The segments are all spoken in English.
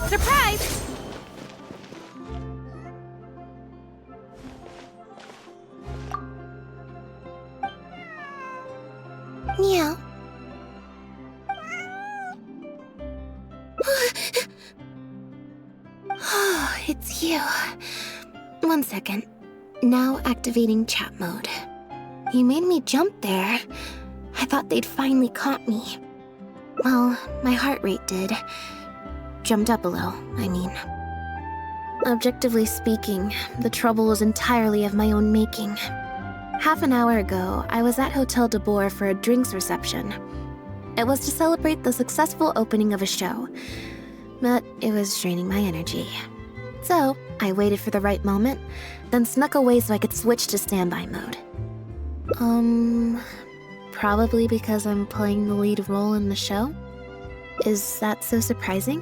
Surprise! Meow. It's you. 1 second. Now activating chat mode. You made me jump there. I thought they'd finally caught me. Well, my heart rate did. Jumped up a little, I mean. Objectively speaking, the trouble was entirely of my own making. Half an hour ago, I was at Hotel de Boer for a drinks reception. It was to celebrate the successful opening of a show, but it was draining my energy. So, I waited for the right moment, then snuck away so I could switch to standby mode. Probably because I'm playing the lead role in the show? Is that so surprising?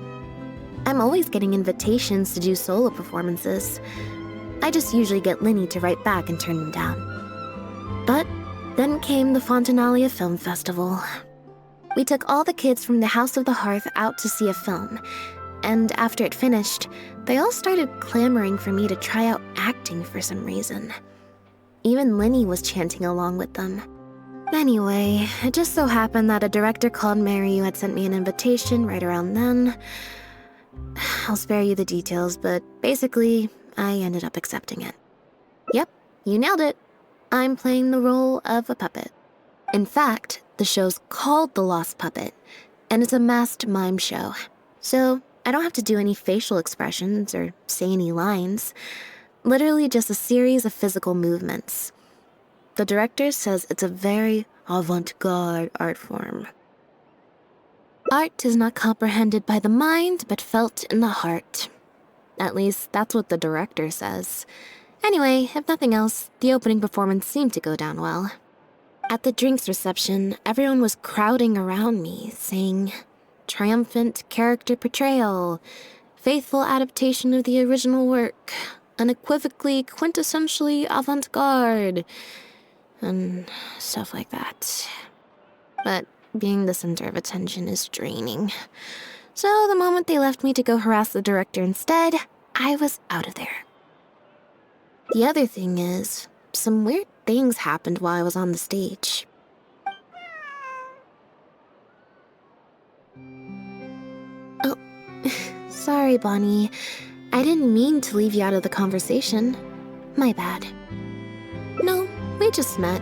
I'm always getting invitations to do solo performances. I just usually get Linny to write back and turn them down. But then came the Fontanalia Film Festival. We took all the kids from the House of the Hearth out to see a film, and after it finished, they all started clamoring for me to try out acting for some reason. Even Linny was chanting along with them. Anyway, it just so happened that a director called Mary who had sent me an invitation right around then. I'll spare you the details, but basically, I ended up accepting it. Yep, you nailed it. I'm playing the role of a puppet. In fact, the show's called The Lost Puppet, and it's a masked mime show. So, I don't have to do any facial expressions or say any lines. Literally just a series of physical movements. The director says it's a very avant-garde art form. Art is not comprehended by the mind, but felt in the heart. At least, that's what the director says. Anyway, if nothing else, the opening performance seemed to go down well. At the drinks reception, everyone was crowding around me, saying, "Triumphant character portrayal, faithful adaptation of the original work, unequivocally, quintessentially avant-garde," and stuff like that. But being the center of attention is draining. So the moment they left me to go harass the director instead, I was out of there. The other thing is, some weird things happened while I was on the stage. Oh, sorry, Bonnie. I didn't mean to leave you out of the conversation. My bad. No, we just met.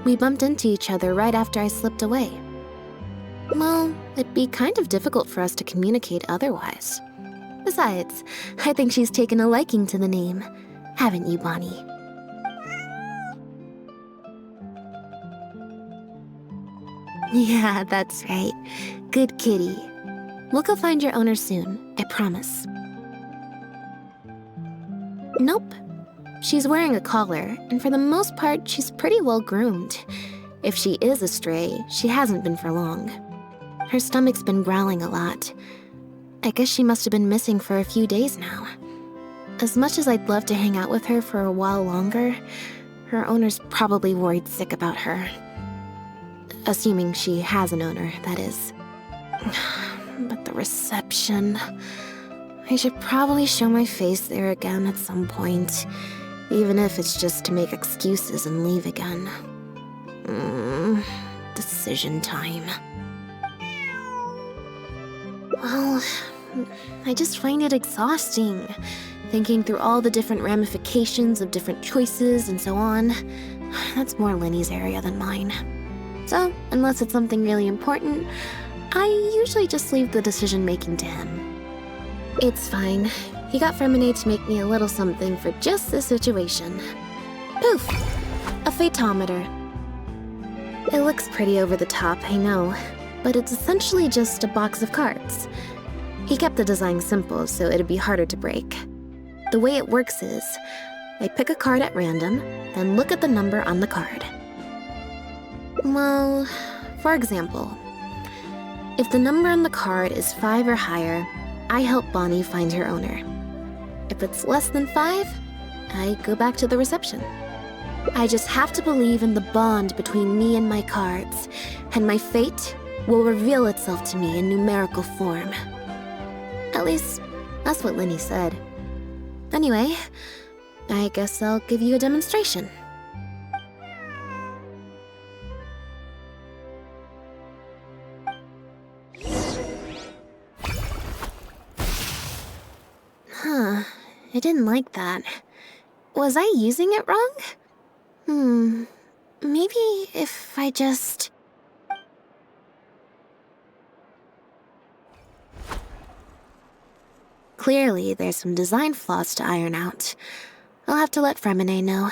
We bumped into each other right after I slipped away. Well, it'd be kind of difficult for us to communicate otherwise. Besides, I think she's taken a liking to the name. Haven't you, Bonnie? Yeah, that's right. Good kitty. We'll go find your owner soon, I promise. Nope. She's wearing a collar, and for the most part, she's pretty well groomed. If she is a stray, she hasn't been for long. Her stomach's been growling a lot. I guess she must have been missing for a few days now. As much as I'd love to hang out with her for a while longer, her owner's probably worried sick about her. Assuming she has an owner, that is. But the reception... I should probably show my face there again at some point, even if it's just to make excuses and leave again. Decision time. Well, I just find it exhausting, thinking through all the different ramifications of different choices and so on. That's more Linny's area than mine. So, unless it's something really important, I usually just leave the decision-making to him. It's fine. He got Feminade to make me a little something for just this situation. Poof! A phaetometer. It looks pretty over the top, I know, but it's essentially just a box of cards. He kept the design simple, so it'd be harder to break. The way it works is, I pick a card at random, then look at the number on the card. Well, for example, if the number on the card is 5 or higher, I help Bonnie find her owner. If it's less than 5, I go back to the reception. I just have to believe in the bond between me and my cards, and my fate will reveal itself to me in numerical form. At least, that's what Linny said. Anyway, I guess I'll give you a demonstration. Huh, I didn't like that. Was I using it wrong? Maybe if I just... Clearly, there's some design flaws to iron out. I'll have to let Fremine know.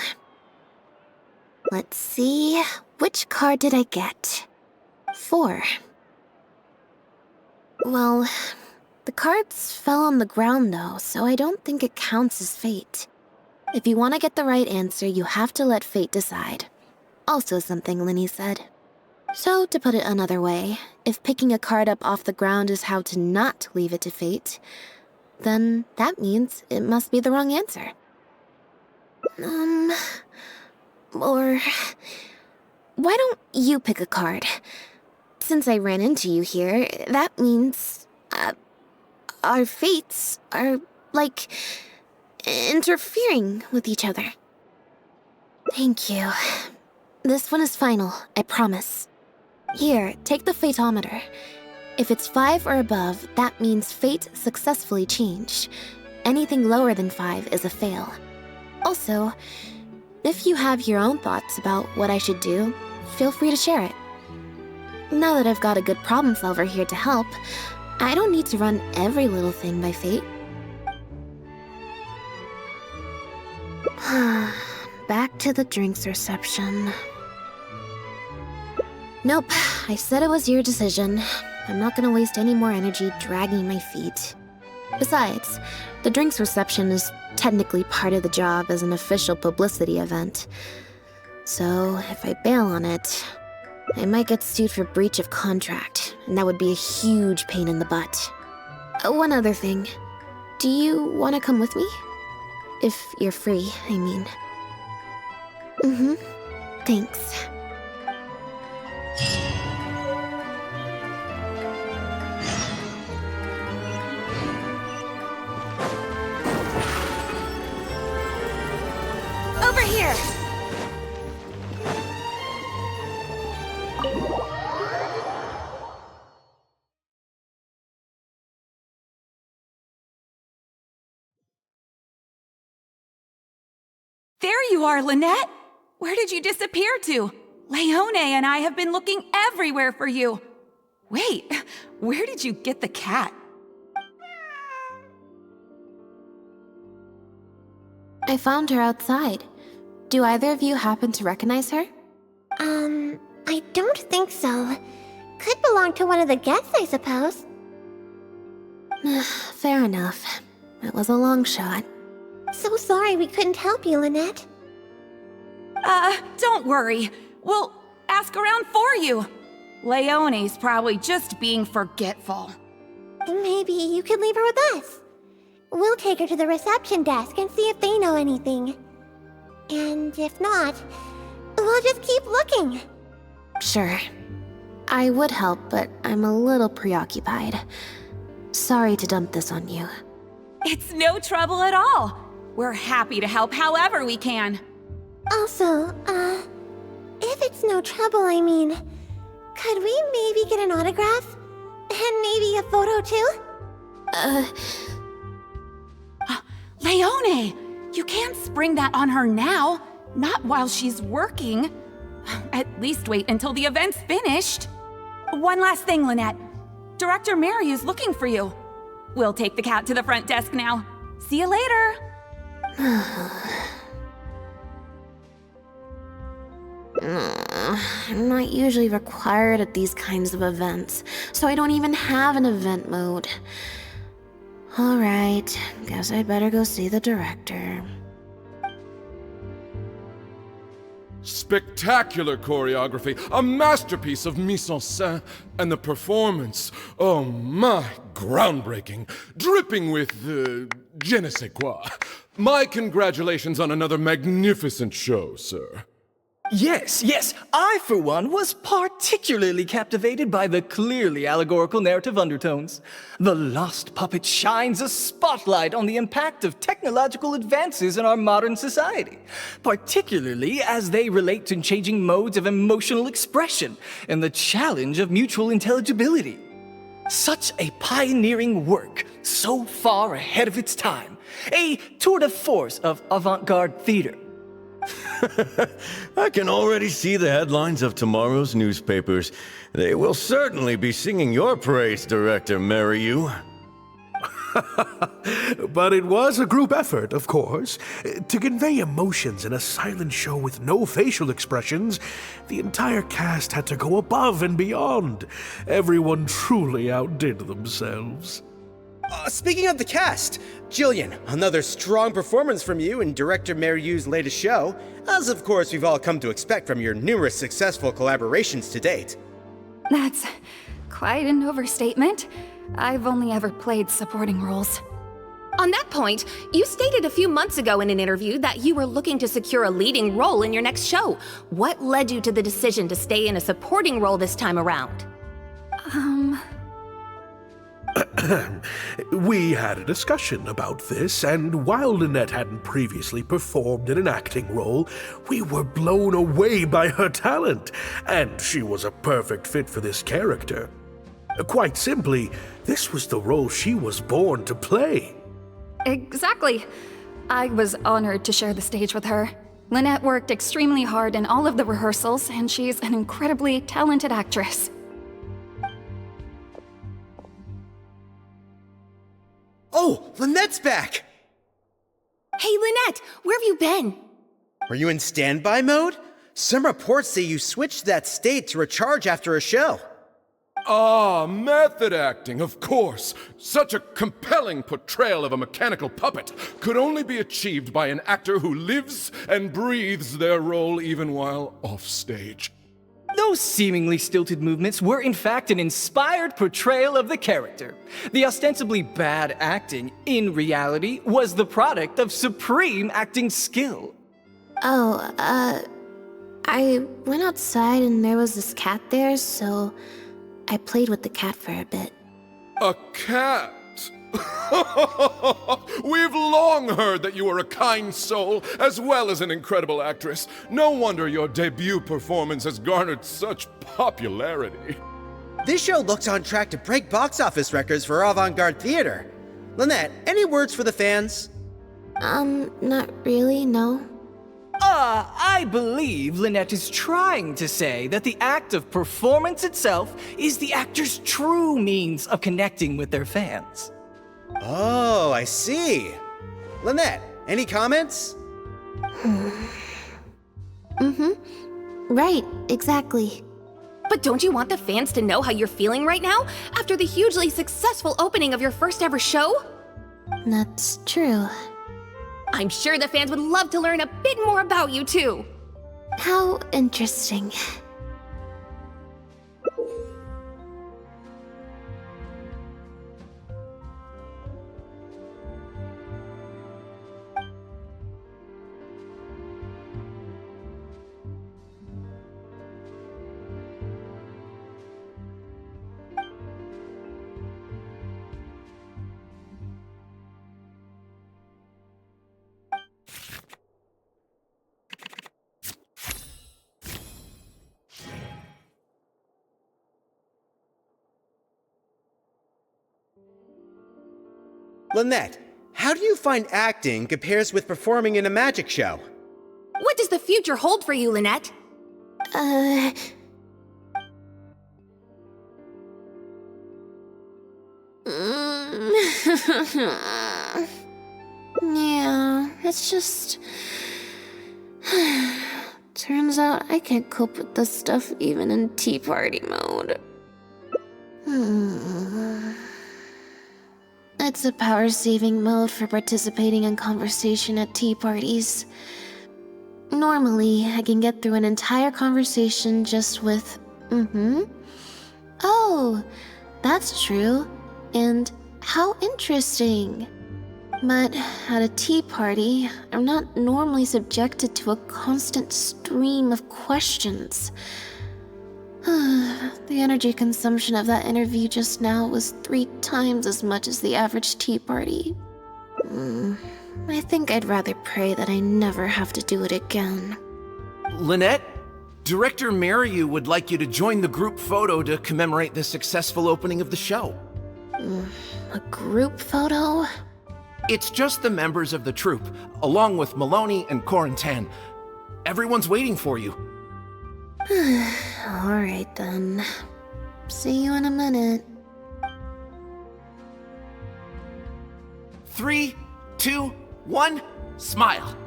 Let's see, which card did I get? 4. Well, the cards fell on the ground though, so I don't think it counts as fate. If you want to get the right answer, you have to let fate decide. Also something Linny said. So, to put it another way, if picking a card up off the ground is how to not leave it to fate, then that means it must be the wrong answer. Or... why don't you pick a card? Since I ran into you here, that means... our fates are, like, interfering with each other. Thank you. This one is final, I promise. Here, take the fatometer. If it's 5 or above, that means fate successfully changed. Anything lower than 5 is a fail. Also, if you have your own thoughts about what I should do, feel free to share it. Now that I've got a good problem solver here to help, I don't need to run every little thing by fate. Back to the drinks reception. Nope, I said it was your decision. I'm not gonna waste any more energy dragging my feet. Besides, the drinks reception is technically part of the job as an official publicity event. So, if I bail on it, I might get sued for breach of contract, and that would be a huge pain in the butt. One other thing. Do you want to come with me? If you're free, I mean. Thanks. Over here! There you are, Lynette! Where did you disappear to? Leone and I have been looking everywhere for you. Wait, where did you get the cat? I found her outside. Do either of you happen to recognize her? I don't think so. Could belong to one of the guests, I suppose. Fair enough. It was a long shot. So sorry we couldn't help you, Lynette. Don't worry. We'll ask around for you. Leone's probably just being forgetful. Maybe you could leave her with us. We'll take her to the reception desk and see if they know anything. And if not, we'll just keep looking. Sure. I would help, but I'm a little preoccupied. Sorry to dump this on you. It's no trouble at all. We're happy to help however we can. Also, if it's no trouble, I mean, could we maybe get an autograph? And maybe a photo too? Leone! You can't spring that on her now. Not while she's working. At least wait until the event's finished. One last thing, Lynette. Director Mariu's looking for you. We'll take the cat to the front desk now. See you later. I'm not usually required at these kinds of events, so I don't even have an event mode. Alright, guess I better go see the director. Spectacular choreography, a masterpiece of mise-en-scène, and the performance, oh my, groundbreaking, dripping with, je ne sais quoi. My congratulations on another magnificent show, sir. Yes, I, for one, was particularly captivated by the clearly allegorical narrative undertones. The Lost Puppet shines a spotlight on the impact of technological advances in our modern society, particularly as they relate to changing modes of emotional expression and the challenge of mutual intelligibility. Such a pioneering work, so far ahead of its time, a tour de force of avant-garde theater. I can already see the headlines of tomorrow's newspapers. They will certainly be singing your praise, Director Mariyu. But it was a group effort, of course. To convey emotions in a silent show with no facial expressions, the entire cast had to go above and beyond. Everyone truly outdid themselves. Speaking of the cast, Jillian, another strong performance from you in Director Mariyu's latest show, as of course we've all come to expect from your numerous successful collaborations to date. That's quite an overstatement. I've only ever played supporting roles. On that point, you stated a few months ago in an interview that you were looking to secure a leading role in your next show. What led you to the decision to stay in a supporting role this time around? We had a discussion about this, and while Lynette hadn't previously performed in an acting role, we were blown away by her talent, and she was a perfect fit for this character. Quite simply, this was the role she was born to play. Exactly. I was honored to share the stage with her. Lynette worked extremely hard in all of the rehearsals, and she's an incredibly talented actress. Oh, Lynette's back! Hey, Lynette, where have you been? Were you in standby mode? Some reports say you switched that state to recharge after a show. Ah, method acting, of course. Such a compelling portrayal of a mechanical puppet could only be achieved by an actor who lives and breathes their role even while offstage. Those seemingly stilted movements were in fact an inspired portrayal of the character. The ostensibly bad acting, in reality, was the product of supreme acting skill. I went outside and there was this cat there, so I played with the cat for a bit. A cat? We've long heard that you are a kind soul, as well as an incredible actress. No wonder your debut performance has garnered such popularity. This show looks on track to break box office records for avant-garde theater. Lynette, any words for the fans? Not really, no. I believe Lynette is trying to say that the act of performance itself is the actor's true means of connecting with their fans. Oh, I see. Lynette, any comments? Right, exactly. But don't you want the fans to know how you're feeling right now, after the hugely successful opening of your first ever show? That's true. I'm sure the fans would love to learn a bit more about you, too. How interesting. Lynette, how do you find acting compares with performing in a magic show? What does the future hold for you, Lynette? Yeah, it's just... Turns out I can't cope with this stuff even in tea party mode. It's a power-saving mode for participating in conversation at tea parties. Normally, I can get through an entire conversation just with, Oh, that's true. And how interesting. But at a tea party, I'm not normally subjected to a constant stream of questions. The energy consumption of that interview just now was 3 times as much as the average tea party. I think I'd rather pray that I never have to do it again. Lynette, Director Mariu would like you to join the group photo to commemorate the successful opening of the show. A group photo? It's just the members of the troupe, along with Maloney and Corentin. Everyone's waiting for you. Alright then. See you in a minute. 3, 2, 1, smile.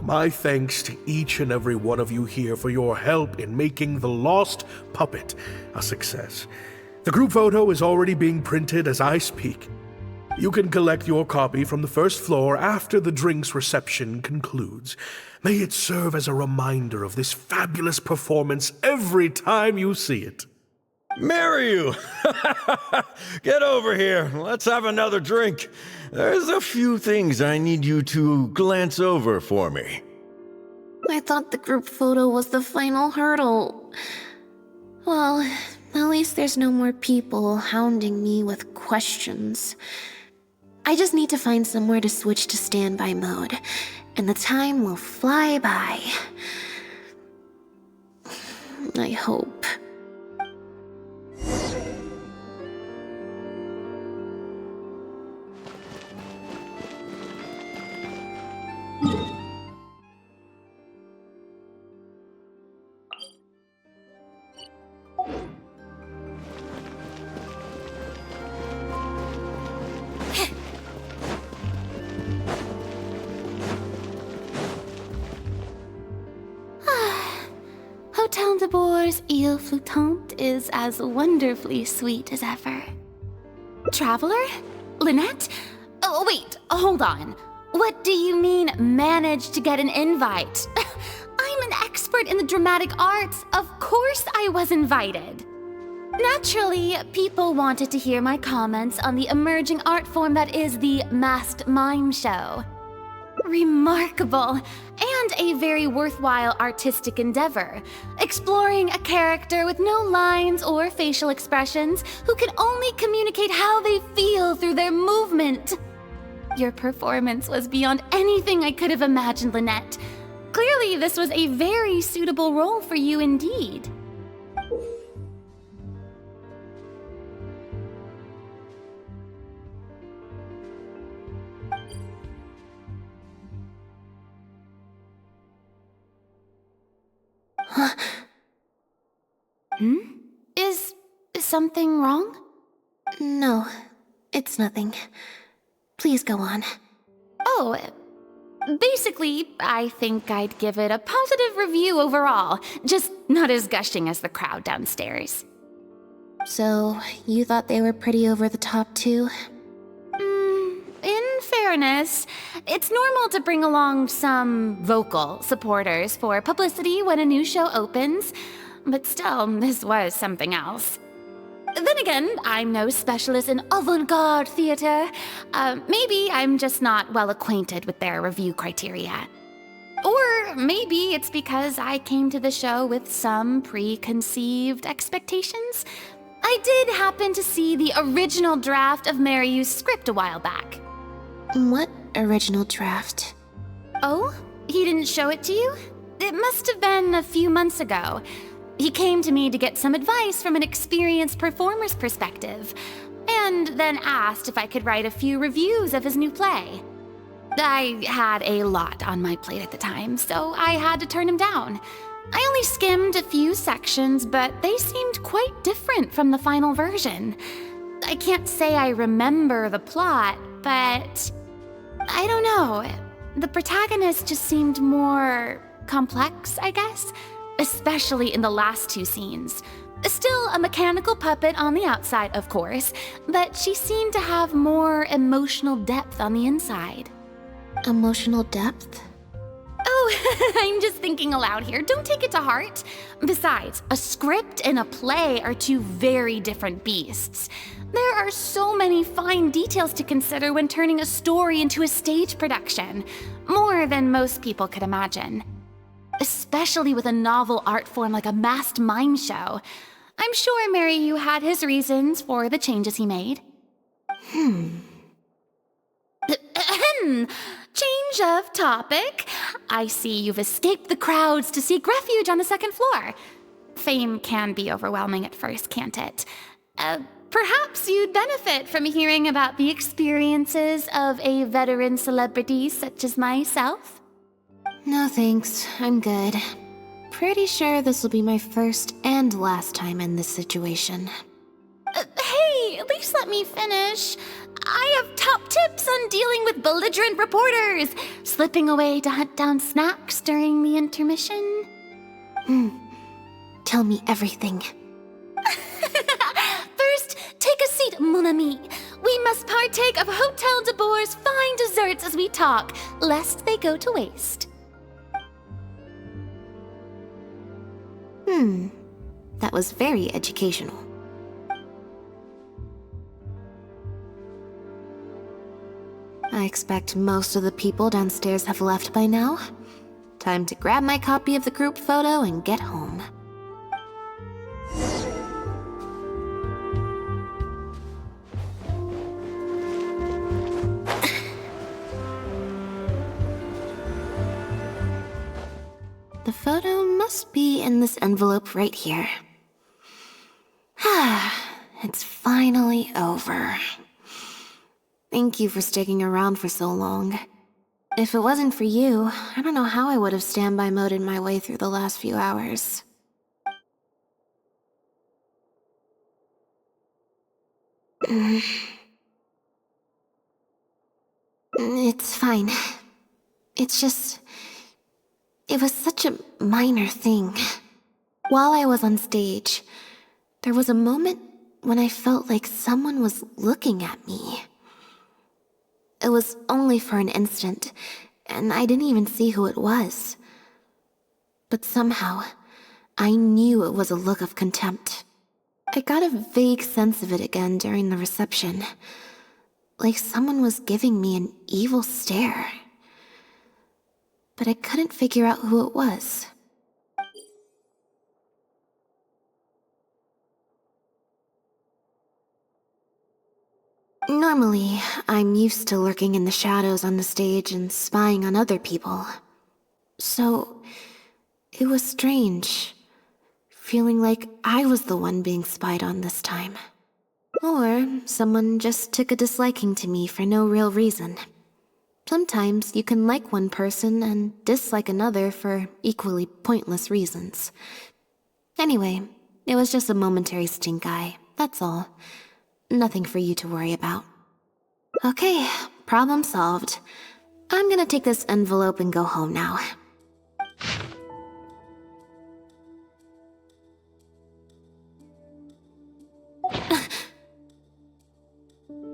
My thanks to each and every one of you here for your help in making The Lost Puppet a success. The group photo is already being printed as I speak. You can collect your copy from the first floor after the drinks reception concludes. May it serve as a reminder of this fabulous performance every time you see it. Mariu! Get over here. Let's have another drink. There's a few things I need you to glance over for me. I thought the group photo was the final hurdle. Well, at least there's no more people hounding me with questions. I just need to find somewhere to switch to standby mode, and the time will fly by. I hope. Hotel de Bour's Ile Flottante is as wonderfully sweet as ever. Traveler? Lynette? Oh, wait, hold on. What do you mean, managed to get an invite? I'm an expert in the dramatic arts. Of course I was invited. Naturally, people wanted to hear my comments on the emerging art form that is the masked mime show. Remarkable, and a very worthwhile artistic endeavor, exploring a character with no lines or facial expressions who can only communicate how they feel through their movement. Your performance was beyond anything I could have imagined, Lynette. Clearly, this was a very suitable role for you indeed. Is something wrong? No, it's nothing. Please go on. Oh, basically, I think I'd give it a positive review overall, just not as gushing as the crowd downstairs. So, you thought they were pretty over the top too? In fairness, it's normal to bring along some vocal supporters for publicity when a new show opens, but still, this was something else. Then again, I'm no specialist in avant-garde theater. Maybe I'm just not well acquainted with their review criteria. Or maybe it's because I came to the show with some preconceived expectations. I did happen to see the original draft of Mariu's script a while back. What original draft? Oh? He didn't show it to you? It must have been a few months ago. He came to me to get some advice from an experienced performer's perspective, and then asked if I could write a few reviews of his new play. I had a lot on my plate at the time, so I had to turn him down. I only skimmed a few sections, but they seemed quite different from the final version. I can't say I remember the plot, but I don't know. The protagonist just seemed more complex, I guess, especially in the last 2 scenes. Still a mechanical puppet on the outside, of course, but she seemed to have more emotional depth on the inside. Emotional depth? Oh, Oh, I'm just thinking aloud here. Don't take it to heart. Besides, a script and a play are two very different beasts. There are so many fine details to consider when turning a story into a stage production, more than most people could imagine. Especially with a novel art form like a masked mime show. I'm sure Maryu had his reasons for the changes he made. Change of topic. I see you've escaped the crowds to seek refuge on the second floor. Fame can be overwhelming at first, can't it? Perhaps you'd benefit from hearing about the experiences of a veteran celebrity such as myself. No thanks, I'm good. Pretty sure this will be my first and last time in this situation. Hey, at least let me finish. I have top tips on dealing with belligerent reporters, slipping away to hunt down snacks during the intermission. Tell me everything. First, take a seat, mon ami. We must partake of Hotel de Boer's fine desserts as we talk, lest they go to waste. That was very educational. I expect most of the people downstairs have left by now. Time to grab my copy of the group photo and get home. The photo must be in this envelope right here. It's finally over. Thank you for sticking around for so long. If it wasn't for you, I don't know how I would have standby moded my way through the last few hours. It's fine. It's just... It was such a minor thing. While I was on stage, there was a moment when I felt like someone was looking at me. It was only for an instant, and I didn't even see who it was. But somehow, I knew it was a look of contempt. I got a vague sense of it again during the reception, like someone was giving me an evil stare. But I couldn't figure out who it was. Normally, I'm used to lurking in the shadows on the stage and spying on other people. So, it was strange, feeling like I was the one being spied on this time. Or someone just took a disliking to me for no real reason. Sometimes you can like one person and dislike another for equally pointless reasons. Anyway, it was just a momentary stink eye, that's all. Nothing for you to worry about. Okay, problem solved. I'm gonna take this envelope and go home now.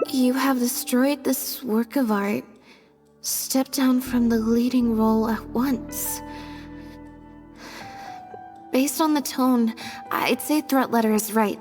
You have destroyed this work of art. Step down from the leading role at once. Based on the tone, I'd say threat letter is right.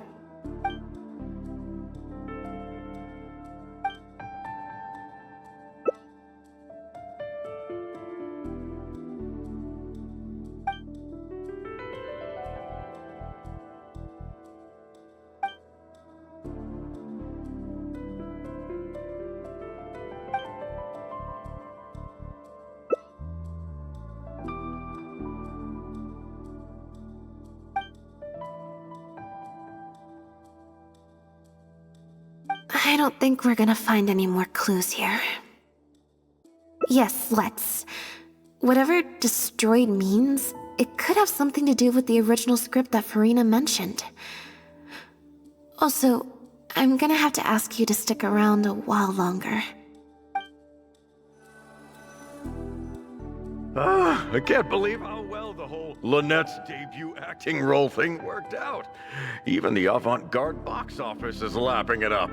I don't think we're gonna find any more clues here. Yes, let's. Whatever destroyed means, it could have something to do with the original script that Farina mentioned. Also, I'm gonna have to ask you to stick around a while longer. I can't believe how well the whole Lynette's debut acting role thing worked out. Even the avant-garde box office is lapping it up.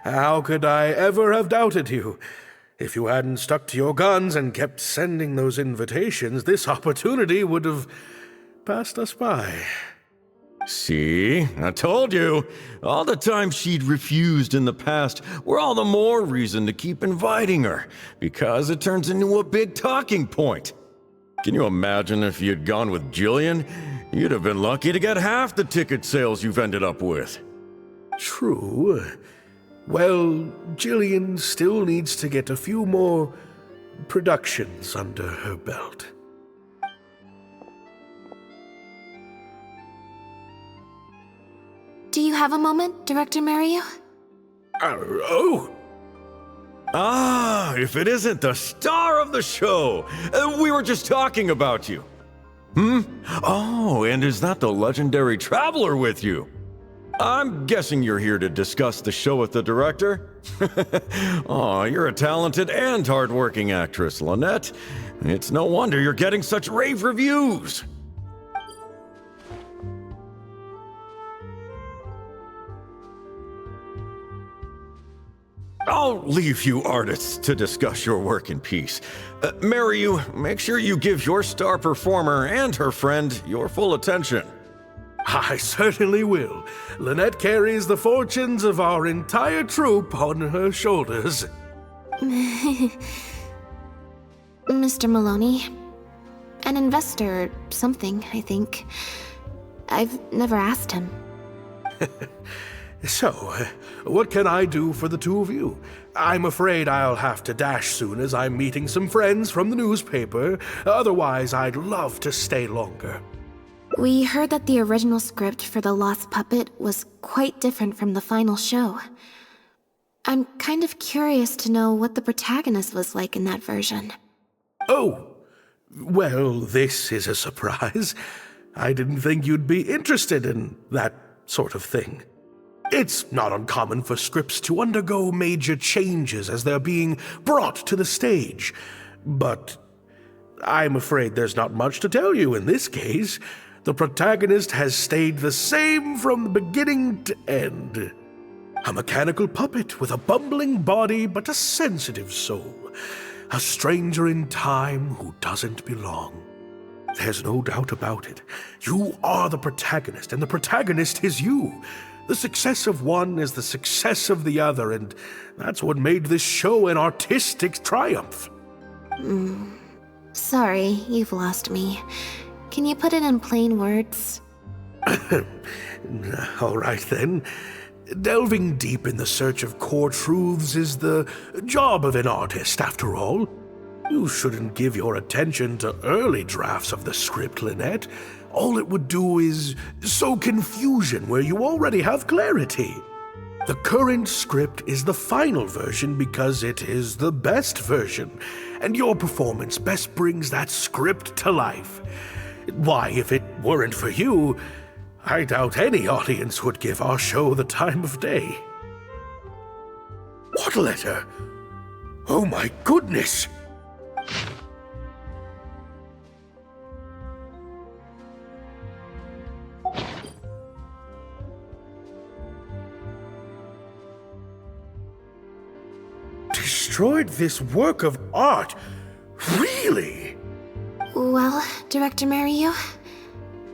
How could I ever have doubted you? If you hadn't stuck to your guns and kept sending those invitations, this opportunity would have passed us by. See? I told you. All the times she'd refused in the past were all the more reason to keep inviting her, because it turns into a big talking point. Can you imagine if you'd gone with Jillian? You'd have been lucky to get half the ticket sales you've ended up with. True. Well, Jillian still needs to get a few more productions under her belt. Do you have a moment, Director Mario? Oh! Ah, if it isn't the star of the show! We were just talking about you. Oh, and is that the legendary Traveler with you? I'm guessing you're here to discuss the show with the director? Oh, you're a talented and hardworking actress, Lynette. It's no wonder you're getting such rave reviews. I'll leave you artists to discuss your work in peace. Mario, make sure you give your star performer and her friend your full attention. I certainly will. Lynette carries the fortunes of our entire troupe on her shoulders. Mr. Maloney. An investor or something, I think. I've never asked him. So, what can I do for the two of you? I'm afraid I'll have to dash soon as I'm meeting some friends from the newspaper. Otherwise, I'd love to stay longer. We heard that the original script for The Lost Puppet was quite different from the final show. I'm kind of curious to know what the protagonist was like in that version. Oh, well, this is a surprise. I didn't think you'd be interested in that sort of thing. It's not uncommon for scripts to undergo major changes as they're being brought to the stage. But I'm afraid there's not much to tell you in this case. The protagonist has stayed the same from the beginning to end. A mechanical puppet with a bumbling body but a sensitive soul. A stranger in time who doesn't belong. There's no doubt about it. You are the protagonist, and the protagonist is you. The success of one is the success of the other, and that's what made this show an artistic triumph. Sorry, you've lost me. Can you put it in plain words? All right then. Delving deep in the search of core truths is the job of an artist, after all. You shouldn't give your attention to early drafts of the script, Lynette. All it would do is sow confusion where you already have clarity. The current script is the final version because it is the best version, and your performance best brings that script to life. Why, if it weren't for you, I doubt any audience would give our show the time of day. What letter? Oh my goodness! Destroyed this work of art? Really? Well, Director Mario,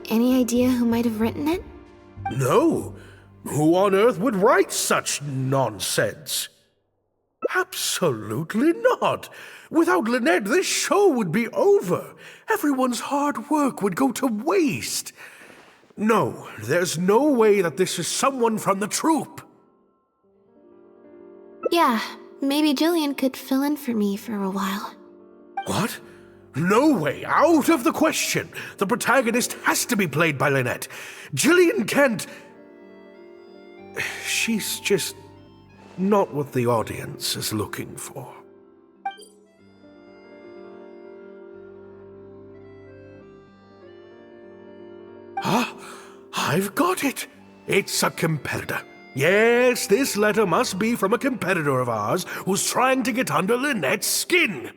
any idea who might have written it? No. Who on earth would write such nonsense? Absolutely not. Without Lynette, this show would be over. Everyone's hard work would go to waste. No, there's no way that this is someone from the troupe. Yeah, maybe Jillian could fill in for me for a while. What? No way, out of the question. The protagonist has to be played by Lynette. Jillian can't... She's just not what the audience is looking for. Ah, I've got it. It's a competitor. Yes, this letter must be from a competitor of ours who's trying to get under Lynette's skin.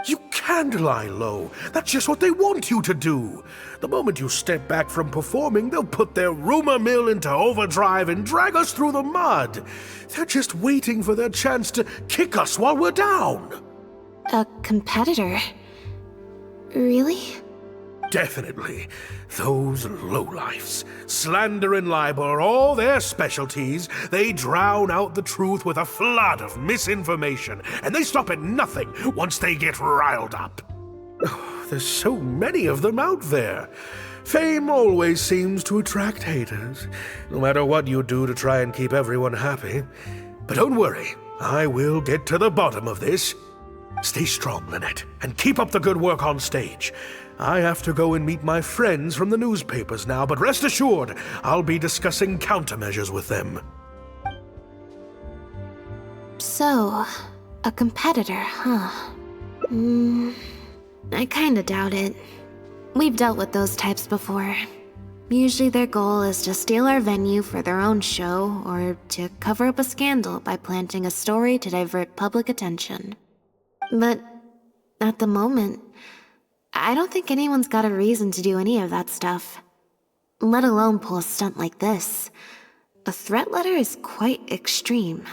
You can't lie low. That's just what they want you to do. The moment you step back from performing, they'll put their rumor mill into overdrive and drag us through the mud. They're just waiting for their chance to kick us while we're down. A competitor? Really? Definitely. Those lowlifes. Slander and libel are all their specialties. They drown out the truth with a flood of misinformation, and they stop at nothing once they get riled up. Oh, there's so many of them out there. Fame always seems to attract haters, no matter what you do to try and keep everyone happy. But don't worry, I will get to the bottom of this. Stay strong, Lynette, and keep up the good work on stage. I have to go and meet my friends from the newspapers now, but rest assured, I'll be discussing countermeasures with them. So, a competitor, huh? I kinda doubt it. We've dealt with those types before. Usually their goal is to steal our venue for their own show, or to cover up a scandal by planting a story to divert public attention. But at the moment, I don't think anyone's got a reason to do any of that stuff. Let alone pull a stunt like this. A threat letter is quite extreme.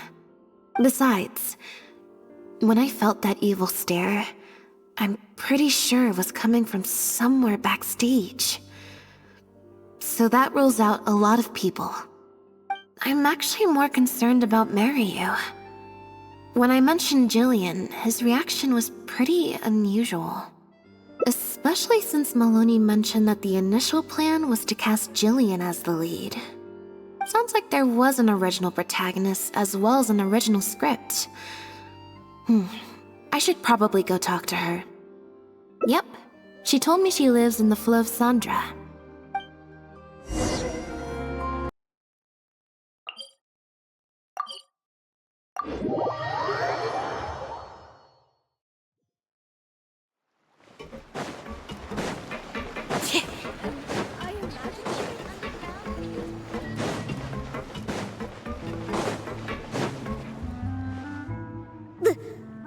Besides, when I felt that evil stare, I'm pretty sure it was coming from somewhere backstage. So that rules out a lot of people. I'm actually more concerned about Mariyu. When I mentioned Jillian, his reaction was pretty unusual. Especially since Maloney mentioned that the initial plan was to cast Jillian as the lead. Sounds like there was an original protagonist as well as an original script. I should probably go talk to her. Yep, she told me she lives in the Flow of Sandra.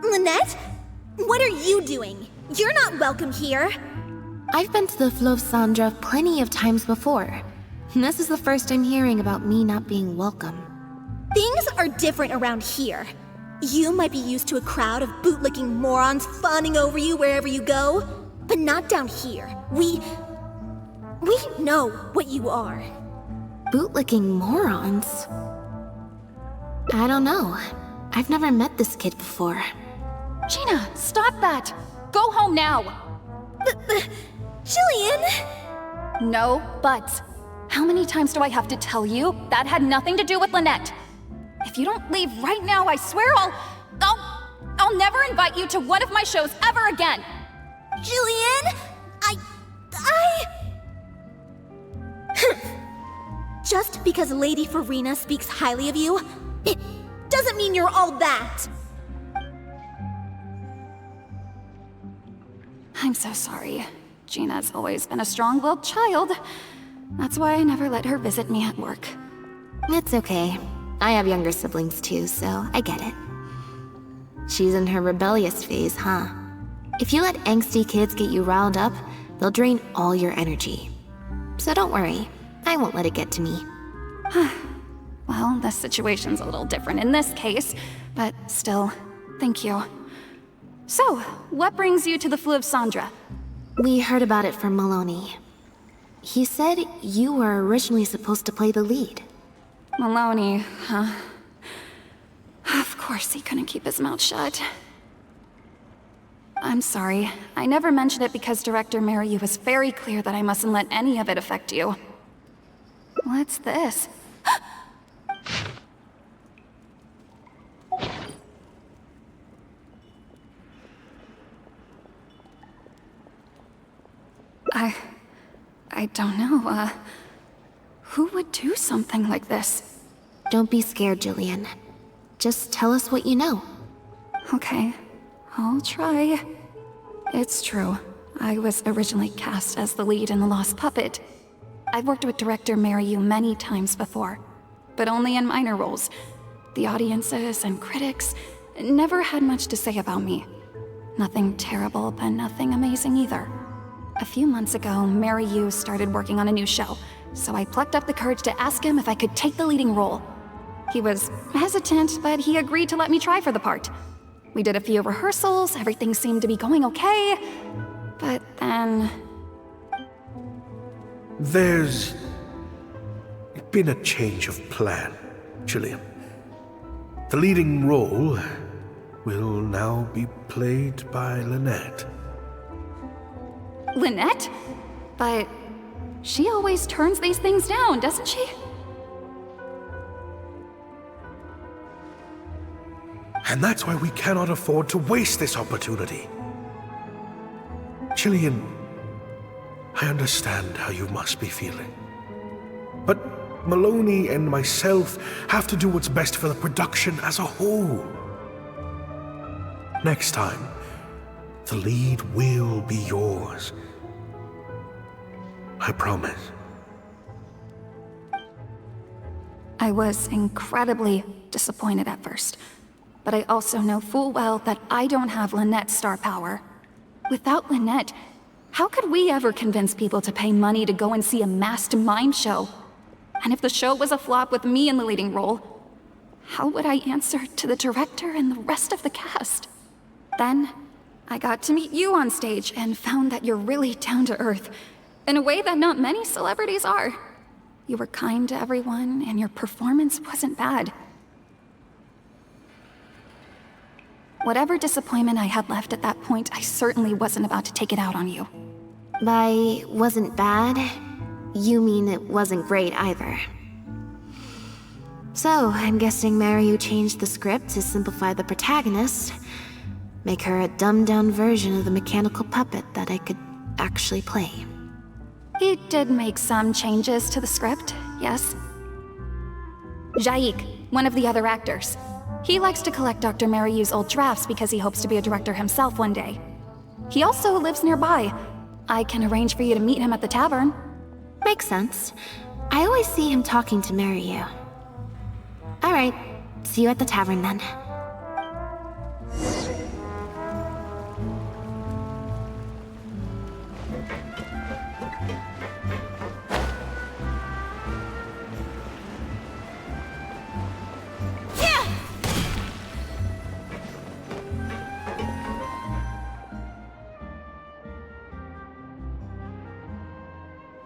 Lynette? What are you doing? You're not welcome here. I've been to the Flow of Sandra plenty of times before. This is the first I'm hearing about me not being welcome. Things are different around here. You might be used to a crowd of bootlicking morons fawning over you wherever you go, but not down here. We know what you are. Bootlicking morons? I don't know. I've never met this kid before. Gina, stop that! Go home now! Jillian! No buts. How many times do I have to tell you? That had nothing to do with Lynette. If you don't leave right now, I swear I'll never invite you to one of my shows ever again! Jillian! Just because Lady Farina speaks highly of you, it doesn't mean you're all that! I'm so sorry. Gina's always been a strong-willed child. That's why I never let her visit me at work. It's okay. I have younger siblings too, so I get it. She's in her rebellious phase, huh? If you let angsty kids get you riled up, they'll drain all your energy. So don't worry, I won't let it get to me. Well, the situation's a little different in this case, but still, thank you. So, what brings you to the Flow of Sandra? We heard about it from Maloney. He said you were originally supposed to play the lead. Maloney, huh? Of course he couldn't keep his mouth shut. I'm sorry. I never mentioned it because Director Mariyu was very clear that I mustn't let any of it affect you. What's this? I don't know, who would do something like this? Don't be scared, Jillian. Just tell us what you know. Okay, I'll try. It's true. I was originally cast as the lead in The Lost Puppet. I've worked with Director Mariyu many times before, but only in minor roles. The audiences and critics never had much to say about me. Nothing terrible, but nothing amazing either. A few months ago, Mariyu started working on a new show, so I plucked up the courage to ask him if I could take the leading role. He was hesitant, but he agreed to let me try for the part. We did a few rehearsals, everything seemed to be going okay, but then... There's been a change of plan, Jillian. The leading role will now be played by Lynette. Lynette? But she always turns these things down, doesn't she? And that's why we cannot afford to waste this opportunity. Jillian, I understand how you must be feeling. But Maloney and myself have to do what's best for the production as a whole. Next time, the lead will be yours. I promise. I was incredibly disappointed at first, but I also know full well that I don't have Lynette's star power. Without Lynette, how could we ever convince people to pay money to go and see a masked mime show? And if the show was a flop with me in the leading role, how would I answer to the director and the rest of the cast? Then, I got to meet you on stage and found that you're really down to earth, in a way that not many celebrities are. You were kind to everyone, and your performance wasn't bad. Whatever disappointment I had left at that point, I certainly wasn't about to take it out on you. By wasn't bad, you mean it wasn't great either. So, I'm guessing Mariu changed the script to simplify the protagonist, make her a dumbed-down version of the mechanical puppet that I could actually play. He did make some changes to the script, yes. Jaik, one of the other actors. He likes to collect Dr. Mariu's old drafts because he hopes to be a director himself one day. He also lives nearby. I can arrange for you to meet him at the tavern. Makes sense. I always see him talking to Mariu. Alright, see you at the tavern then.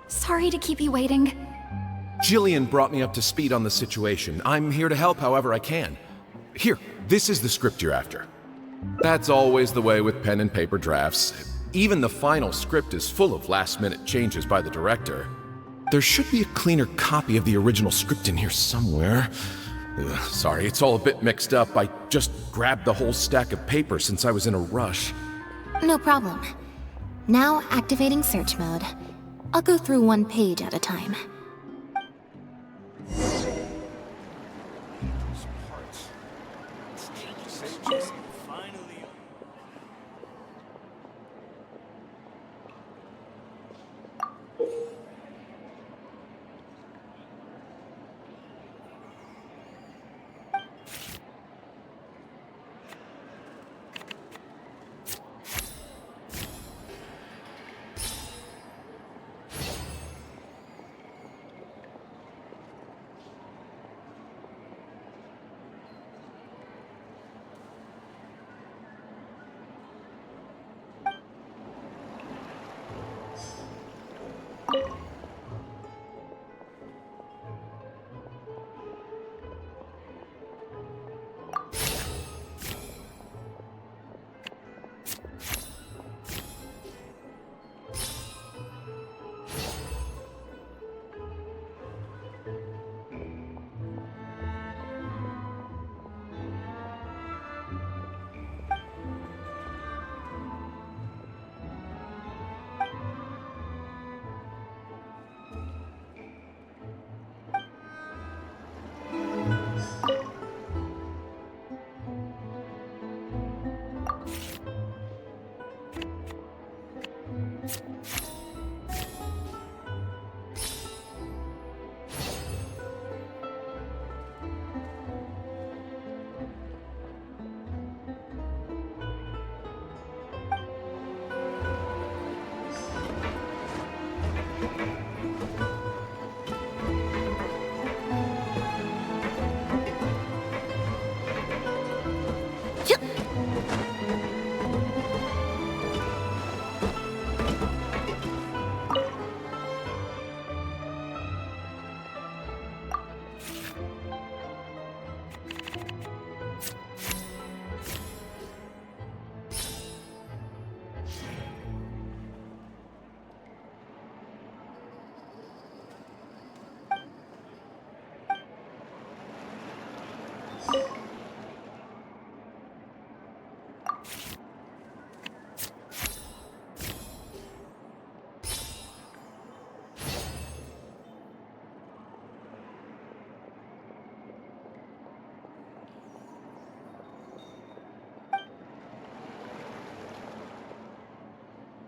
Sorry to keep you waiting. Jillian brought me up to speed on the situation. I'm here to help however I can. Here, this is the script you're after. That's always the way with pen and paper drafts. Even the final script is full of last-minute changes by the director. There should be a cleaner copy of the original script in here somewhere. Sorry, it's all a bit mixed up. I just grabbed the whole stack of paper since I was in a rush. No problem. Now activating search mode. I'll go through one page at a time.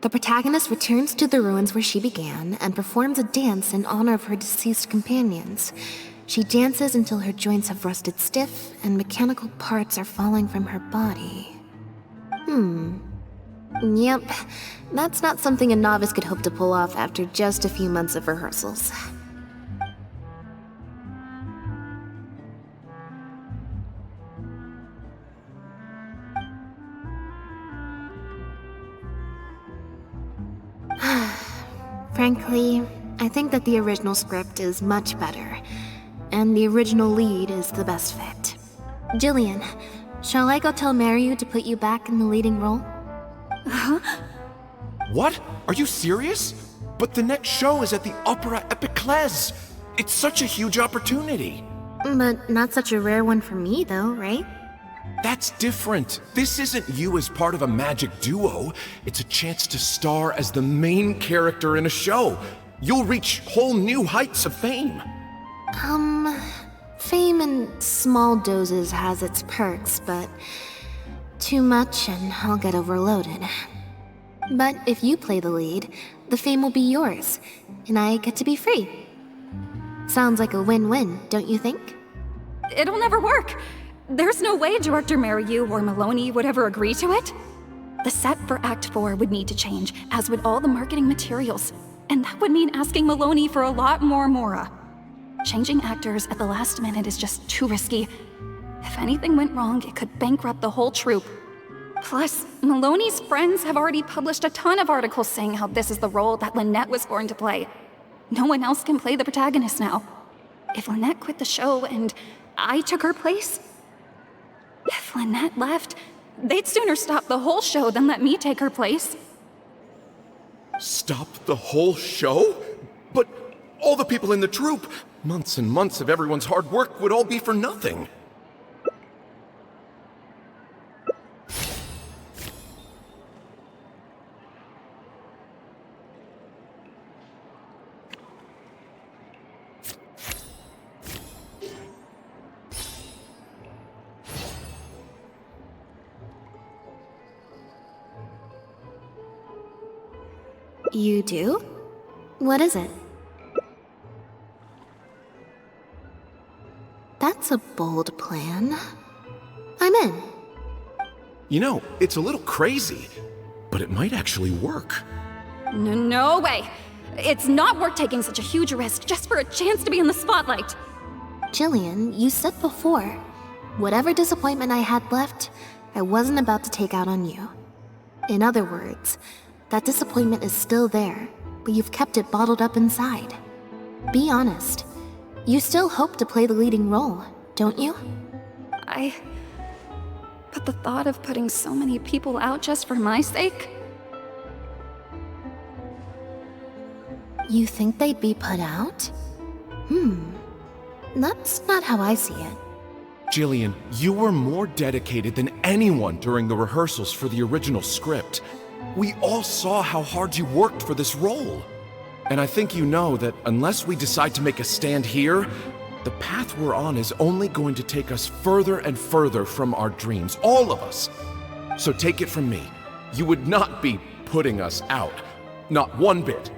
The protagonist returns to the ruins where she began and performs a dance in honor of her deceased companions. She dances until her joints have rusted stiff and mechanical parts are falling from her body. Yep, that's not something a novice could hope to pull off after just a few months of rehearsals. Frankly, I think that the original script is much better, and the original lead is the best fit. Jillian, shall I go tell Mariu to put you back in the leading role? What? Are you serious? But the next show is at the Opera Epiclese. It's such a huge opportunity. But not such a rare one for me, though, right? That's different. This isn't you as part of a magic duo. It's a chance to star as the main character in a show. You'll reach whole new heights of fame. Fame in small doses has its perks, but too much and I'll get overloaded. But if you play the lead, the fame will be yours, and I get to be free. Sounds like a win-win, don't you think? It'll never work. There's no way Director Mariu or Maloney would ever agree to it. The set for Act 4 would need to change, as would all the marketing materials. And that would mean asking Maloney for a lot more Mora. Changing actors at the last minute is just too risky. If anything went wrong, it could bankrupt the whole troupe. Plus, Maloney's friends have already published a ton of articles saying how this is the role that Lynette was born to play. No one else can play the protagonist now. If Lynette quit the show and I took her place, if Lynette left, they'd sooner stop the whole show than let me take her place. Stop the whole show? But all the people in the troupe, months and months of everyone's hard work would all be for nothing. You do? What is it? That's a bold plan. I'm in. You know, it's a little crazy, but it might actually work. No way. It's not worth taking such a huge risk just for a chance to be in the spotlight. Jillian, you said before, whatever disappointment I had left, I wasn't about to take out on you. In other words, that disappointment is still there, but you've kept it bottled up inside. Be honest. You still hope to play the leading role, don't you? But the thought of putting so many people out just for my sake? You think they'd be put out? That's not how I see it. Jillian, you were more dedicated than anyone during the rehearsals for the original script. We all saw how hard you worked for this role. And I think you know that unless we decide to make a stand here, the path we're on is only going to take us further and further from our dreams, all of us. So take it from me, you would not be putting us out. Not one bit.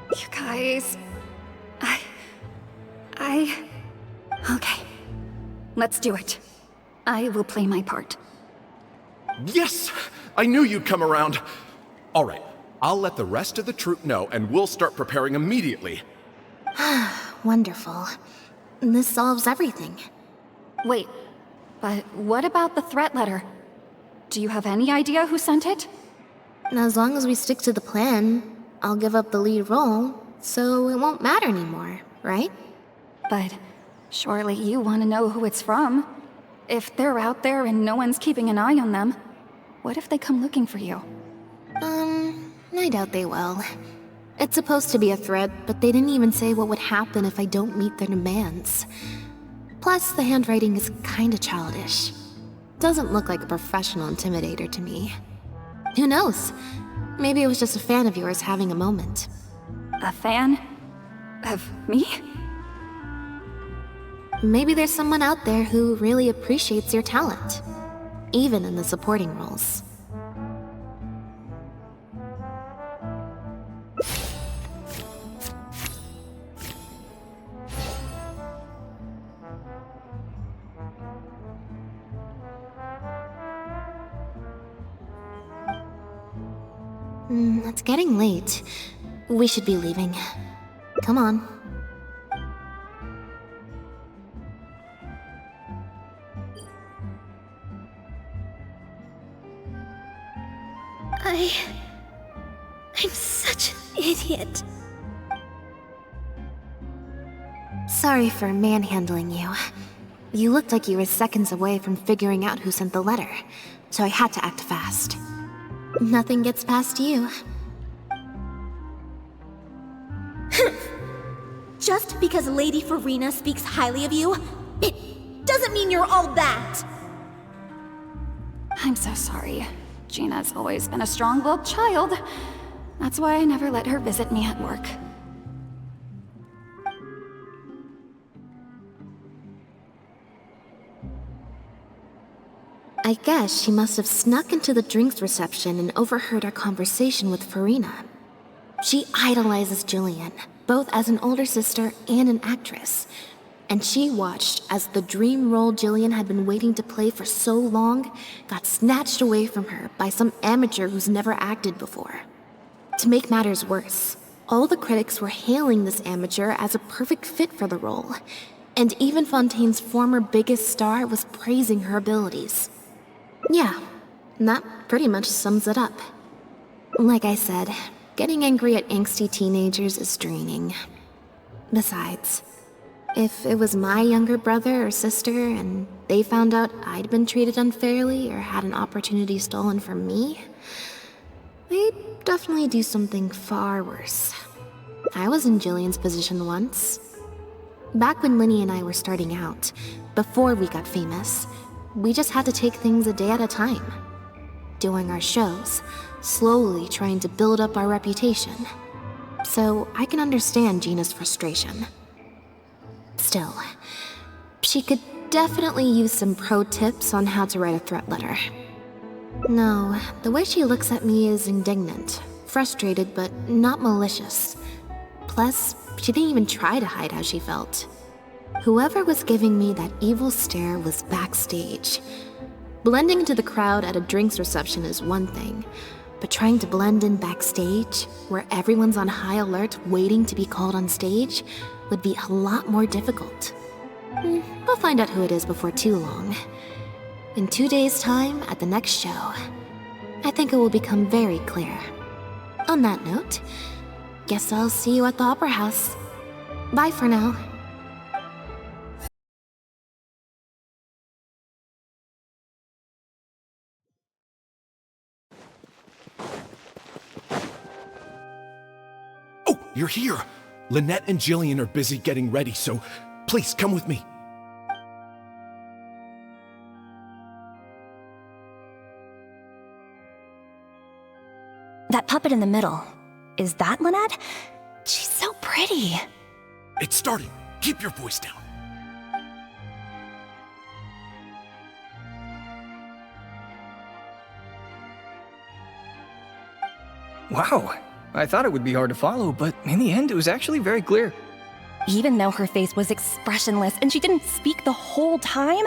You guys... Okay. Let's do it. I will play my part. Yes! I knew you'd come around. All right, I'll let the rest of the troupe know and we'll start preparing immediately. Wonderful. This solves everything. Wait, but what about the threat letter? Do you have any idea who sent it? As long as we stick to the plan, I'll give up the lead role, so it won't matter anymore, right? But surely you want to know who it's from. If they're out there and no one's keeping an eye on them, what if they come looking for you? I doubt they will. It's supposed to be a threat, but they didn't even say what would happen if I don't meet their demands. Plus, the handwriting is kinda childish. Doesn't look like a professional intimidator to me. Who knows? Maybe it was just a fan of yours having a moment. A fan? Of me? Maybe there's someone out there who really appreciates your talent, even in the supporting roles. It's getting late. We should be leaving. Come on. I'm such an idiot. Sorry for manhandling you. You looked like you were seconds away from figuring out who sent the letter, so I had to act fast. Nothing gets past you. Just because Lady Farina speaks highly of you, it doesn't mean you're all that. I'm so sorry. Gina's always been a strong-willed child. That's why I never let her visit me at work. I guess she must have snuck into the drinks reception and overheard our conversation with Farina. She idolizes Jillian, both as an older sister and an actress. And she watched as the dream role Jillian had been waiting to play for so long got snatched away from her by some amateur who's never acted before. To make matters worse, all the critics were hailing this amateur as a perfect fit for the role, and even Fontaine's former biggest star was praising her abilities. Yeah, that pretty much sums it up. Like I said, getting angry at angsty teenagers is draining. Besides, if it was my younger brother or sister and they found out I'd been treated unfairly or had an opportunity stolen from me, they'd definitely do something far worse. I was in Jillian's position once. Back when Linny and I were starting out, before we got famous, we just had to take things a day at a time. Doing our shows, slowly trying to build up our reputation. So I can understand Gina's frustration. Still, she could definitely use some pro tips on how to write a threat letter. No, the way she looks at me is indignant, frustrated, but not malicious. Plus, she didn't even try to hide how she felt. Whoever was giving me that evil stare was backstage. Blending into the crowd at a drinks reception is one thing, but trying to blend in backstage, where everyone's on high alert waiting to be called on stage, would be a lot more difficult. We'll find out who it is before too long. In 2 days' time, at the next show, I think it will become very clear. On that note, guess I'll see you at the Opera House. Bye for now. Oh, you're here! Lynette and Jillian are busy getting ready, so please come with me. That puppet in the middle, is that Lynette? She's so pretty. It's starting. Keep your voice down. Wow, I thought it would be hard to follow, but in the end it was actually very clear. Even though her face was expressionless and she didn't speak the whole time,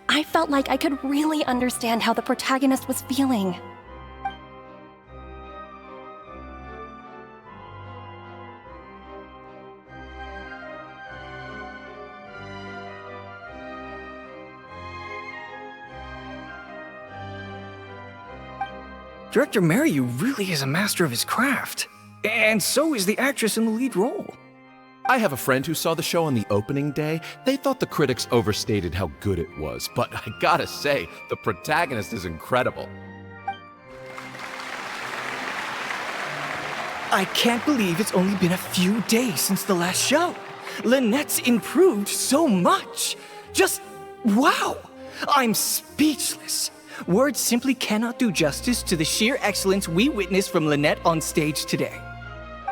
I felt like I could really understand how the protagonist was feeling. Director Mariu really is a master of his craft. And so is the actress in the lead role. I have a friend who saw the show on the opening day. They thought the critics overstated how good it was, but I gotta say, the protagonist is incredible. I can't believe it's only been a few days since the last show. Lynette's improved so much. Just wow! I'm speechless. Words simply cannot do justice to the sheer excellence we witnessed from Lynette on stage today.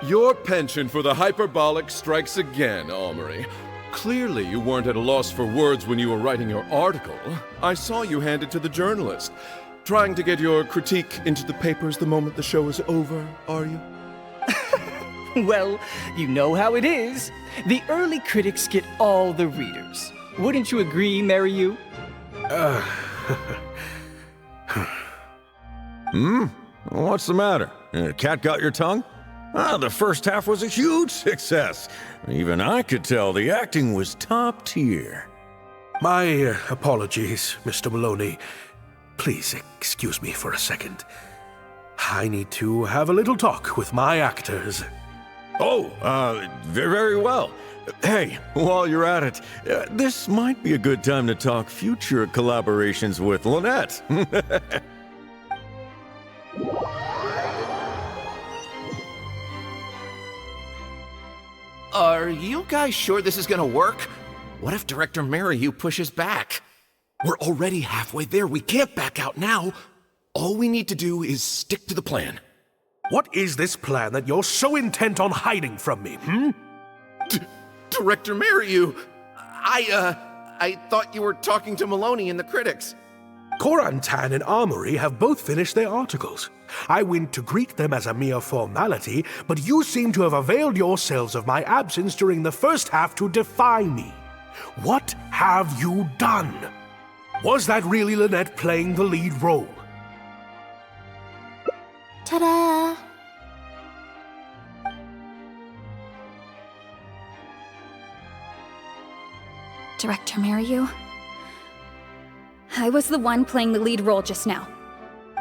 Your penchant for the hyperbolic strikes again, Almery. Clearly you weren't at a loss for words when you were writing your article. I saw you hand it to the journalist. Trying to get your critique into the papers the moment the show is over, are you? Well, you know how it is. The early critics get all the readers. Wouldn't you agree, Mariu? What's the matter? Cat got your tongue? The first half was a huge success. Even I could tell the acting was top tier. My apologies, Mr. Maloney. Please excuse me for a second. I need to have a little talk with my actors. Oh, very well. Hey, while you're at it, this might be a good time to talk future collaborations with Lynette. Are you guys sure this is gonna work? What if Director Mariyu pushes back? We're already halfway there. We can't back out now. All we need to do is stick to the plan. What is this plan that you're so intent on hiding from me, Director Mariyu, I thought you were talking to Maloney and the critics. Korantan and Armory have both finished their articles. I went to greet them as a mere formality, but you seem to have availed yourselves of my absence during the first half to defy me. What have you done? Was that really Lynette playing the lead role? Ta-da! Director Mariyu? I was the one playing the lead role just now.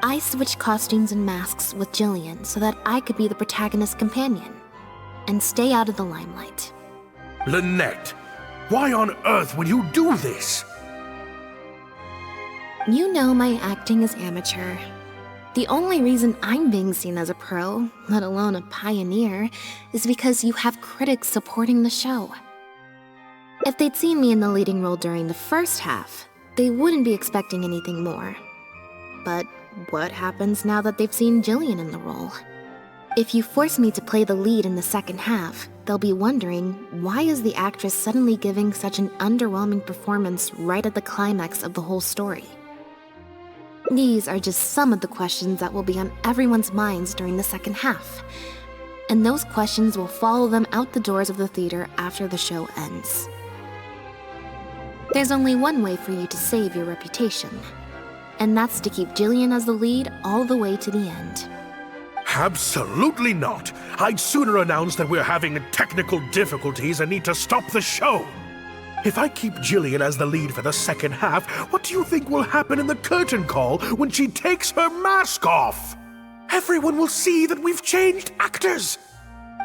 I switched costumes and masks with Jillian so that I could be the protagonist's companion and stay out of the limelight. Lynette, why on earth would you do this? You know my acting is amateur. The only reason I'm being seen as a pro, let alone a pioneer, is because you have critics supporting the show. If they'd seen me in the leading role during the first half, they wouldn't be expecting anything more. But what happens now that they've seen Jillian in the role? If you force me to play the lead in the second half, they'll be wondering, why is the actress suddenly giving such an underwhelming performance right at the climax of the whole story? These are just some of the questions that will be on everyone's minds during the second half. And those questions will follow them out the doors of the theater after the show ends. There's only one way for you to save your reputation, and that's to keep Jillian as the lead all the way to the end. Absolutely not. I'd sooner announce that we're having technical difficulties and need to stop the show. If I keep Jillian as the lead for the second half, what do you think will happen in the curtain call when she takes her mask off? Everyone will see that we've changed actors.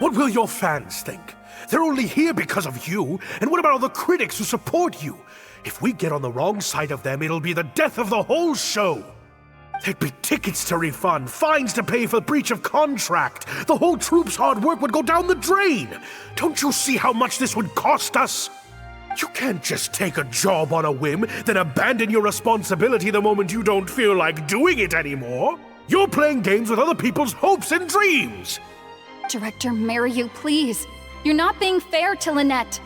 What will your fans think? They're only here because of you, and what about all the critics who support you? If we get on the wrong side of them, it'll be the death of the whole show. There'd be tickets to refund, fines to pay for breach of contract. The whole troupe's hard work would go down the drain. Don't you see how much this would cost us? You can't just take a job on a whim, then abandon your responsibility the moment you don't feel like doing it anymore. You're playing games with other people's hopes and dreams. Director Mariyu, please. You're not being fair to Lynette.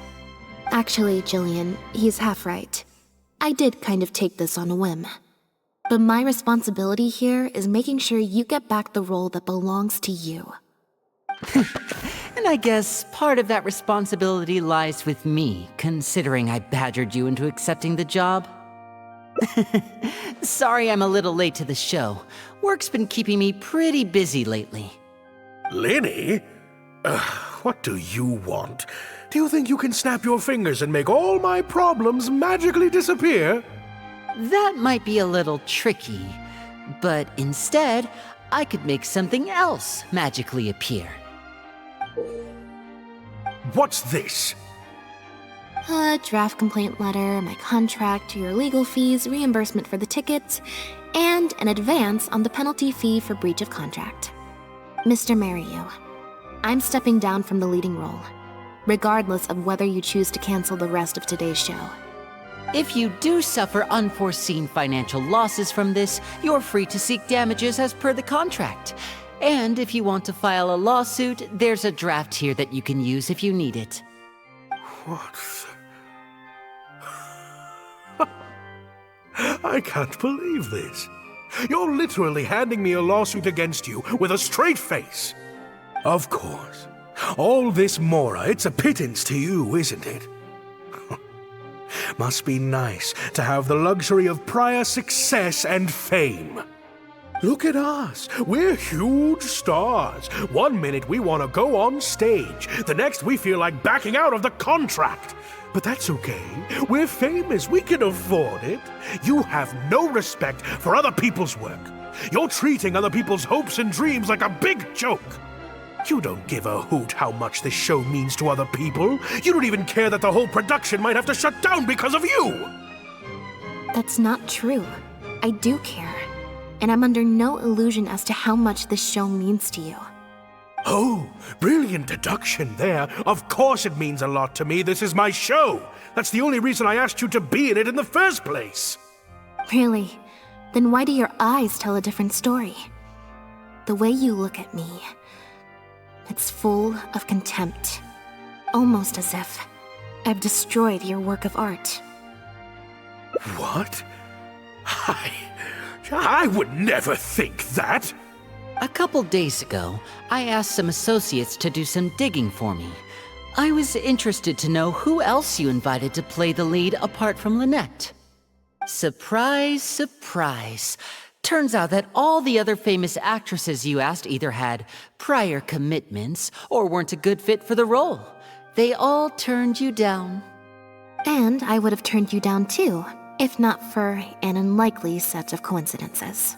Actually, Jillian, he's half right. I did kind of take this on a whim. But my responsibility here is making sure you get back the role that belongs to you. And I guess part of that responsibility lies with me, considering I badgered you into accepting the job. Sorry I'm a little late to the show. Work's been keeping me pretty busy lately. Lenny? What do you want? Do you think you can snap your fingers and make all my problems magically disappear? That might be a little tricky, but instead, I could make something else magically appear. What's this? A draft complaint letter, my contract, your legal fees, reimbursement for the tickets, and an advance on the penalty fee for breach of contract. Mr. Mariyu, I'm stepping down from the leading role, regardless of whether you choose to cancel the rest of today's show. If you do suffer unforeseen financial losses from this, you're free to seek damages as per the contract. And if you want to file a lawsuit, there's a draft here that you can use if you need it. What? I can't believe this. You're literally handing me a lawsuit against you with a straight face. Of course. All this Mora, it's a pittance to you, isn't it? Must be nice to have the luxury of prior success and fame. Look at us. We're huge stars. One minute we want to go on stage. The next we feel like backing out of the contract. But that's okay. We're famous. We can afford it. You have no respect for other people's work. You're treating other people's hopes and dreams like a big joke. You don't give a hoot how much this show means to other people. You don't even care that the whole production might have to shut down because of you. That's not true. I do care. And I'm under no illusion as to how much this show means to you. Oh, brilliant deduction there. Of course it means a lot to me. This is my show. That's the only reason I asked you to be in it in the first place. Really? Then why do your eyes tell a different story? The way you look at me, it's full of contempt. Almost as if I've destroyed your work of art. What? I would never think that. A couple days ago, I asked some associates to do some digging for me. I was interested to know who else you invited to play the lead apart from Lynette. Surprise, surprise. Turns out that all the other famous actresses you asked either had prior commitments or weren't a good fit for the role. They all turned you down. And I would have turned you down too, if not for an unlikely set of coincidences.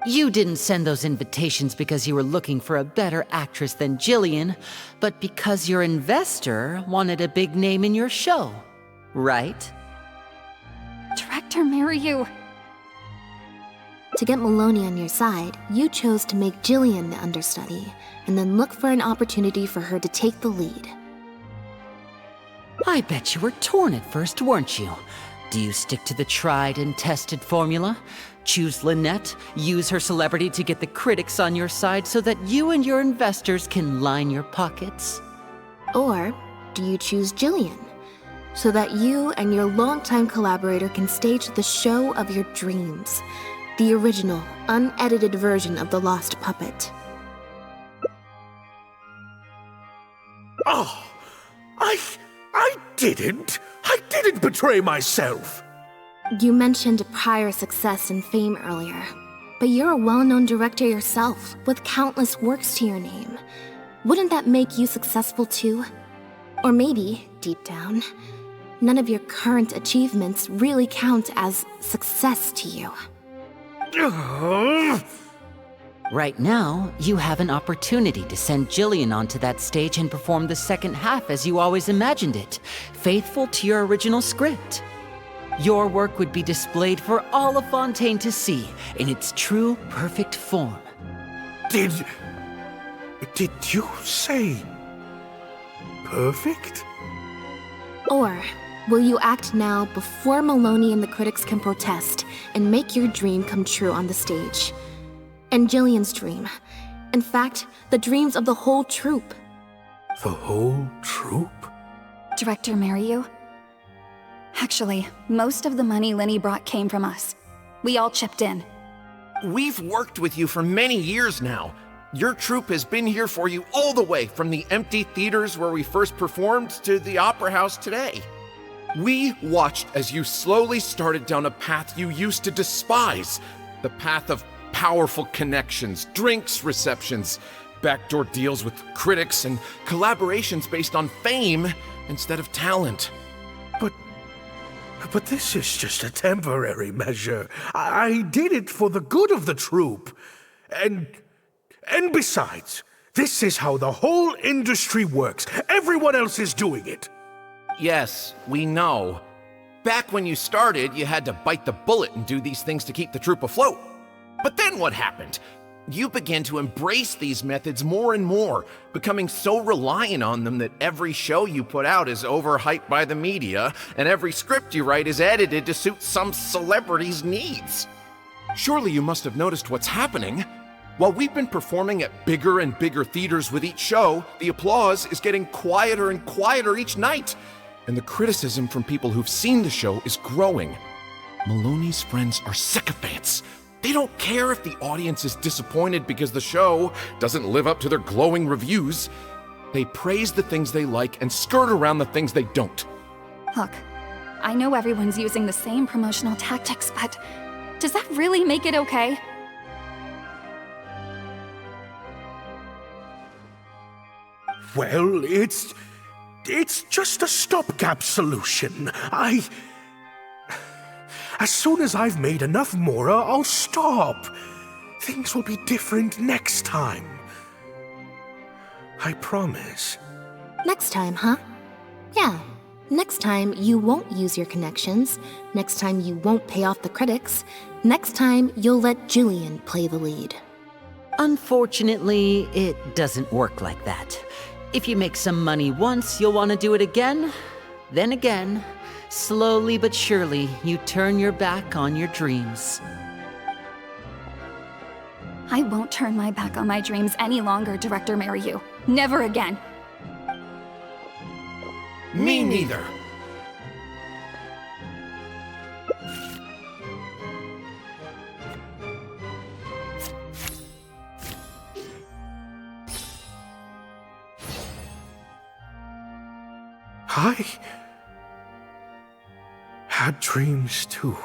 You didn't send those invitations because you were looking for a better actress than Jillian, but because your investor wanted a big name in your show, right? Director Mariu. To get Maloney on your side, you chose to make Jillian the understudy, and then look for an opportunity for her to take the lead. I bet you were torn at first, weren't you? Do you stick to the tried and tested formula? Choose Lynette, use her celebrity to get the critics on your side so that you and your investors can line your pockets? Or do you choose Jillian, so that you and your longtime collaborator can stage the show of your dreams, the original, unedited version of The Lost Puppet? Oh, I didn't betray myself. You mentioned prior success and fame earlier, but you're a well-known director yourself, with countless works to your name. Wouldn't that make you successful too? Or maybe, deep down, none of your current achievements really count as success to you. Right now, you have an opportunity to send Jillian onto that stage and perform the second half as you always imagined it, faithful to your original script. Your work would be displayed for all of Fontaine to see in its true, perfect form. Did you say perfect? Or will you act now before Maloney and the critics can protest and make your dream come true on the stage? And Jillian's dream. In fact, the dreams of the whole troupe. The whole troupe? Director Mariu. Actually, most of the money Lenny brought came from us. We all chipped in. We've worked with you for many years now. Your troupe has been here for you all the way from the empty theaters where we first performed to the Opera House today. We watched as you slowly started down a path you used to despise, the path of powerful connections, drinks receptions, backdoor deals with critics, and collaborations based on fame instead of talent. But this is just a temporary measure. I did it for the good of the troupe. And besides, this is how the whole industry works. Everyone else is doing it. Yes, we know. Back when you started, you had to bite the bullet and do these things to keep the troupe afloat. But then what happened? You began to embrace these methods more and more, becoming so reliant on them that every show you put out is overhyped by the media, and every script you write is edited to suit some celebrity's needs. Surely you must have noticed what's happening. While we've been performing at bigger and bigger theaters with each show, the applause is getting quieter and quieter each night, and the criticism from people who've seen the show is growing. Maloney's friends are sycophants. They don't care if the audience is disappointed because the show doesn't live up to their glowing reviews. They praise the things they like and skirt around the things they don't. Look, I know everyone's using the same promotional tactics, but does that really make it okay? Well, it's just a stopgap solution. As soon as I've made enough more, I'll stop. Things will be different next time. I promise. Next time, huh? Yeah. Next time, you won't use your connections. Next time, you won't pay off the critics. Next time, you'll let Julian play the lead. Unfortunately, it doesn't work like that. If you make some money once, you'll want to do it again, then again. Slowly but surely, you turn your back on your dreams. I won't turn my back on my dreams any longer, Director Mariyu. Never again. Me neither. I had dreams too.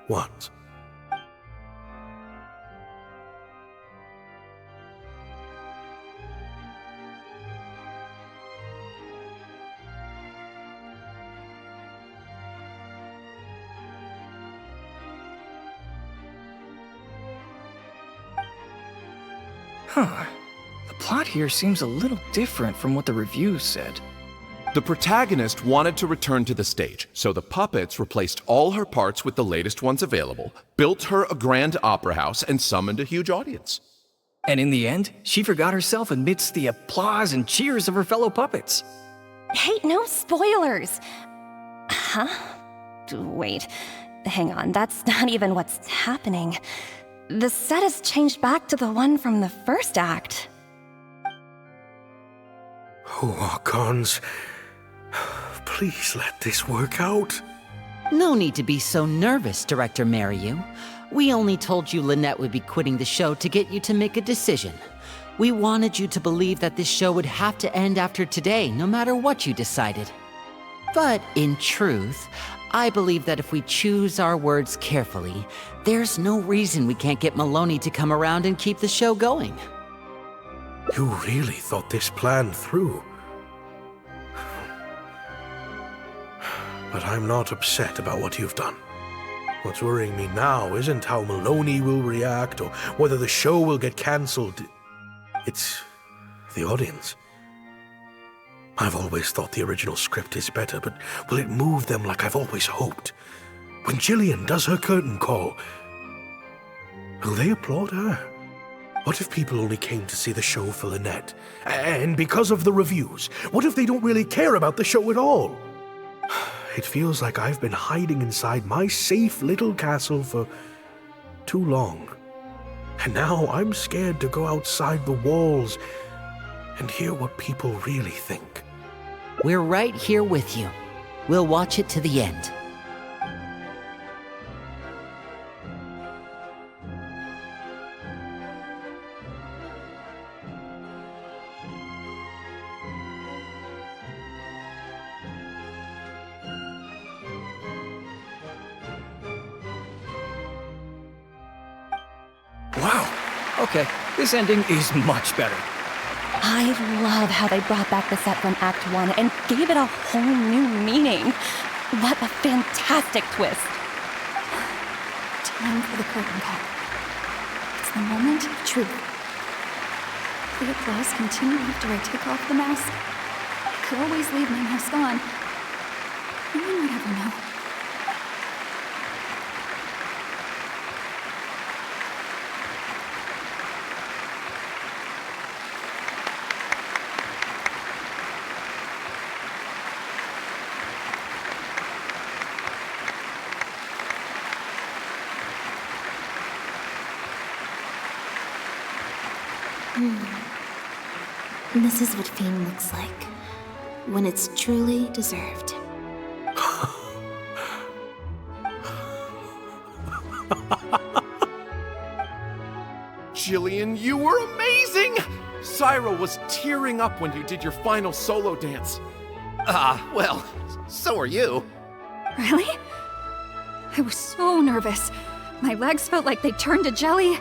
Once. Huh. The plot here seems a little different from what the reviews said. The protagonist wanted to return to the stage, so the puppets replaced all her parts with the latest ones available, built her a grand opera house, and summoned a huge audience. And in the end, she forgot herself amidst the applause and cheers of her fellow puppets. Hey, no spoilers! Huh? Wait, hang on, that's not even what's happening. The set has changed back to the one from the first act. Oh, Archons, please let this work out. No need to be so nervous, Director Mariyu. We only told you Lynette would be quitting the show to get you to make a decision. We wanted you to believe that this show would have to end after today, no matter what you decided. But in truth, I believe that if we choose our words carefully, there's no reason we can't get Maloney to come around and keep the show going. You really thought this plan through. But I'm not upset about what you've done. What's worrying me now isn't how Maloney will react or whether the show will get cancelled. It's the audience. I've always thought the original script is better, but will it move them like I've always hoped? When Jillian does her curtain call, will they applaud her? What if people only came to see the show for Lynette? And because of the reviews, what if they don't really care about the show at all? It feels like I've been hiding inside my safe little castle for too long. And now I'm scared to go outside the walls and hear what people really think. We're right here with you. We'll watch it to the end. Wow. Okay, this ending is much better. I love how they brought back the set from Act 1 and gave it a whole new meaning. What a fantastic twist. Time for the curtain call. It's the moment of truth. The applause continue after I take off the mask. I could always leave my mask on. No one would ever know. This is what fame looks like, when it's truly deserved. Jillian, you were amazing! Syra was tearing up when you did your final solo dance. Well, so are you. Really? I was so nervous. My legs felt like they turned to jelly.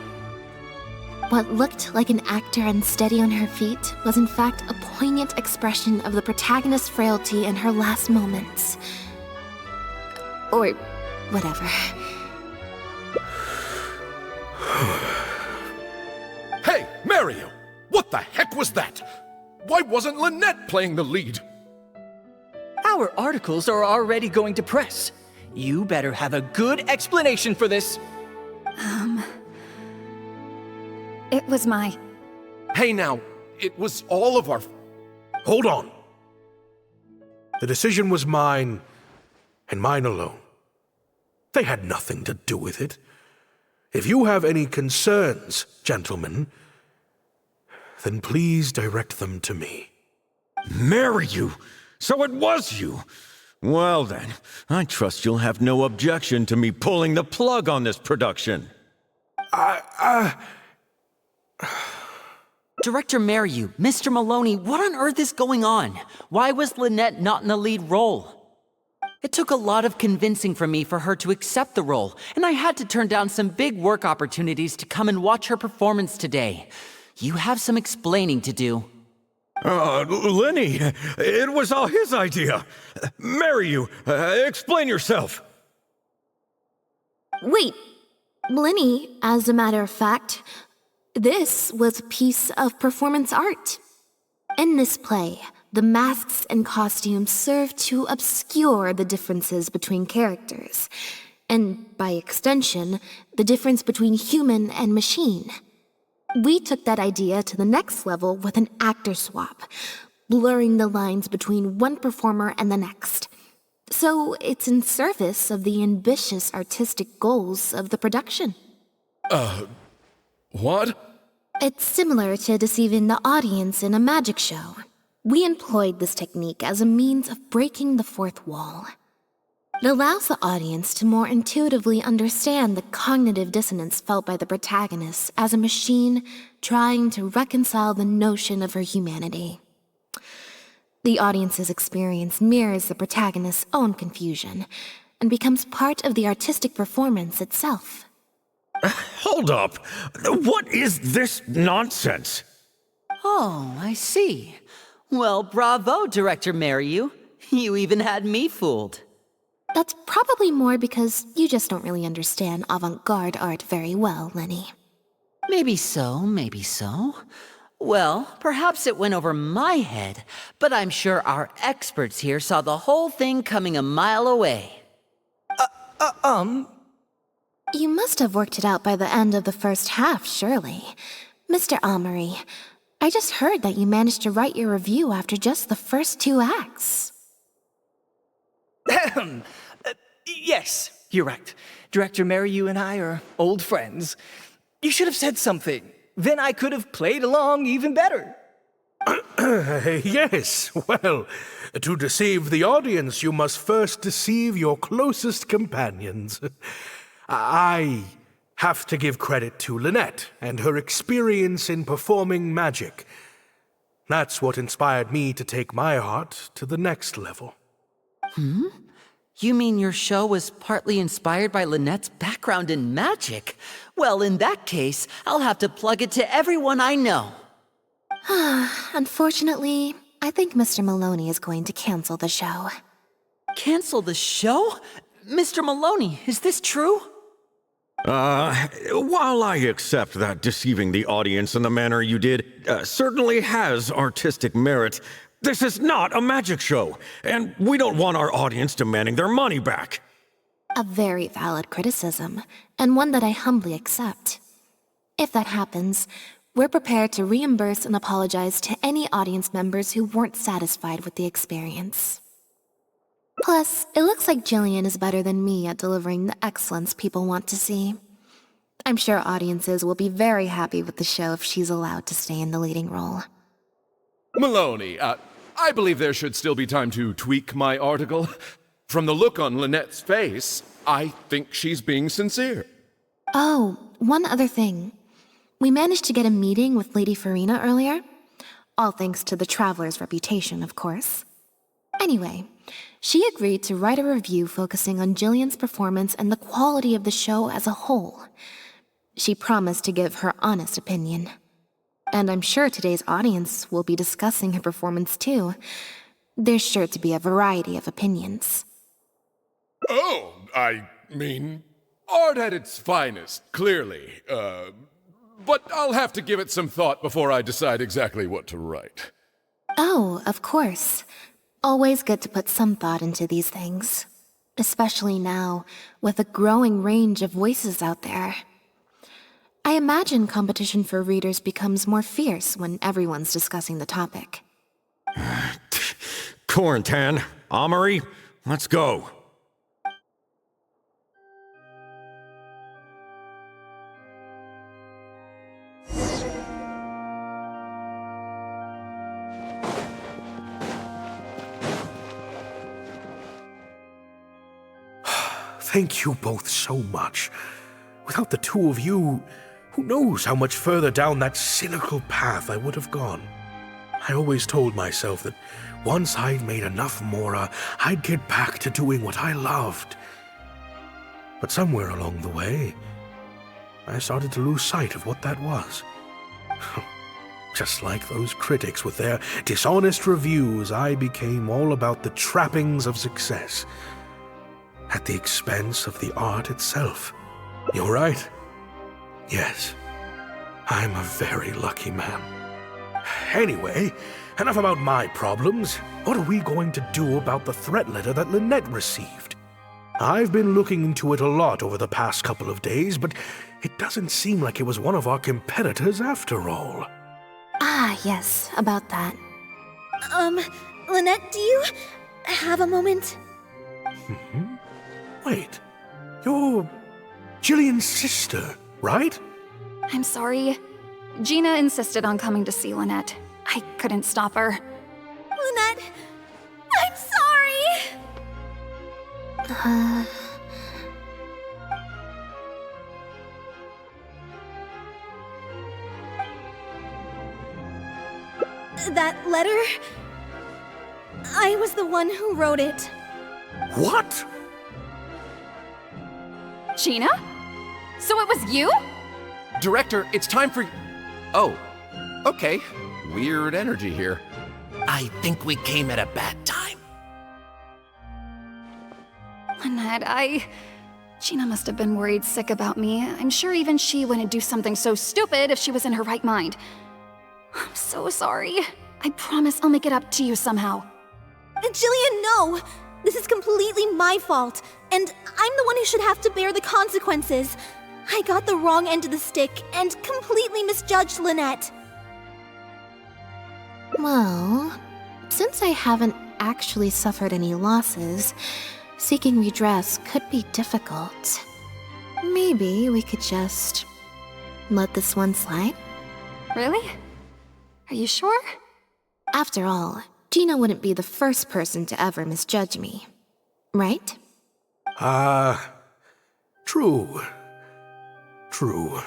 What looked like an actor unsteady on her feet was in fact a poignant expression of the protagonist's frailty in her last moments. Or whatever. Hey, Mario! What the heck was that? Why wasn't Lynette playing the lead? Our articles are already going to press. You better have a good explanation for this. It was my... Hey now, it was all of our... Hold on. The decision was mine, and mine alone. They had nothing to do with it. If you have any concerns, gentlemen, then please direct them to me. Marry you? So it was you? Well then, I trust you'll have no objection to me pulling the plug on this production. Director Mariu, Mr. Maloney, what on earth is going on? Why was Lynette not in the lead role? It took a lot of convincing from me for her to accept the role, and I had to turn down some big work opportunities to come and watch her performance today. You have some explaining to do. Lenny, it was all his idea. Marry you. Explain yourself. Wait, Blinny, as a matter of fact, this was a piece of performance art. In this play, the masks and costumes serve to obscure the differences between characters, and by extension, the difference between human and machine. We took that idea to the next level with an actor swap, blurring the lines between one performer and the next. So it's in service of the ambitious artistic goals of the production. What? It's similar to deceiving the audience in a magic show. We employed this technique as a means of breaking the fourth wall. It allows the audience to more intuitively understand the cognitive dissonance felt by the protagonist as a machine trying to reconcile the notion of her humanity. The audience's experience mirrors the protagonist's own confusion and becomes part of the artistic performance itself. Hold up. What is this nonsense? Oh, I see. Well, bravo, Director Mariu. You even had me fooled. That's probably more because you just don't really understand avant-garde art very well, Lenny. Maybe so, maybe so. Well, perhaps it went over my head, but I'm sure our experts here saw the whole thing coming a mile away. You must have worked it out by the end of the first half, surely. Mr. Amory, I just heard that you managed to write your review after just the first 2 acts. Yes, you're right. Director Mariu and I are old friends. You should have said something. Then I could have played along even better. Yes, well, to deceive the audience, you must first deceive your closest companions. I have to give credit to Lynette and her experience in performing magic. That's what inspired me to take my art to the next level. You mean your show was partly inspired by Lynette's background in magic? Well, in that case, I'll have to plug it to everyone I know. Unfortunately, I think Mr. Maloney is going to cancel the show. Cancel the show? Mr. Maloney, is this true? While I accept that deceiving the audience in the manner you did certainly has artistic merit, this is not a magic show, and we don't want our audience demanding their money back. A very valid criticism, and one that I humbly accept. If that happens, we're prepared to reimburse and apologize to any audience members who weren't satisfied with the experience. Plus, it looks like Jillian is better than me at delivering the excellence people want to see. I'm sure audiences will be very happy with the show if she's allowed to stay in the leading role. Maloney, I believe there should still be time to tweak my article. From the look on Lynette's face, I think she's being sincere. Oh, one other thing. We managed to get a meeting with Lady Farina earlier. All thanks to the Traveler's reputation, of course. Anyway, she agreed to write a review focusing on Jillian's performance and the quality of the show as a whole. She promised to give her honest opinion. And I'm sure today's audience will be discussing her performance too. There's sure to be a variety of opinions. Oh, I mean, art at its finest, clearly. But I'll have to give it some thought before I decide exactly what to write. Oh, of course. Always good to put some thought into these things. Especially now, with a growing range of voices out there. I imagine competition for readers becomes more fierce when everyone's discussing the topic. Corentin, Amory, let's go. Thank you both so much. Without the two of you, who knows how much further down that cynical path I would have gone. I always told myself that once I'd made enough Mora, I'd get back to doing what I loved. But somewhere along the way, I started to lose sight of what that was. Just like those critics with their dishonest reviews, I became all about the trappings of success, at the expense of the art itself. You're right. Yes, I'm a very lucky man. Anyway, enough about my problems. What are we going to do about the threat letter that Lynette received? I've been looking into it a lot over the past couple of days, but it doesn't seem like it was one of our competitors after all. Ah, yes, about that. Lynette, do you have a moment? Wait, you're Jillian's sister, right? I'm sorry. Gina insisted on coming to see Lynette. I couldn't stop her. Lynette, I'm sorry! That letter? I was the one who wrote it. What? Gina? So it was you? Director, it's time for... Oh, okay. Weird energy here. I think we came at a bad time. Lynette, Gina must have been worried sick about me. I'm sure even she wouldn't do something so stupid if she was in her right mind. I'm so sorry. I promise I'll make it up to you somehow. Jillian, no! This is completely my fault, and I'm the one who should have to bear the consequences. I got the wrong end of the stick and completely misjudged Lynette. Well, since I haven't actually suffered any losses, seeking redress could be difficult. Maybe we could just let this one slide? Really? Are you sure? After all, Gina wouldn't be the first person to ever misjudge me, right? True. True.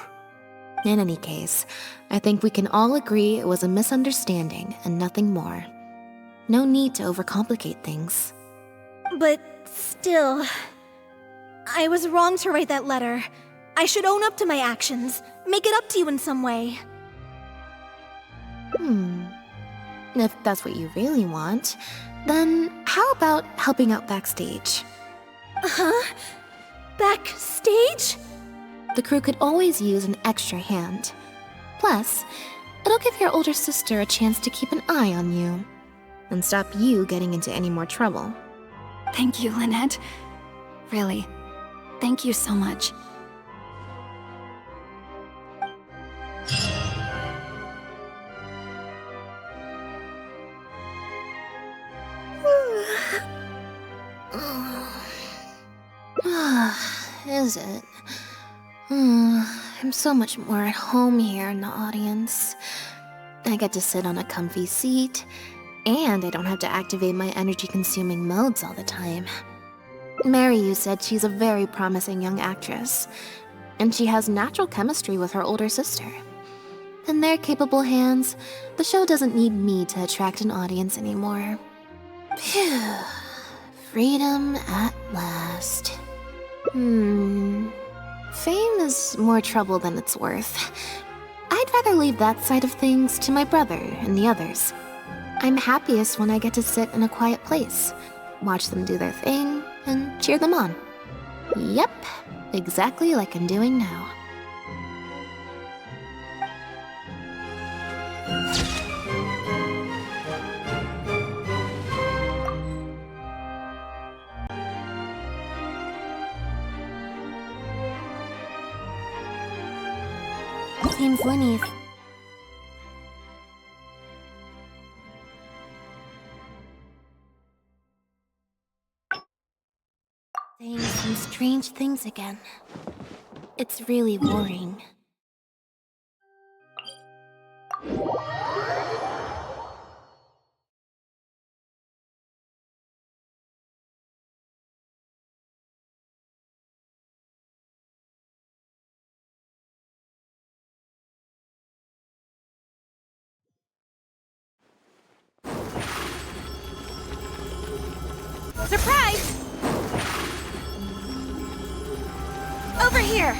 In any case, I think we can all agree it was a misunderstanding and nothing more. No need to overcomplicate things. But still, I was wrong to write that letter. I should own up to my actions, make it up to you in some way. If that's what you really want, then how about helping out backstage? Huh? Backstage? The crew could always use an extra hand. Plus, it'll give your older sister a chance to keep an eye on you and stop you getting into any more trouble. Thank you, Lynette. Really, thank you so much. Is it? I'm so much more at home here in the audience. I get to sit on a comfy seat, and I don't have to activate my energy-consuming modes all the time. Mary said she's a very promising young actress, and she has natural chemistry with her older sister. In their capable hands, the show doesn't need me to attract an audience anymore. Phew. Freedom at last. Fame is it's more trouble than it's worth. I'd rather leave that side of things to my brother and the others. I'm happiest when I get to sit in a quiet place, watch them do their thing, and cheer them on. Yep, exactly like I'm doing now. Seems Lenny's. Saying some strange things again. It's really worrying. Surprise! Over here!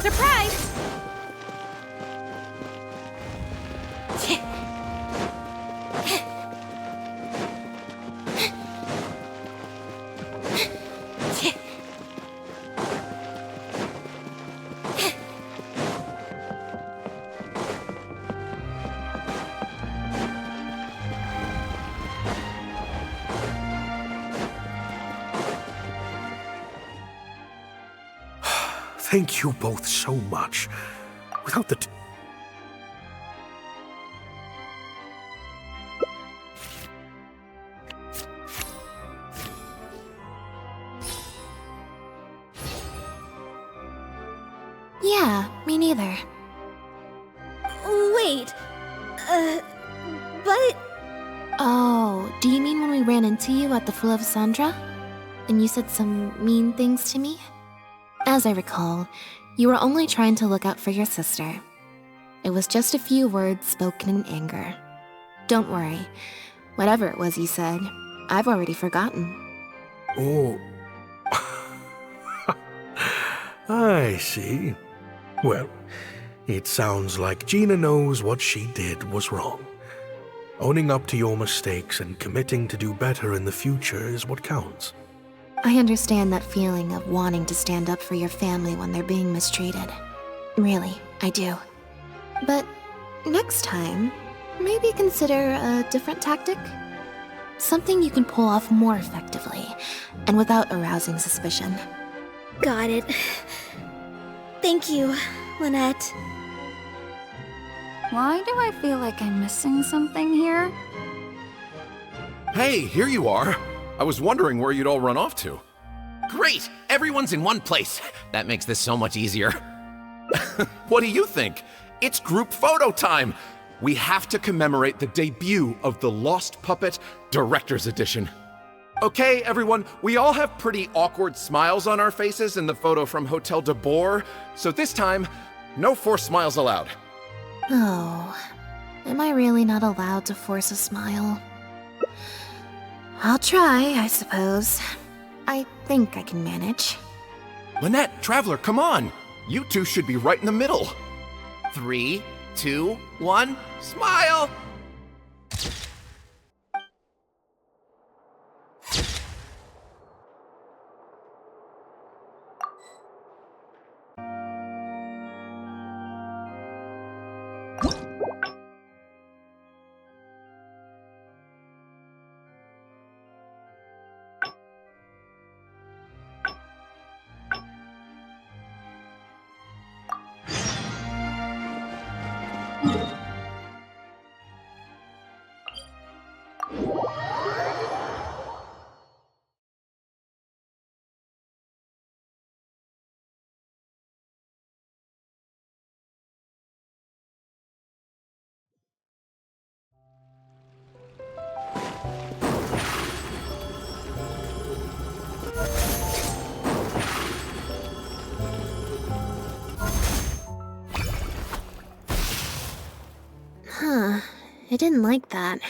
Surprise! Thank you both so much. Without the Yeah, me neither. Wait. But... Oh, do you mean when we ran into you at the Flow of Sandra? And you said some mean things to me? As I recall, you were only trying to look out for your sister. It was just a few words spoken in anger. Don't worry. Whatever it was you said, I've already forgotten. Oh. I see. Well, it sounds like Gina knows what she did was wrong. Owning up to your mistakes and committing to do better in the future is what counts. I understand that feeling of wanting to stand up for your family when they're being mistreated. Really, I do. But next time, maybe consider a different tactic? Something you can pull off more effectively, and without arousing suspicion. Got it. Thank you, Lynette. Why do I feel like I'm missing something here? Hey, here you are. I was wondering where you'd all run off to. Great! Everyone's in one place. That makes this so much easier. What do you think? It's group photo time! We have to commemorate the debut of the Lost Puppet Director's Edition. Okay, everyone, we all have pretty awkward smiles on our faces in the photo from Hotel de Boer, so this time, no forced smiles allowed. Oh, am I really not allowed to force a smile? I'll try, I suppose. I think I can manage. Lynette, Traveler, come on! You two should be right in the middle. 3, 2, 1, smile! I didn't like that.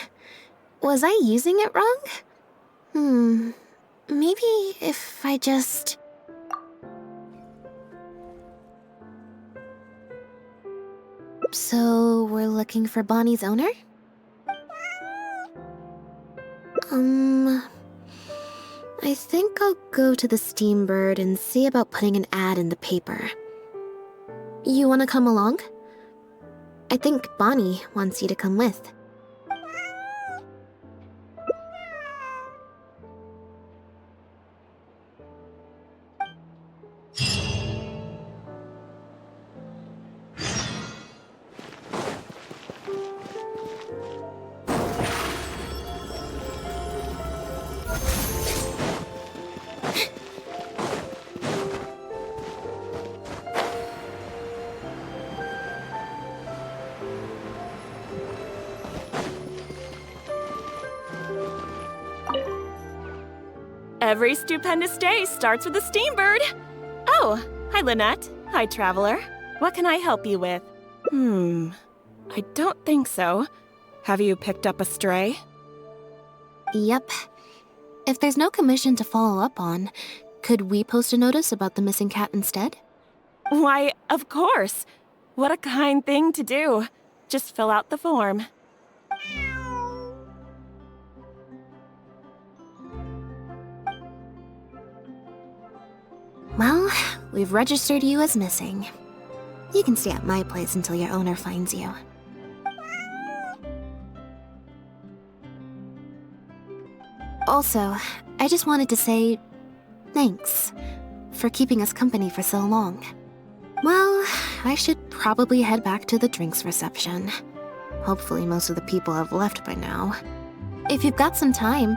Was I using it wrong? Maybe if I just... So, we're looking for Bonnie's owner? I think I'll go to the Steambird and see about putting an ad in the paper. You wanna come along? I think Bonnie wants you to come with. Every stupendous day starts with a Steambird. Oh, hi Lynette. Hi Traveler. What can I help you with? I don't think so. Have you picked up a stray? Yep. If there's no commission to follow up on, could we post a notice about the missing cat instead? Why, of course. What a kind thing to do. Just fill out the form. Well, we've registered you as missing. You can stay at my place until your owner finds you. Also, I just wanted to say thanks for keeping us company for so long. Well, I should probably head back to the drinks reception. Hopefully most of the people have left by now. If you've got some time,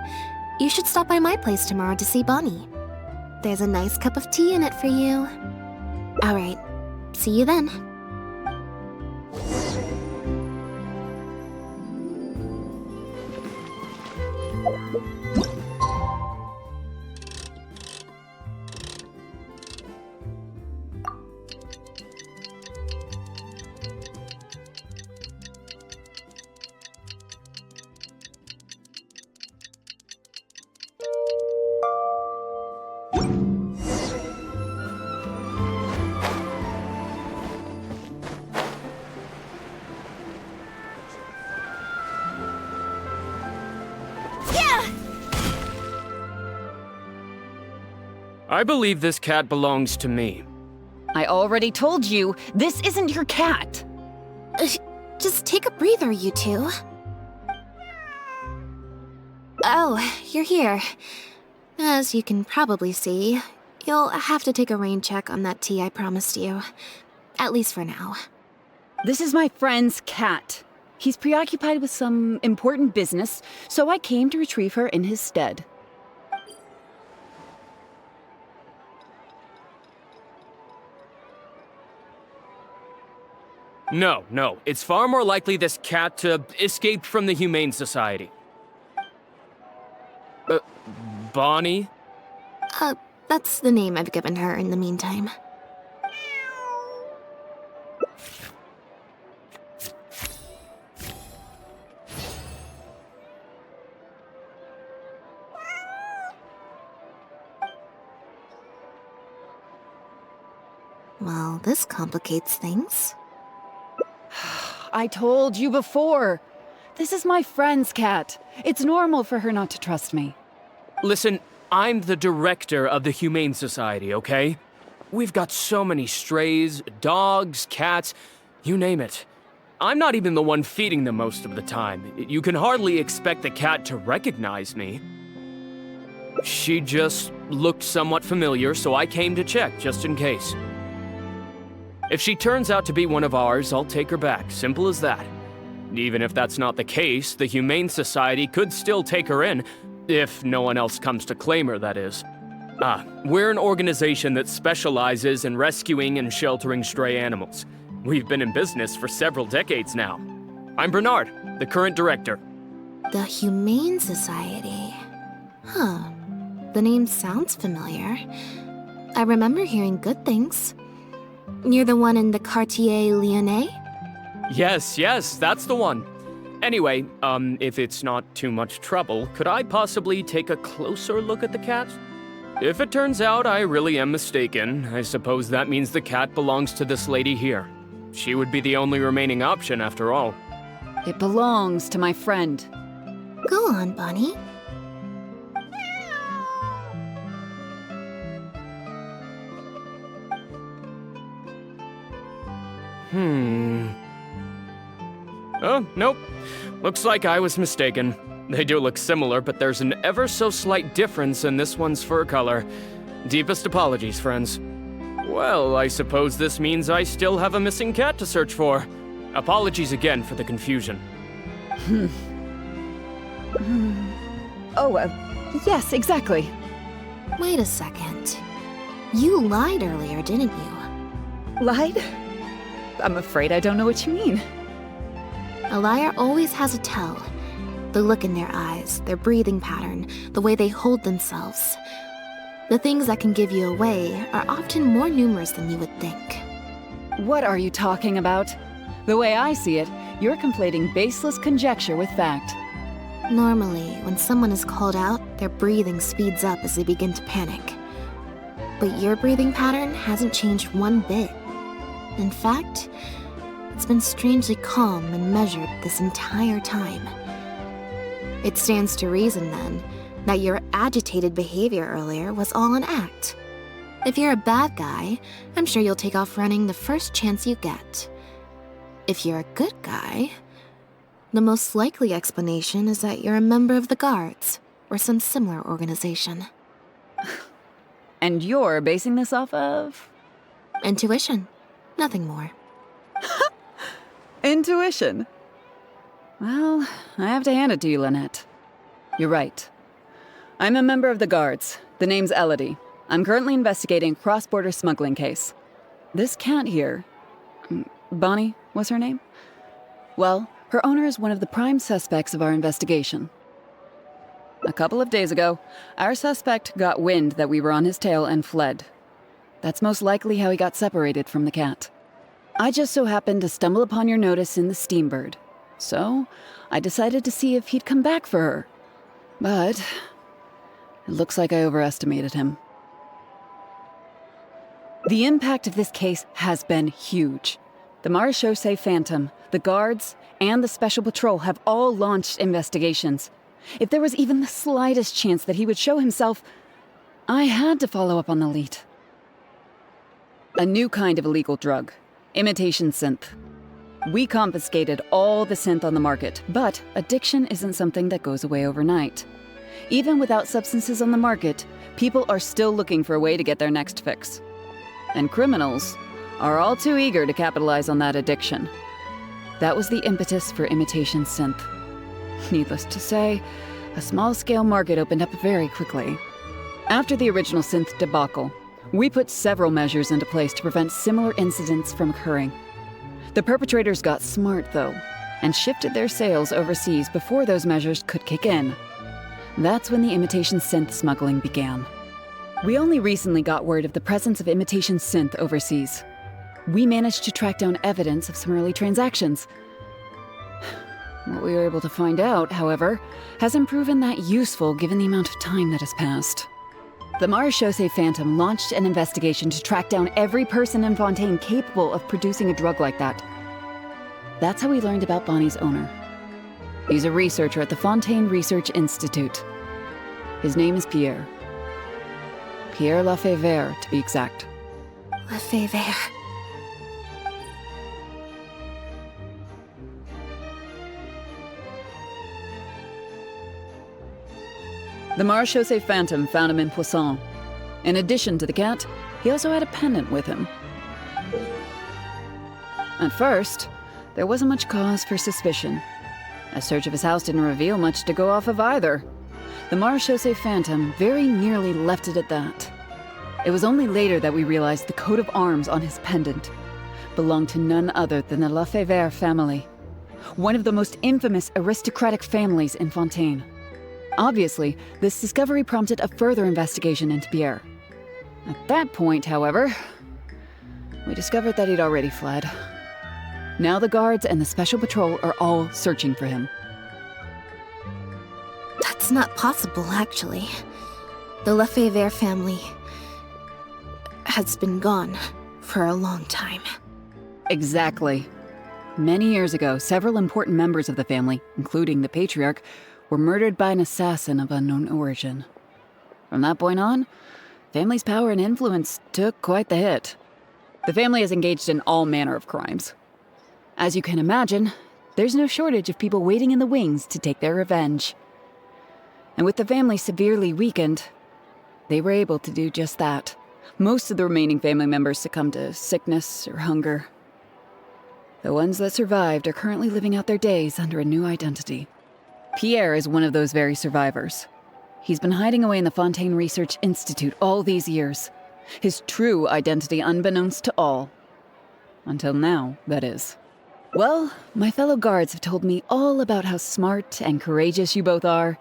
you should stop by my place tomorrow to see Bonnie. There's a nice cup of tea in it for you. Alright, see you then. I believe this cat belongs to me. I already told you, this isn't your cat. Just take a breather, you two. Oh, you're here. As you can probably see, you'll have to take a rain check on that tea I promised you. At least for now. This is my friend's cat. He's preoccupied with some important business, so I came to retrieve her in his stead. No, it's far more likely this cat escaped from the Humane Society. Bonnie? That's the name I've given her in the meantime. Well, this complicates things. I told you before. This is my friend's cat. It's normal for her not to trust me. Listen, I'm the director of the Humane Society, okay? We've got so many strays, dogs, cats, you name it. I'm not even the one feeding them most of the time. You can hardly expect the cat to recognize me. She just looked somewhat familiar, so I came to check, just in case. If she turns out to be one of ours, I'll take her back. Simple as that. Even if that's not the case, the Humane Society could still take her in, if no one else comes to claim her, that is. We're an organization that specializes in rescuing and sheltering stray animals. We've been in business for several decades now. I'm Bernard, the current director. The Humane Society. Huh. The name sounds familiar. I remember hearing good things. Near the one in the Quartier Lyonnais? Yes, that's the one. Anyway, if it's not too much trouble, could I possibly take a closer look at the cat? If it turns out I really am mistaken, I suppose that means the cat belongs to this lady here. She would be the only remaining option after all. It belongs to my friend. Go on, Bonnie. Oh, nope. Looks like I was mistaken. They do look similar, but there's an ever so slight difference in this one's fur color. Deepest apologies, friends. Well, I suppose this means I still have a missing cat to search for. Apologies again for the confusion. Oh, yes, exactly. Wait a second. You lied earlier, didn't you? Lied? I'm afraid I don't know what you mean. A liar always has a tell. The look in their eyes, their breathing pattern, the way they hold themselves. The things that can give you away are often more numerous than you would think. What are you talking about? The way I see it, you're conflating baseless conjecture with fact. Normally, when someone is called out, their breathing speeds up as they begin to panic. But your breathing pattern hasn't changed one bit. In fact, it's been strangely calm and measured this entire time. It stands to reason, then, that your agitated behavior earlier was all an act. If you're a bad guy, I'm sure you'll take off running the first chance you get. If you're a good guy, the most likely explanation is that you're a member of the Guards, or some similar organization. And you're basing this off of? Intuition. Nothing more. Intuition. Well, I have to hand it to you, Lynette. You're right. I'm a member of the Guards. The name's Elodie. I'm currently investigating a cross-border smuggling case. This cat here, Bonnie was her name? Well, her owner is one of the prime suspects of our investigation. A couple of days ago, our suspect got wind that we were on his tail and fled. That's most likely how he got separated from the cat. I just so happened to stumble upon your notice in the Steambird, so I decided to see if he'd come back for her. But it looks like I overestimated him. The impact of this case has been huge. The Marechaussee Phantom, the Guards, and the Special Patrol have all launched investigations. If there was even the slightest chance that he would show himself, I had to follow up on the lead. A new kind of illegal drug, imitation synth. We confiscated all the synth on the market, but addiction isn't something that goes away overnight. Even without substances on the market, people are still looking for a way to get their next fix. And criminals are all too eager to capitalize on that addiction. That was the impetus for imitation synth. Needless to say, a small-scale market opened up very quickly. After the original synth debacle, we put several measures into place to prevent similar incidents from occurring. The perpetrators got smart, though, and shifted their sales overseas before those measures could kick in. That's when the imitation synth smuggling began. We only recently got word of the presence of imitation synth overseas. We managed to track down evidence of some early transactions. What we were able to find out, however, hasn't proven that useful given the amount of time that has passed. The Marechaussee Phantom launched an investigation to track down every person in Fontaine capable of producing a drug like that. That's how we learned about Bonnie's owner. He's a researcher at the Fontaine Research Institute. His name is Pierre. Pierre Lafayette, to be exact. Lafayette. The Marechaussee Phantom found him in Poisson. In addition to the cat, he also had a pendant with him. At first, there wasn't much cause for suspicion. A search of his house didn't reveal much to go off of either. The Marechaussee Phantom very nearly left it at that. It was only later that we realized the coat of arms on his pendant belonged to none other than the Lafayette family, one of the most infamous aristocratic families in Fontaine. Obviously, this discovery prompted a further investigation into Pierre. At that point, however, we discovered that he'd already fled. Now the guards and the Special Patrol are all searching for him. That's not possible, actually. The Lefebvre family has been gone for a long time. Exactly. Many years ago, several important members of the family, including the patriarch, were murdered by an assassin of unknown origin. From that point on, family's power and influence took quite the hit. The family is engaged in all manner of crimes. As you can imagine, there's no shortage of people waiting in the wings to take their revenge. And with the family severely weakened, they were able to do just that. Most of the remaining family members succumbed to sickness or hunger. The ones that survived are currently living out their days under a new identity. Pierre is one of those very survivors. He's been hiding away in the Fontaine Research Institute all these years. His true identity unbeknownst to all. Until now, that is. Well, my fellow guards have told me all about how smart and courageous you both are.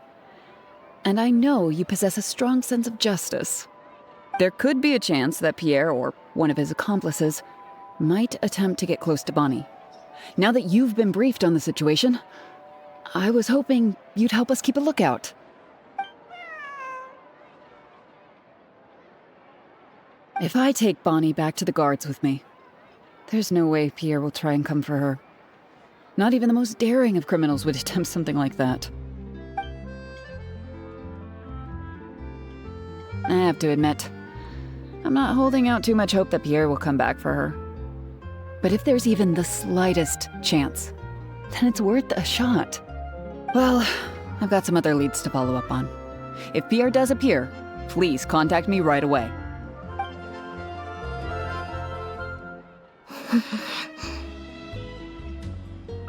And I know you possess a strong sense of justice. There could be a chance that Pierre, or one of his accomplices, might attempt to get close to Bonnie. Now that you've been briefed on the situation, I was hoping you'd help us keep a lookout. If I take Bonnie back to the guards with me, there's no way Pierre will try and come for her. Not even the most daring of criminals would attempt something like that. I have to admit, I'm not holding out too much hope that Pierre will come back for her. But if there's even the slightest chance, then it's worth a shot. Well, I've got some other leads to follow up on. If Pierre does appear, please contact me right away.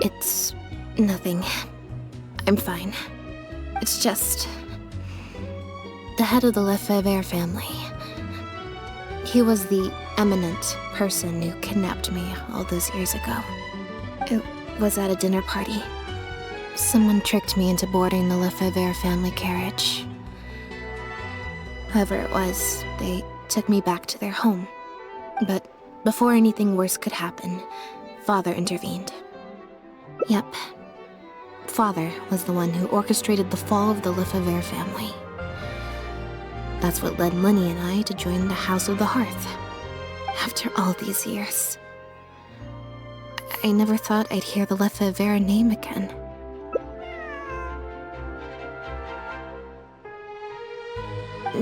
It's nothing. I'm fine. It's just the head of the Lefebvre family. He was the eminent person who kidnapped me all those years ago. It was at a dinner party. Someone tricked me into boarding the Lefebvre family carriage. Whoever it was, they took me back to their home. But before anything worse could happen, Father intervened. Yep. Father was the one who orchestrated the fall of the Lefebvre family. That's what led Lenny and I to join the House of the Hearth. After all these years. I never thought I'd hear the Lefebvre name again.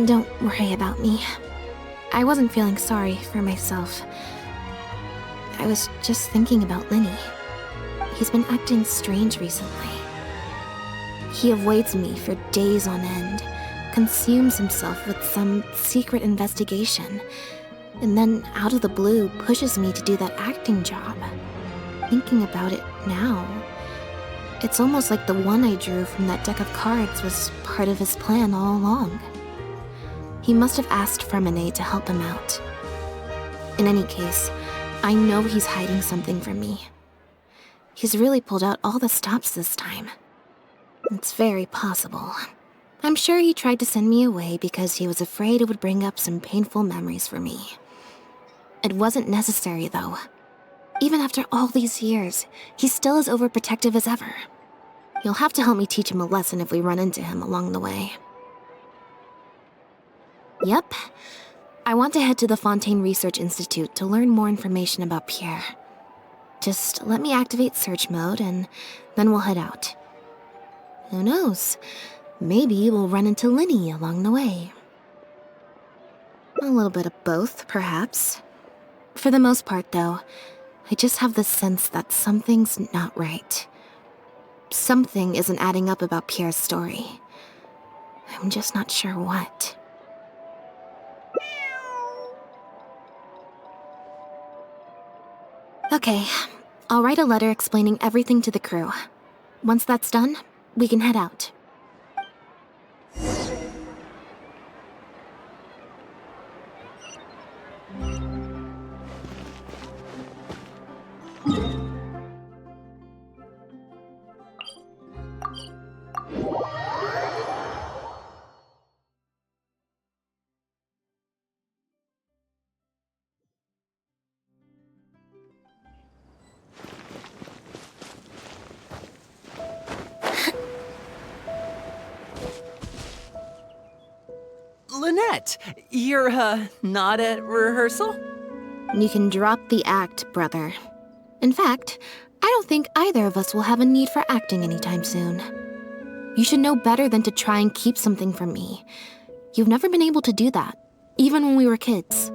Don't worry about me. I wasn't feeling sorry for myself. I was just thinking about Lenny. He's been acting strange recently. He avoids me for days on end, consumes himself with some secret investigation, and then out of the blue pushes me to do that acting job. Thinking about it now, it's almost like the one I drew from that deck of cards was part of his plan all along. He must have asked Fremine to help him out. In any case, I know he's hiding something from me. He's really pulled out all the stops this time. It's very possible. I'm sure he tried to send me away because he was afraid it would bring up some painful memories for me. It wasn't necessary, though. Even after all these years, he's still as overprotective as ever. You'll have to help me teach him a lesson if we run into him along the way. Yep. I want to head to the Fontaine Research Institute to learn more information about Pierre. Just let me activate search mode and then we'll head out. Who knows? Maybe we'll run into Lenny along the way. A little bit of both, perhaps. For the most part, though, I just have the sense that something's not right. Something isn't adding up about Pierre's story. I'm just not sure what. Okay, I'll write a letter explaining everything to the crew. Once that's done, we can head out. Lynette, you're, not at rehearsal? You can drop the act, brother. In fact, I don't think either of us will have a need for acting anytime soon. You should know better than to try and keep something from me. You've never been able to do that, even when we were kids.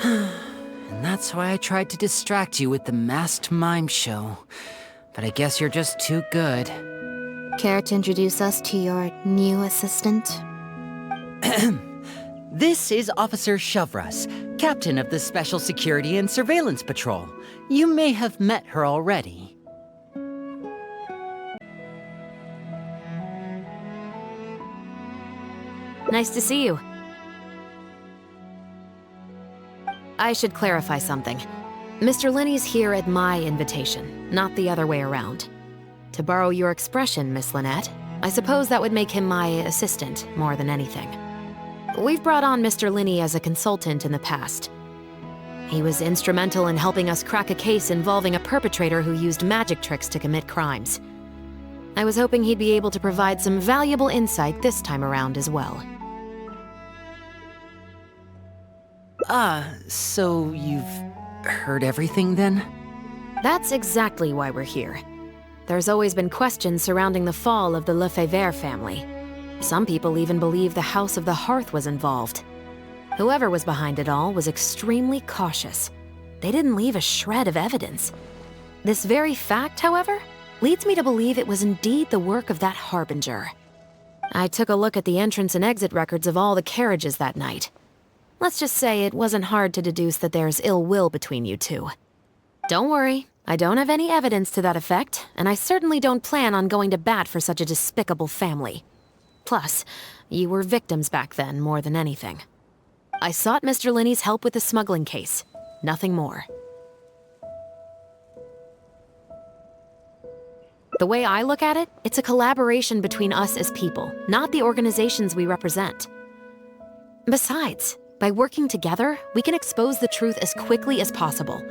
And that's why I tried to distract you with the masked mime show. But I guess you're just too good. Care to introduce us to your new assistant? This is Officer Shavras, captain of the Special Security and Surveillance Patrol. You may have met her already. Nice to see you. I should clarify something. Mr. Linney's here at my invitation, not the other way around. To borrow your expression, Miss Lynette, I suppose that would make him my assistant more than anything. We've brought on Mr. Linney as a consultant in the past. He was instrumental in helping us crack a case involving a perpetrator who used magic tricks to commit crimes. I was hoping he'd be able to provide some valuable insight this time around as well. So you've heard everything then? That's exactly why we're here. There's always been questions surrounding the fall of the Lefebvre family. Some people even believe the House of the Hearth was involved. Whoever was behind it all was extremely cautious. They didn't leave a shred of evidence. This very fact, however, leads me to believe it was indeed the work of that harbinger. I took a look at the entrance and exit records of all the carriages that night. Let's just say it wasn't hard to deduce that there's ill will between you two. Don't worry, I don't have any evidence to that effect, and I certainly don't plan on going to bat for such a despicable family. Plus, you were victims back then more than anything. I sought Mr. Linney's help with the smuggling case. Nothing more. The way I look at it, it's a collaboration between us as people, not the organizations we represent. Besides, by working together, we can expose the truth as quickly as possible.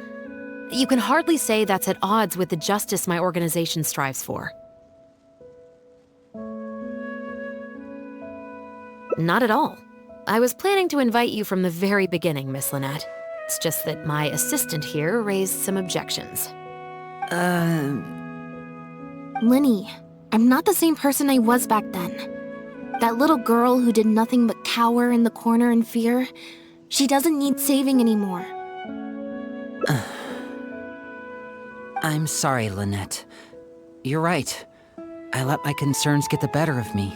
You can hardly say that's at odds with the justice my organization strives for. Not at all. I was planning to invite you from the very beginning, Miss Lynette. It's just that my assistant here raised some objections. Linny, I'm not the same person I was back then. That little girl who did nothing but cower in the corner in fear, she doesn't need saving anymore. I'm sorry, Lynette. You're right. I let my concerns get the better of me.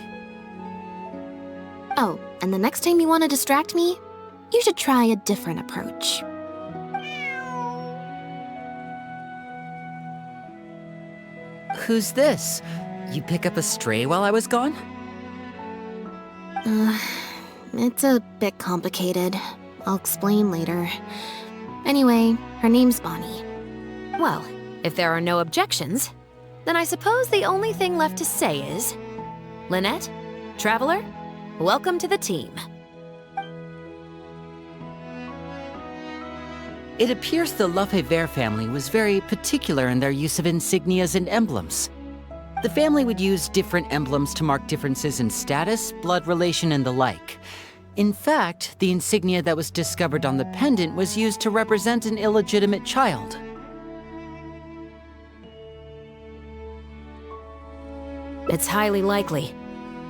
Oh, and the next time you want to distract me, you should try a different approach. Who's this? You pick up a stray while I was gone? It's a bit complicated. I'll explain later. Anyway, her name's Bonnie. Well, if there are no objections, then I suppose the only thing left to say is, Lynette, Traveler, welcome to the team. It appears the Lefebvre family was very particular in their use of insignias and emblems. The family would use different emblems to mark differences in status, blood relation, and the like. In fact, the insignia that was discovered on the pendant was used to represent an illegitimate child. It's highly likely.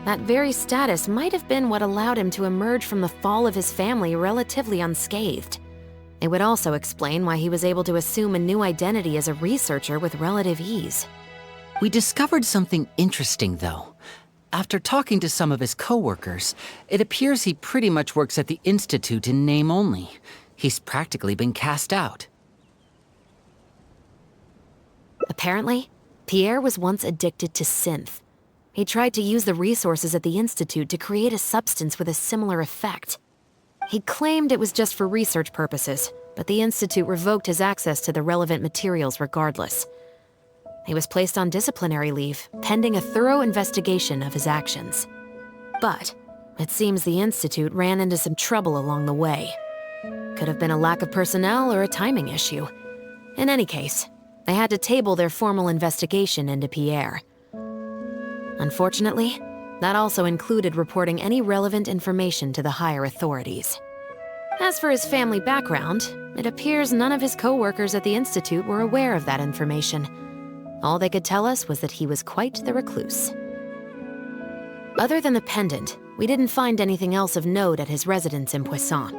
That very status might have been what allowed him to emerge from the fall of his family relatively unscathed. It would also explain why he was able to assume a new identity as a researcher with relative ease. We discovered something interesting, though. After talking to some of his co-workers, it appears he pretty much works at the Institute in name only. He's practically been cast out. Apparently, Pierre was once addicted to synth. He tried to use the resources at the Institute to create a substance with a similar effect. He claimed it was just for research purposes, but the Institute revoked his access to the relevant materials regardless. He was placed on disciplinary leave, pending a thorough investigation of his actions. But it seems the Institute ran into some trouble along the way. Could have been a lack of personnel or a timing issue. In any case, they had to table their formal investigation into Pierre. Unfortunately, That also included reporting any relevant information to the higher authorities. As for his family background, it appears none of his co-workers at the Institute were aware of that information. All they could tell us was that he was quite the recluse. Other than the pendant, we didn't find anything else of note at his residence in Poisson.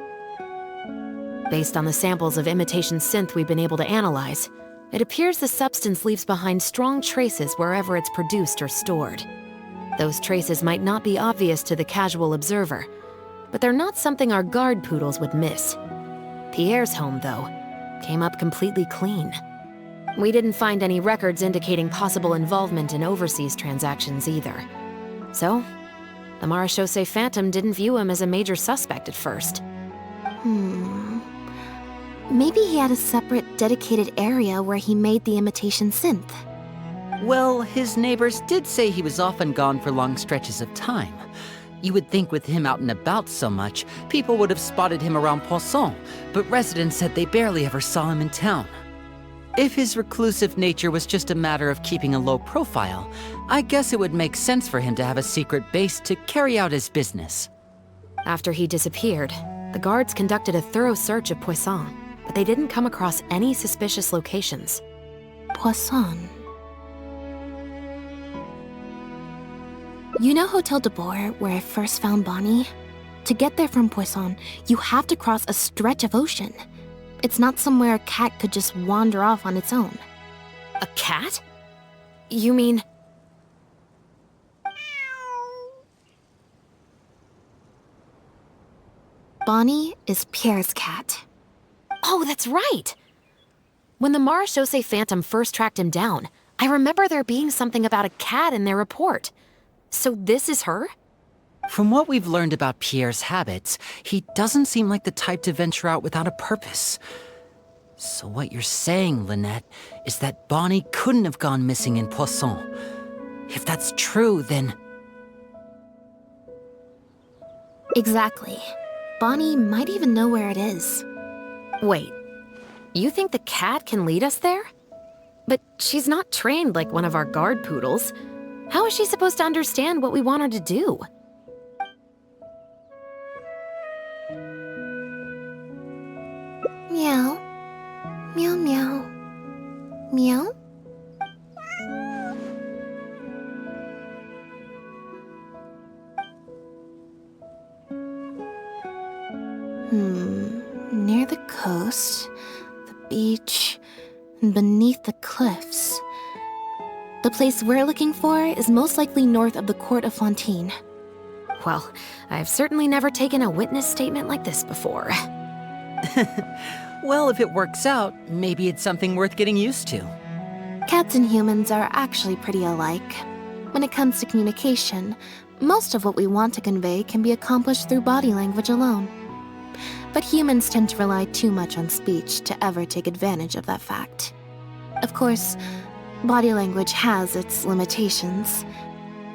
Based on the samples of imitation synth we've been able to analyze, it appears the substance leaves behind strong traces wherever it's produced or stored. Those traces might not be obvious to the casual observer, but they're not something our guard poodles would miss. Pierre's home, though, came up completely clean. We didn't find any records indicating possible involvement in overseas transactions either. So, the Marechaussee Phantom didn't view him as a major suspect at first. Maybe he had a separate, dedicated area where he made the imitation synth. Well, his neighbors did say he was often gone for long stretches of time. You would think with him out and about so much, people would have spotted him around Poisson, but residents said they barely ever saw him in town. If his reclusive nature was just a matter of keeping a low profile, I guess it would make sense for him to have a secret base to carry out his business. After he disappeared, the guards conducted a thorough search of Poisson, but they didn't come across any suspicious locations. Poisson. You know Hotel de Boer, where I first found Bonnie? To get there from Poisson, you have to cross a stretch of ocean. It's not somewhere a cat could just wander off on its own. A cat? You mean... Bonnie is Pierre's cat. Oh, that's right! When the Marechaussee Phantom first tracked him down, I remember there being something about a cat in their report. So this is her? From what we've learned about Pierre's habits, he doesn't seem like the type to venture out without a purpose. So what you're saying, Lynette, is that Bonnie couldn't have gone missing in Poisson. If that's true, then... Exactly. Bonnie might even know where it is. Wait, you think the cat can lead us there? But she's not trained like one of our guard poodles. How is she supposed to understand what we want her to do? Meow. Meow meow. Meow? Near the coast, the beach, and beneath the cliffs. The place we're looking for is most likely north of the Court of Fontaine. Well, I've certainly never taken a witness statement like this before. Well, if it works out, maybe it's something worth getting used to. Cats and humans are actually pretty alike. When it comes to communication, most of what we want to convey can be accomplished through body language alone. But humans tend to rely too much on speech to ever take advantage of that fact. Of course, body language has its limitations.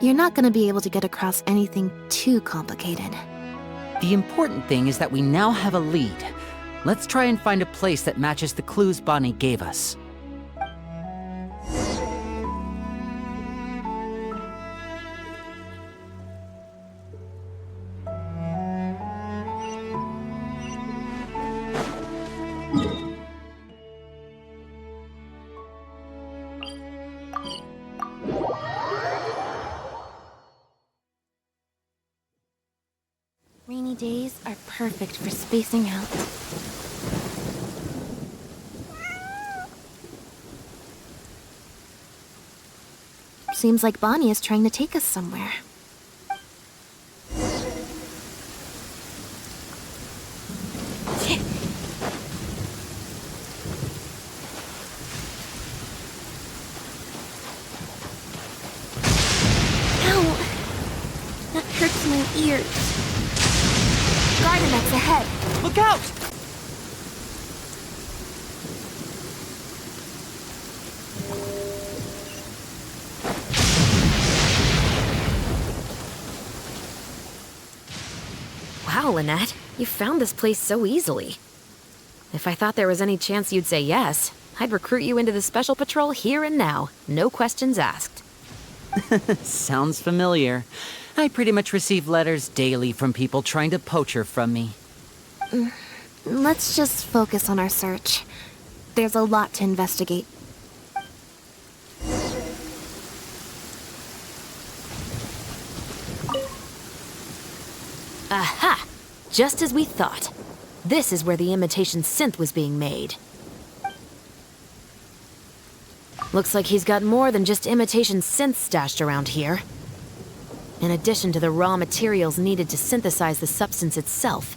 You're not going to be able to get across anything too complicated. The important thing is that we now have a lead. Let's try and find a place that matches the clues Bonnie gave us. Rainy days are perfect for spacing out. Seems like Bonnie is trying to take us somewhere. Ow! That hurts my ears. Gardenet's ahead. Look out! Wow, Lynette, you found this place so easily. If I thought there was any chance you'd say yes, I'd recruit you into the Special Patrol here and now. No questions asked. Sounds familiar. I pretty much receive letters daily from people trying to poach her from me. Let's just focus on our search. There's a lot to investigate. Aha! Just as we thought. This is where the imitation synth was being made. Looks like he's got more than just imitation synths stashed around here. In addition to the raw materials needed to synthesize the substance itself,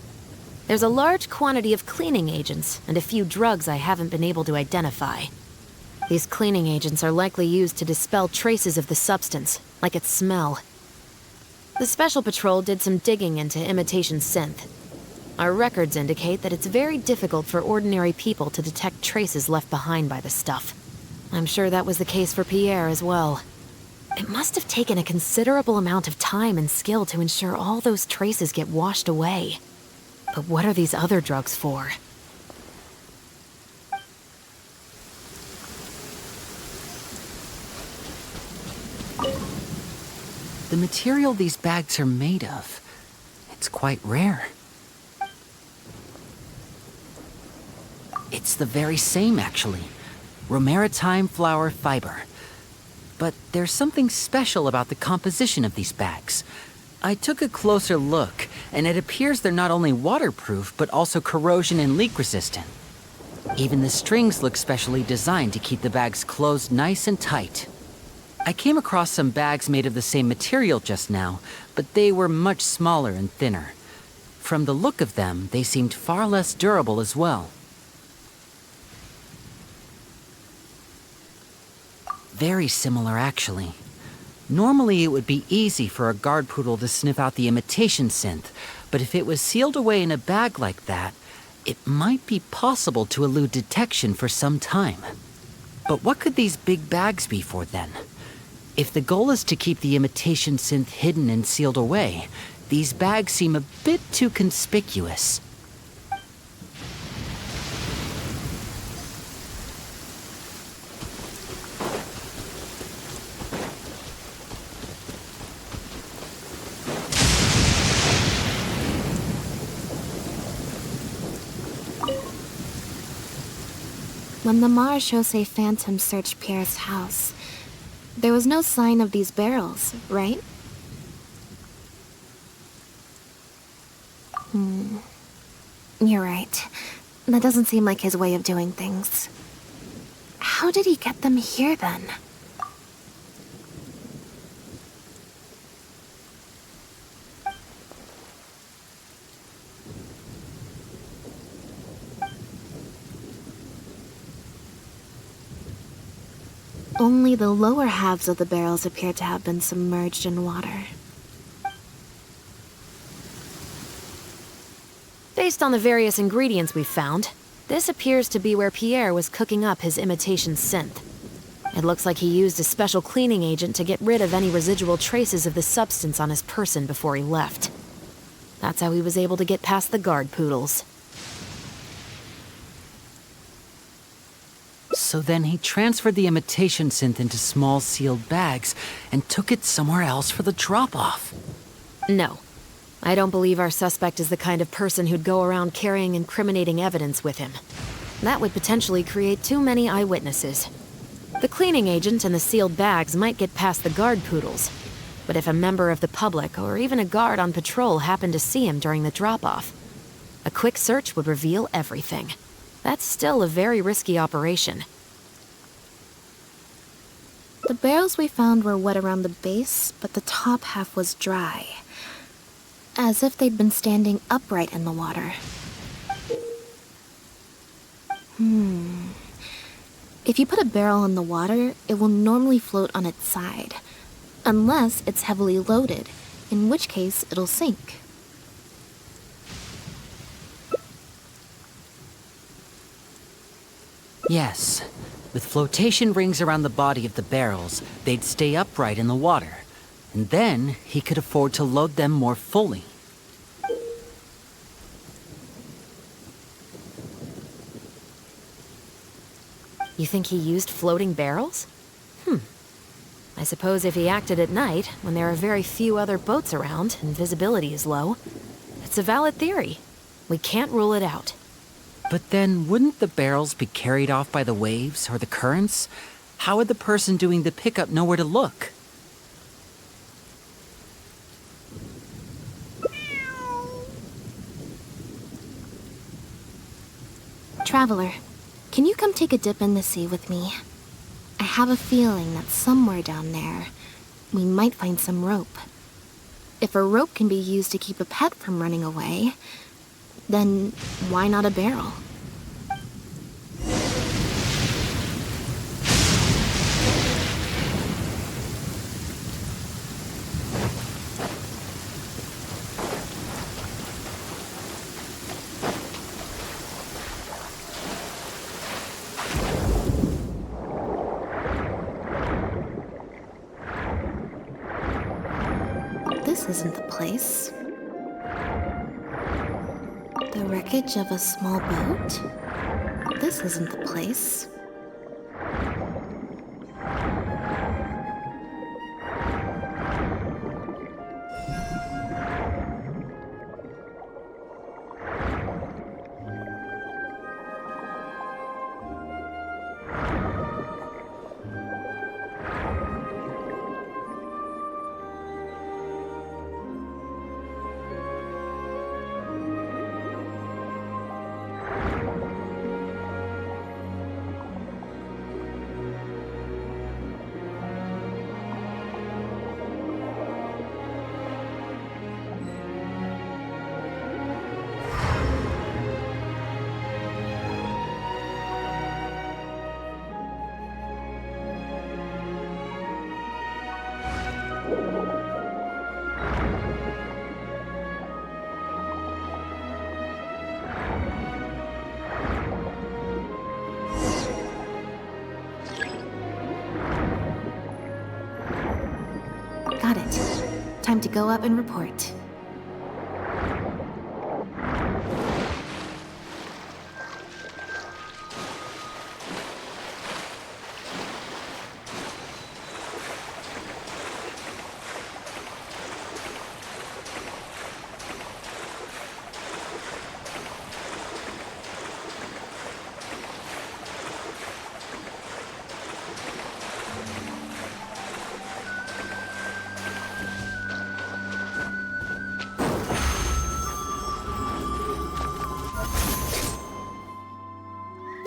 there's a large quantity of cleaning agents and a few drugs I haven't been able to identify. These cleaning agents are likely used to dispel traces of the substance, like its smell. The Special Patrol did some digging into imitation synth. Our records indicate that it's very difficult for ordinary people to detect traces left behind by the stuff. I'm sure that was the case for Pierre as well. It must have taken a considerable amount of time and skill to ensure all those traces get washed away. But what are these other drugs for? The material these bags are made of, it's quite rare. It's the very same, actually. Romaritime flower fiber. But there's something special about the composition of these bags. I took a closer look, and it appears they're not only waterproof, but also corrosion and leak resistant. Even the strings look specially designed to keep the bags closed nice and tight. I came across some bags made of the same material just now, but they were much smaller and thinner. From the look of them, they seemed far less durable as well. Very similar, actually. Normally, it would be easy for a guard poodle to sniff out the imitation synth, but if it was sealed away in a bag like that, it might be possible to elude detection for some time. But what could these big bags be for then? If the goal is to keep the imitation synth hidden and sealed away, these bags seem a bit too conspicuous. When the Marechaussee Phantom searched Pierre's house, there was no sign of these barrels, right? You're right. That doesn't seem like his way of doing things. How did he get them here, then? Only the lower halves of the barrels appear to have been submerged in water. Based on the various ingredients we've found, this appears to be where Pierre was cooking up his imitation synth. It looks like he used a special cleaning agent to get rid of any residual traces of the substance on his person before he left. That's how he was able to get past the guard poodles. So then he transferred the imitation synth into small sealed bags and took it somewhere else for the drop-off. No. I don't believe our suspect is the kind of person who'd go around carrying incriminating evidence with him. That would potentially create too many eyewitnesses. The cleaning agent and the sealed bags might get past the guard poodles, but if a member of the public or even a guard on patrol happened to see him during the drop-off, a quick search would reveal everything. That's still a very risky operation. The barrels we found were wet around the base, but the top half was dry. As if they'd been standing upright in the water. If you put a barrel in the water, it will normally float on its side. Unless it's heavily loaded, in which case it'll sink. Yes. With flotation rings around the body of the barrels, they'd stay upright in the water. And then he could afford to load them more fully. You think he used floating barrels? I suppose if he acted at night, when there are very few other boats around and visibility is low, it's a valid theory. We can't rule it out. But then, wouldn't the barrels be carried off by the waves or the currents? How would the person doing the pickup know where to look? Traveler, can you come take a dip in the sea with me? I have a feeling that somewhere down there, we might find some rope. If a rope can be used to keep a pet from running away, then why not a barrel? This isn't the place. The wreckage of a small boat? This isn't the place. Got it. Time to go up and report.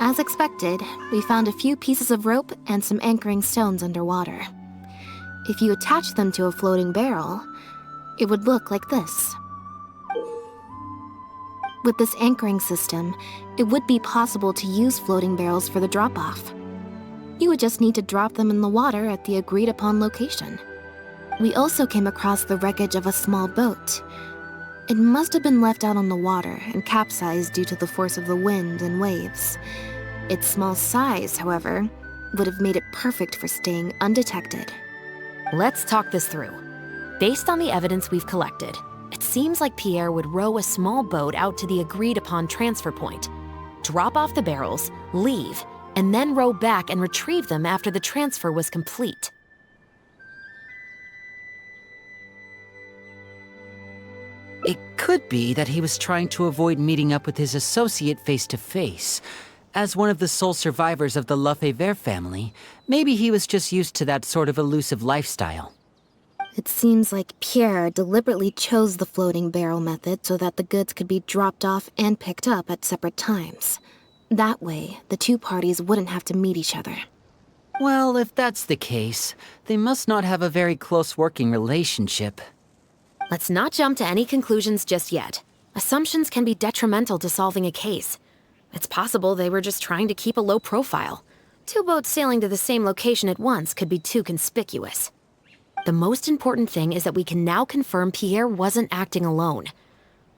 As expected, we found a few pieces of rope and some anchoring stones underwater. If you attach them to a floating barrel, it would look like this. With this anchoring system, it would be possible to use floating barrels for the drop-off. You would just need to drop them in the water at the agreed-upon location. We also came across the wreckage of a small boat. It must have been left out on the water and capsized due to the force of the wind and waves. Its small size, however, would have made it perfect for staying undetected. Let's talk this through. Based on the evidence we've collected, it seems like Pierre would row a small boat out to the agreed-upon transfer point, drop off the barrels, leave, and then row back and retrieve them after the transfer was complete. It could be that he was trying to avoid meeting up with his associate face-to-face. As one of the sole survivors of the Lefebvre family, maybe he was just used to that sort of elusive lifestyle. It seems like Pierre deliberately chose the floating barrel method so that the goods could be dropped off and picked up at separate times. That way, the two parties wouldn't have to meet each other. Well, if that's the case, they must not have a very close working relationship. Let's not jump to any conclusions just yet. Assumptions can be detrimental to solving a case. It's possible they were just trying to keep a low profile. Two boats sailing to the same location at once could be too conspicuous. The most important thing is that we can now confirm Pierre wasn't acting alone.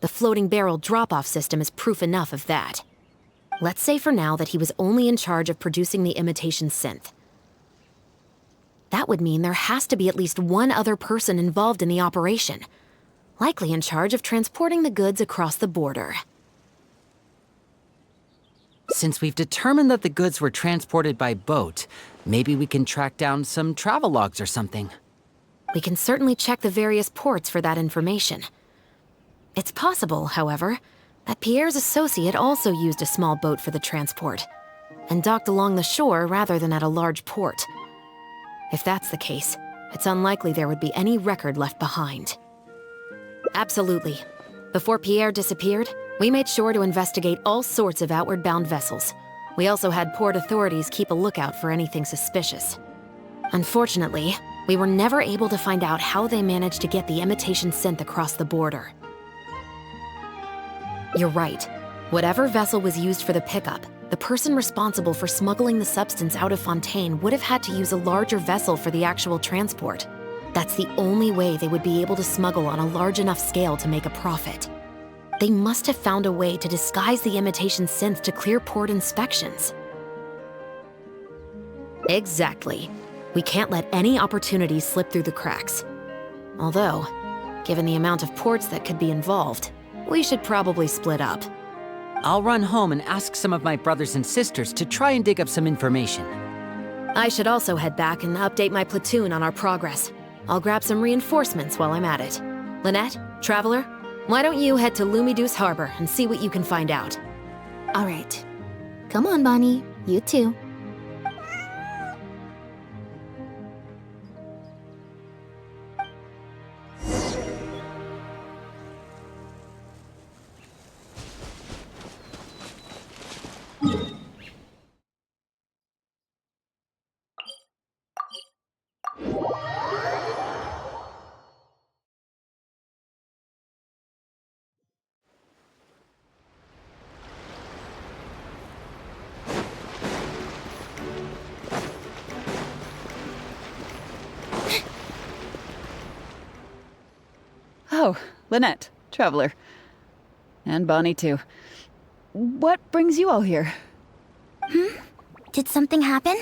The floating barrel drop-off system is proof enough of that. Let's say for now that he was only in charge of producing the imitation synth. That would mean there has to be at least one other person involved in the operation, likely in charge of transporting the goods across the border. Since we've determined that the goods were transported by boat, maybe we can track down some travel logs or something. We can certainly check the various ports for that information. It's possible, however, that Pierre's associate also used a small boat for the transport, and docked along the shore rather than at a large port. If that's the case, it's unlikely there would be any record left behind. Absolutely. Before Pierre disappeared, we made sure to investigate all sorts of outward-bound vessels. We also had port authorities keep a lookout for anything suspicious. Unfortunately, we were never able to find out how they managed to get the imitation synth across the border. You're right. Whatever vessel was used for the pickup, the person responsible for smuggling the substance out of Fontaine would have had to use a larger vessel for the actual transport. That's the only way they would be able to smuggle on a large enough scale to make a profit. They must have found a way to disguise the imitation synth to clear port inspections. Exactly. We can't let any opportunities slip through the cracks. Although, given the amount of ports that could be involved, we should probably split up. I'll run home and ask some of my brothers and sisters to try and dig up some information. I should also head back and update my platoon on our progress. I'll grab some reinforcements while I'm at it. Lynette, Traveler, why don't you head to Lumideus Harbor and see what you can find out? All right. Come on, Bonnie. You too. Oh, Lynette, Traveler. And Bonnie, too. What brings you all here? Did something happen?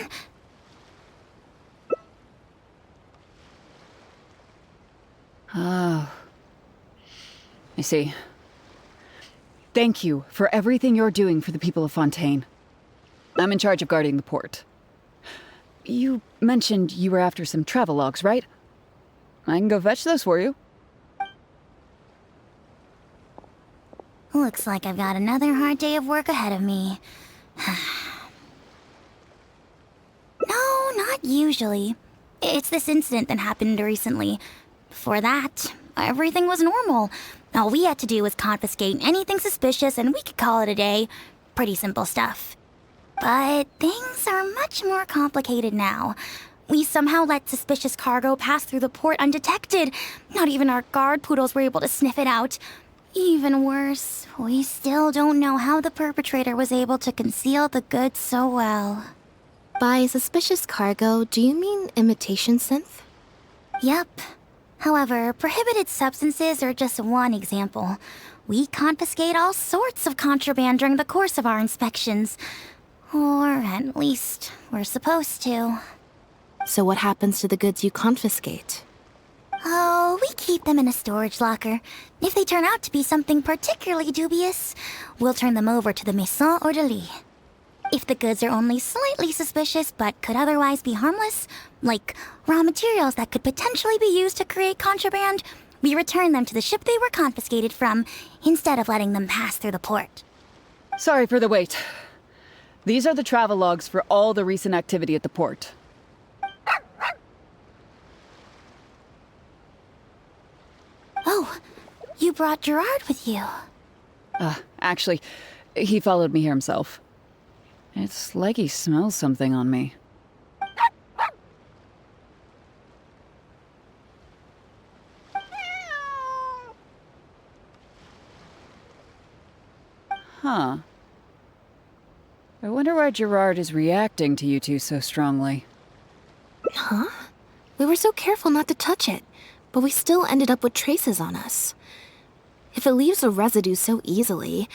Oh. I see. Thank you for everything you're doing for the people of Fontaine. I'm in charge of guarding the port. You mentioned you were after some travel logs, right? I can go fetch those for you. Looks like I've got another hard day of work ahead of me. No, not usually. It's this incident that happened recently. Before that, everything was normal. All we had to do was confiscate anything suspicious and we could call it a day. Pretty simple stuff. But things are much more complicated now. We somehow let suspicious cargo pass through the port undetected. Not even our guard poodles were able to sniff it out. Even worse, we still don't know how the perpetrator was able to conceal the goods so well. By suspicious cargo, do you mean imitation synth? Yep. However, prohibited substances are just one example. We confiscate all sorts of contraband during the course of our inspections. Or at least, we're supposed to. So what happens to the goods you confiscate? Oh, we keep them in a storage locker. If they turn out to be something particularly dubious, we'll turn them over to the Maison Orderly. If the goods are only slightly suspicious but could otherwise be harmless, like raw materials that could potentially be used to create contraband, we return them to the ship they were confiscated from, instead of letting them pass through the port. Sorry for the wait. These are the travel logs for all the recent activity at the port. Oh, you brought Gerard with you. Actually, he followed me here himself. It's like he smells something on me. Huh. I wonder why Gerard is reacting to you two so strongly. Huh? We were so careful not to touch it, but we still ended up with traces on us. If it leaves a residue so easily,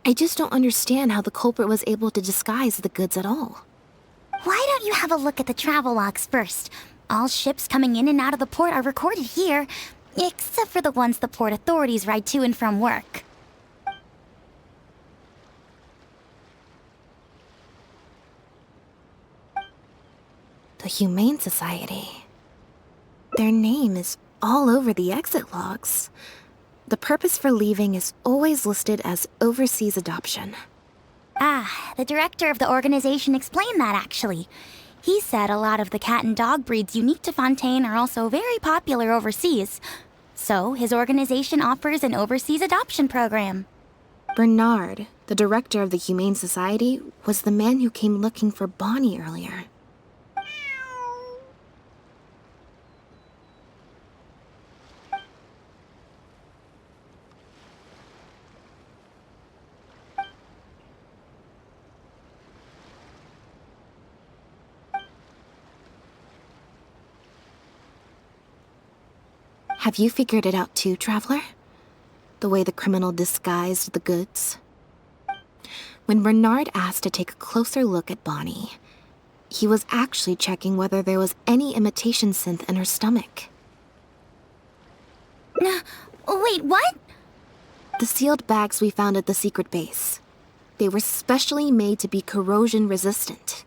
I just don't understand how the culprit was able to disguise the goods at all. Why don't you have a look at the travel logs first? All ships coming in and out of the port are recorded here, except for the ones the port authorities ride to and from work. The Humane Society. Their name is all over the exit logs. The purpose for leaving is always listed as overseas adoption. Ah, the director of the organization explained that actually. He said a lot of the cat and dog breeds unique to Fontaine are also very popular overseas. So his organization offers an overseas adoption program. Bernard, the director of the Humane Society, was the man who came looking for Bonnie earlier. Have you figured it out too, Traveler? The way the criminal disguised the goods? When Bernard asked to take a closer look at Bonnie, he was actually checking whether there was any imitation synth in her stomach. Wait, what? The sealed bags we found at the secret base. They were specially made to be corrosion resistant.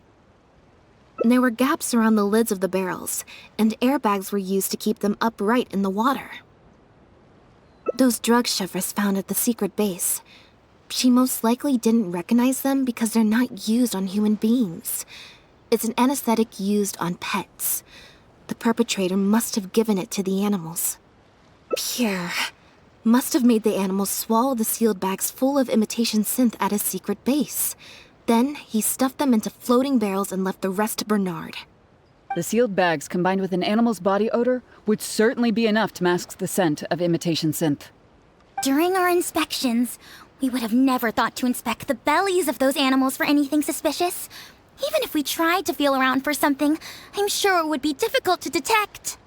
There were gaps around the lids of the barrels, and airbags were used to keep them upright in the water. Those drug shovers found at the secret base, she most likely didn't recognize them because they're not used on human beings. It's an anesthetic used on pets. The perpetrator must have given it to the animals. Pierre must have made the animals swallow the sealed bags full of imitation synth at his secret base. Then, he stuffed them into floating barrels and left the rest to Bernard. The sealed bags combined with an animal's body odor would certainly be enough to mask the scent of imitation synth. During our inspections, we would have never thought to inspect the bellies of those animals for anything suspicious. Even if we tried to feel around for something, I'm sure it would be difficult to detect.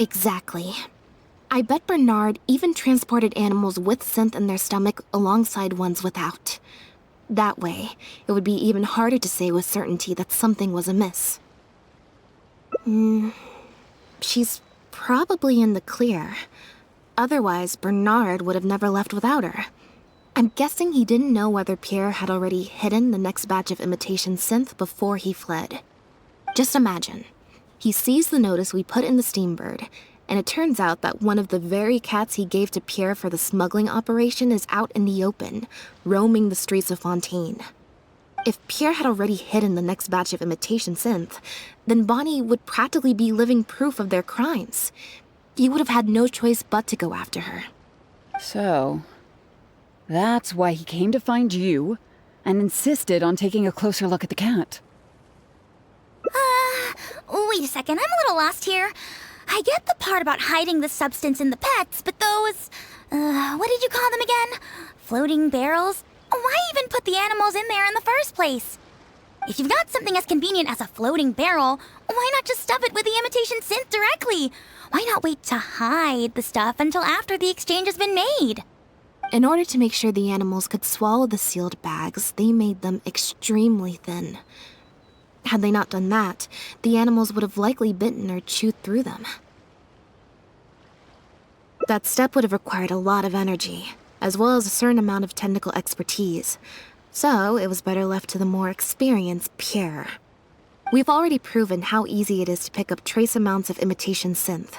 Exactly. I bet Bernard even transported animals with synth in their stomach alongside ones without. That way, it would be even harder to say with certainty that something was amiss. She's probably in the clear. Otherwise, Bernard would have never left without her. I'm guessing he didn't know whether Pierre had already hidden the next batch of imitation synth before he fled. Just imagine. He sees the notice we put in the Steambird, and it turns out that one of the very cats he gave to Pierre for the smuggling operation is out in the open, roaming the streets of Fontaine. If Pierre had already hidden the next batch of imitation synth, then Bonnie would practically be living proof of their crimes. He would have had no choice but to go after her. So, that's why he came to find you and insisted on taking a closer look at the cat. Wait a second, I'm a little lost here. I get the part about hiding the substance in the pets, but those, what did you call them again? Floating barrels? Why even put the animals in there in the first place? If you've got something as convenient as a floating barrel, why not just stuff it with the imitation synth directly? Why not wait to hide the stuff until after the exchange has been made? In order to make sure the animals could swallow the sealed bags, they made them extremely thin. Had they not done that, the animals would have likely bitten or chewed through them. That step would have required a lot of energy, as well as a certain amount of technical expertise, so it was better left to the more experienced Pierre. We've already proven how easy it is to pick up trace amounts of imitation synth,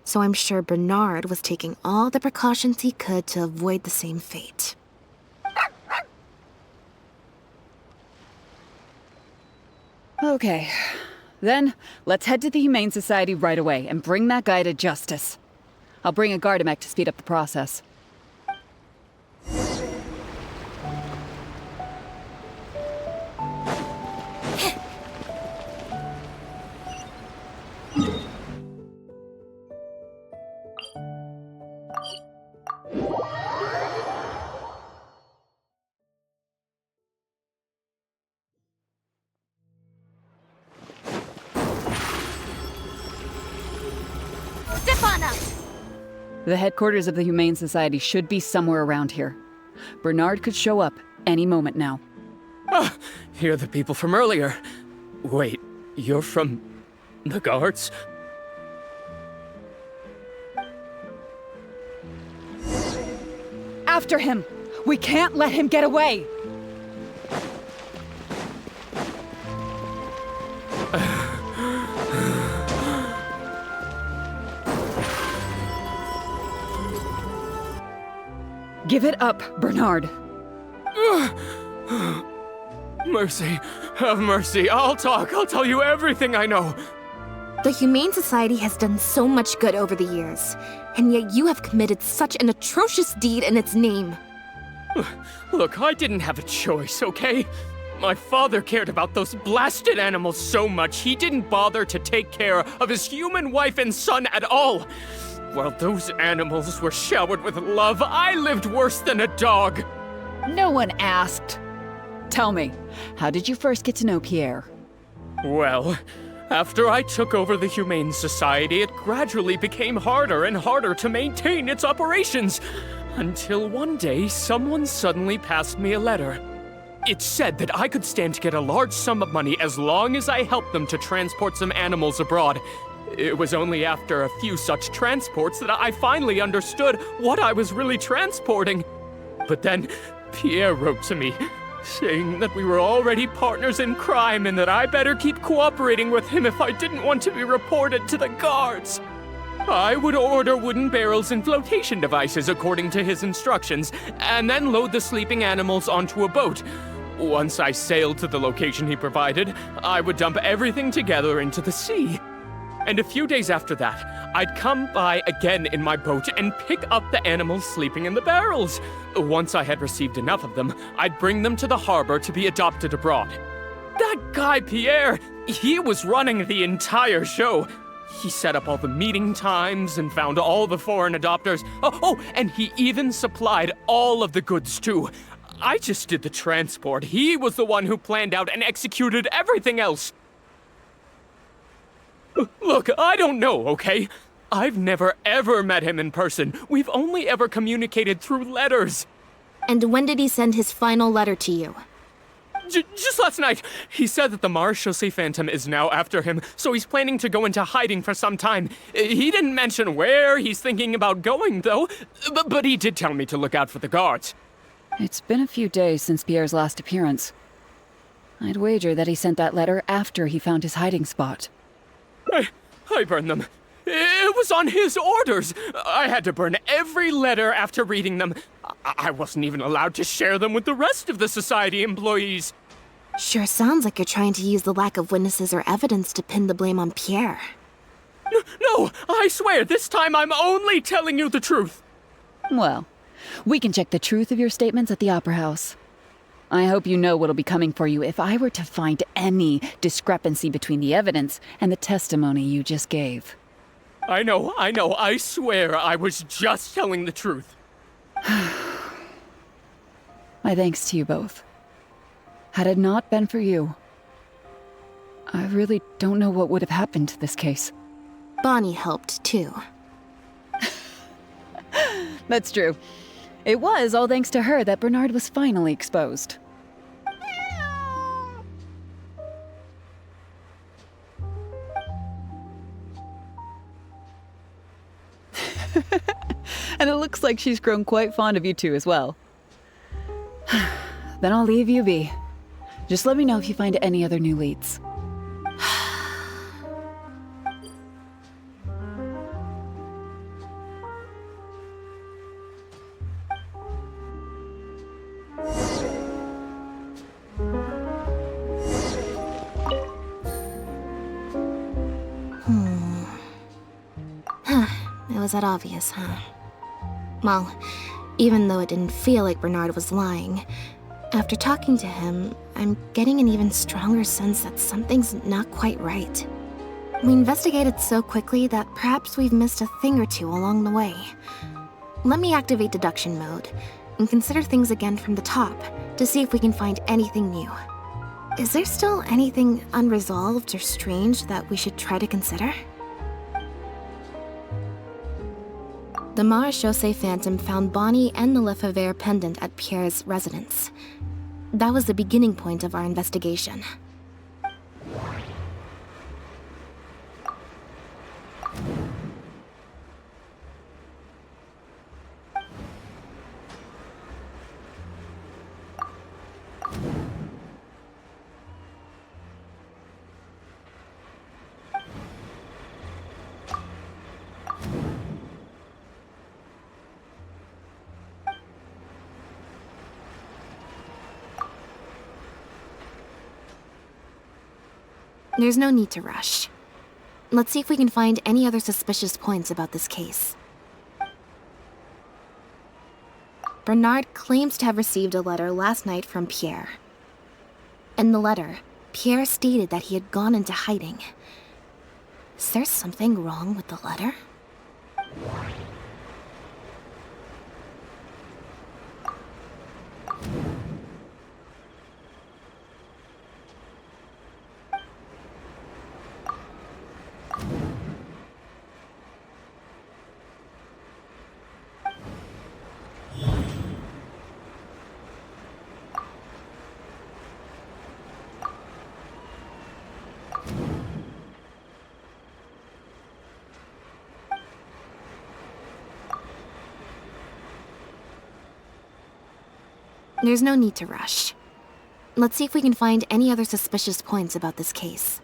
so I'm sure Bernard was taking all the precautions he could to avoid the same fate. Okay, then let's head to the Humane Society right away and bring that guy to justice. I'll bring a Gardamek to speed up the process. Step on up! The headquarters of the Humane Society should be somewhere around here. Bernard could show up any moment now. Ah, you're the people from earlier. Wait, you're from the guards? After him! We can't let him get away! Give it up, Bernard. Mercy. Have mercy. I'll talk. I'll tell you everything I know. The Humane Society has done so much good over the years, and yet you have committed such an atrocious deed in its name. Look, I didn't have a choice, okay? My father cared about those blasted animals so much, he didn't bother to take care of his human wife and son at all. While those animals were showered with love, I lived worse than a dog. No one asked. Tell me, how did you first get to know Pierre? Well, after I took over the Humane Society, it gradually became harder and harder to maintain its operations. Until one day, someone suddenly passed me a letter. It said that I could stand to get a large sum of money as long as I helped them to transport some animals abroad. It was only after a few such transports that I finally understood what I was really transporting. But then, Pierre wrote to me, saying that we were already partners in crime and that I better keep cooperating with him if I didn't want to be reported to the guards. I would order wooden barrels and flotation devices according to his instructions, and then load the sleeping animals onto a boat. Once I sailed to the location he provided, I would dump everything together into the sea. And a few days after that, I'd come by again in my boat and pick up the animals sleeping in the barrels. Once I had received enough of them, I'd bring them to the harbor to be adopted abroad. That guy Pierre, he was running the entire show. He set up all the meeting times and found all the foreign adopters. Oh, and he even supplied all of the goods too. I just did the transport. He was the one who planned out and executed everything else. Look, I don't know, okay? I've never ever met him in person. We've only ever communicated through letters. And when did he send his final letter to you? Just last night. He said that the Marechaussee Phantom is now after him, so he's planning to go into hiding for some time. He didn't mention where he's thinking about going, though, but he did tell me to look out for the guards. It's been a few days since Pierre's last appearance. I'd wager that he sent that letter after he found his hiding spot. I burned them. It was on his orders. I had to burn every letter after reading them. I wasn't even allowed to share them with the rest of the Society employees. Sure sounds like you're trying to use the lack of witnesses or evidence to pin the blame on Pierre. No, I swear, this time I'm only telling you the truth. Well, we can check the truth of your statements at the Opera House. I hope you know what'll be coming for you if I were to find any discrepancy between the evidence and the testimony you just gave. I know. I swear I was just telling the truth. My thanks to you both. Had it not been for you, I really don't know what would have happened to this case. Bonnie helped, too. That's true. It was all thanks to her that Bernard was finally exposed. And it looks like she's grown quite fond of you two as well. Then I'll leave you be. Just let me know if you find any other new leads. It was that obvious, huh? Well, even though it didn't feel like Bernard was lying, after talking to him, I'm getting an even stronger sense that something's not quite right. We investigated so quickly that perhaps we've missed a thing or two along the way. Let me activate deduction mode and consider things again from the top to see if we can find anything new. Is there still anything unresolved or strange that we should try to consider? The Marechaussee Phantom found Bonnie and the Lefebvre pendant at Pierre's residence. That was the beginning point of our investigation. There's no need to rush. Let's see if we can find any other suspicious points about this case. Bernard claims to have received a letter last night from Pierre. In the letter, Pierre stated that he had gone into hiding. Is there something wrong with the letter? There's no need to rush. Let's see if we can find any other suspicious points about this case.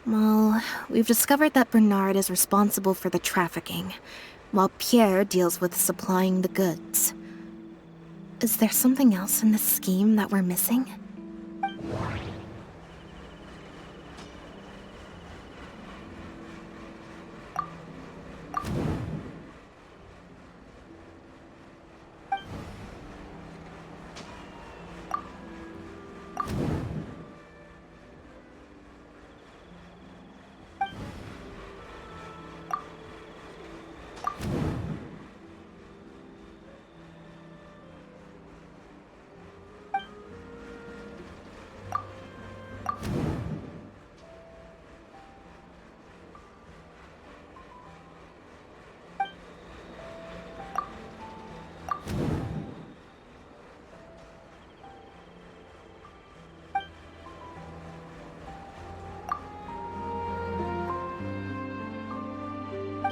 Well, we've discovered that Bernard is responsible for the trafficking, while Pierre deals with supplying the goods. Is there something else in this scheme that we're missing?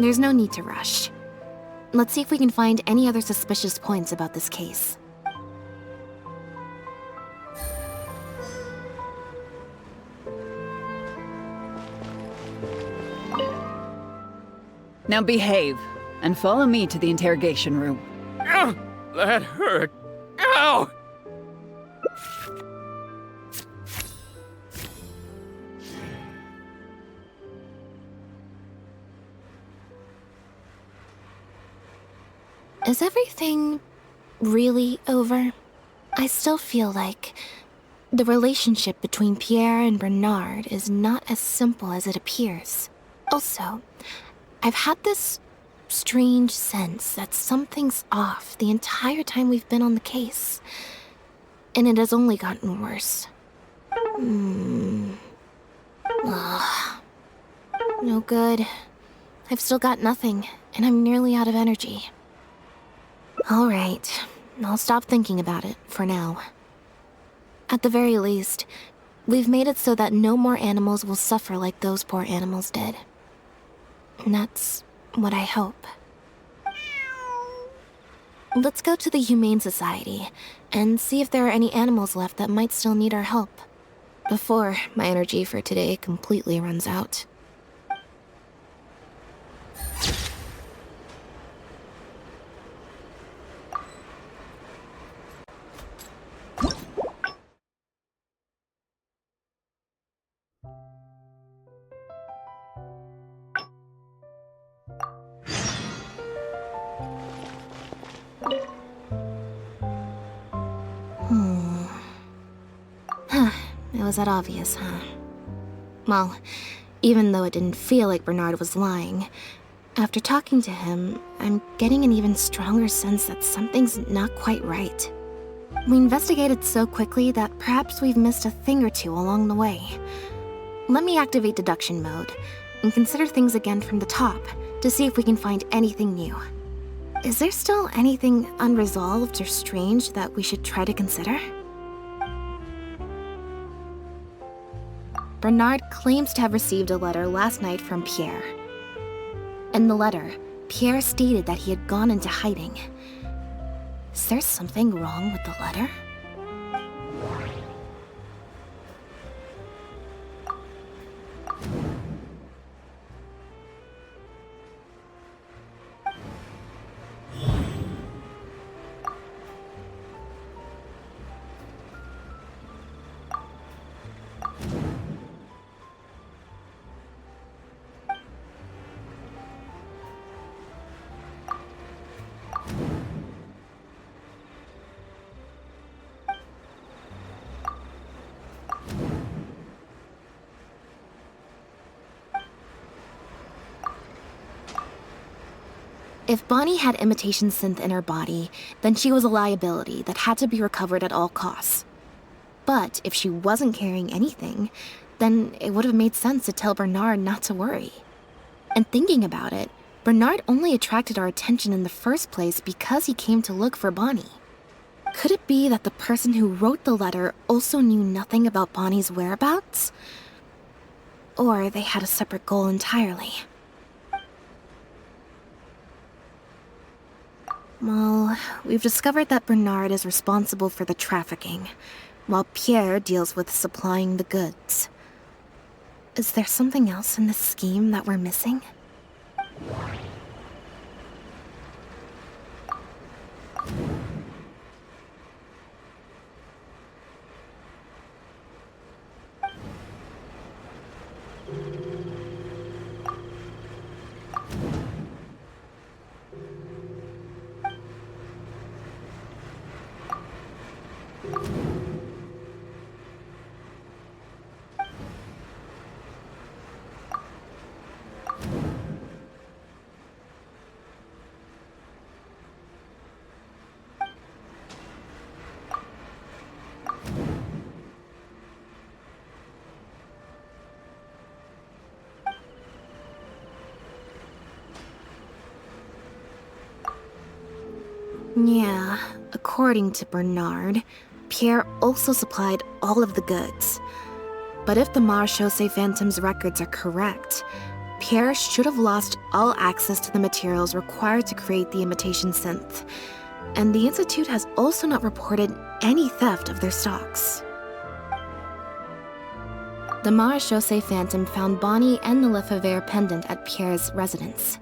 There's no need to rush. Let's see if we can find any other suspicious points about this case. Now behave, and follow me to the interrogation room. That hurt. Ow! Is everything really over? I still feel like the relationship between Pierre and Bernard is not as simple as it appears. Also, I've had this strange sense that something's off the entire time we've been on the case. And it has only gotten worse. Ugh. No good. I've still got nothing, and I'm nearly out of energy. Alright, I'll stop thinking about it, for now. At the very least, we've made it so that no more animals will suffer like those poor animals did. And that's what I hope. Let's go to the Humane Society, and see if there are any animals left that might still need our help, before my energy for today completely runs out. It was that obvious, huh? Well, even though it didn't feel like Bernard was lying, after talking to him, I'm getting an even stronger sense that something's not quite right. We investigated so quickly that perhaps we've missed a thing or two along the way. Let me activate deduction mode and consider things again from the top to see if we can find anything new. Is there still anything unresolved or strange that we should try to consider? Bernard claims to have received a letter last night from Pierre. In the letter, Pierre stated that he had gone into hiding. Is there something wrong with the letter? If Bonnie had imitation synth in her body, then she was a liability that had to be recovered at all costs. But if she wasn't carrying anything, then it would have made sense to tell Bernard not to worry. And thinking about it, Bernard only attracted our attention in the first place because he came to look for Bonnie. Could it be that the person who wrote the letter also knew nothing about Bonnie's whereabouts? Or they had a separate goal entirely? Well, we've discovered that Bernard is responsible for the trafficking, while Pierre deals with supplying the goods. Is there something else in this scheme that we're missing? Yeah, according to Bernard, Pierre also supplied all of the goods. But if the Marechaussee Phantom's records are correct, Pierre should have lost all access to the materials required to create the imitation synth. And the Institute has also not reported any theft of their stocks. The Marechaussee Phantom found Bonnie and the Lefebvre pendant at Pierre's residence.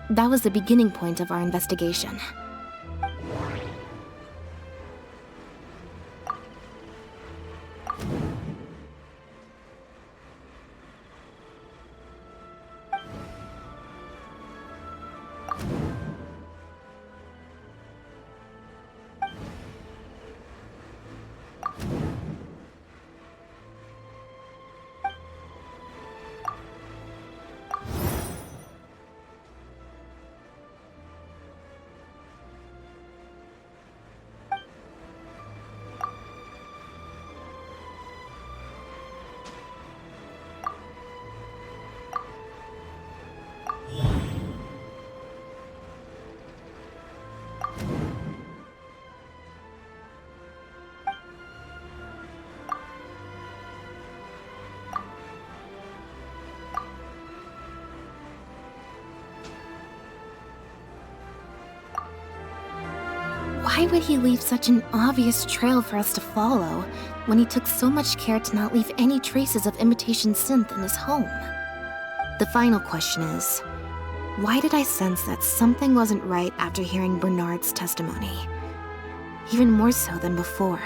That was the beginning point of our investigation. Why would he leave such an obvious trail for us to follow, when he took so much care to not leave any traces of imitation synth in his home? The final question is, why did I sense that something wasn't right after hearing Bernard's testimony? Even more so than before.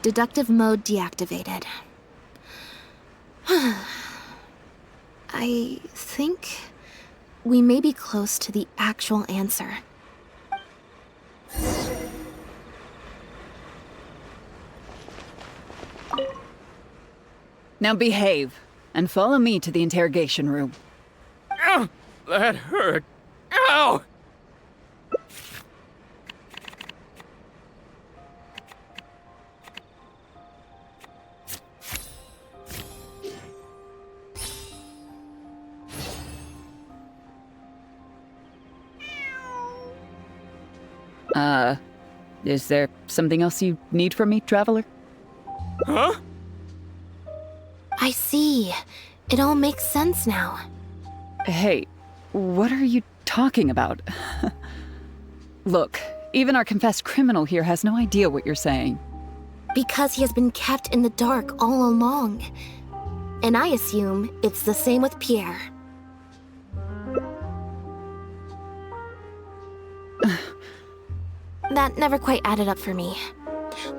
Deductive mode deactivated. I think we may be close to the actual answer. Now behave, and follow me to the interrogation room. Ow! That hurt. Ow! Is there something else you need from me, Traveler? Huh? I see. It all makes sense now. Hey, what are you talking about? Look, even our confessed criminal here has no idea what you're saying. Because he has been kept in the dark all along. And I assume it's the same with Pierre. That never quite added up for me.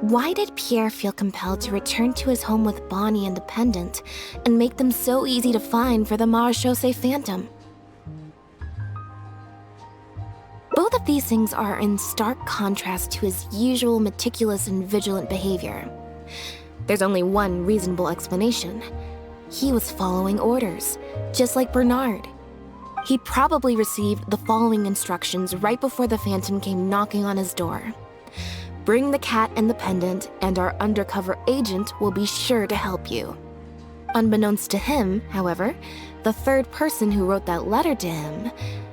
Why did Pierre feel compelled to return to his home with Bonnie and Dependent and make them so easy to find for the Marechaussee Phantom? Both of these things are in stark contrast to his usual meticulous and vigilant behavior. There's only one reasonable explanation. He was following orders, just like Bernard. He probably received the following instructions right before the Phantom came knocking on his door. Bring the cat and the pendant, and our undercover agent will be sure to help you. Unbeknownst to him, however, the third person who wrote that letter to him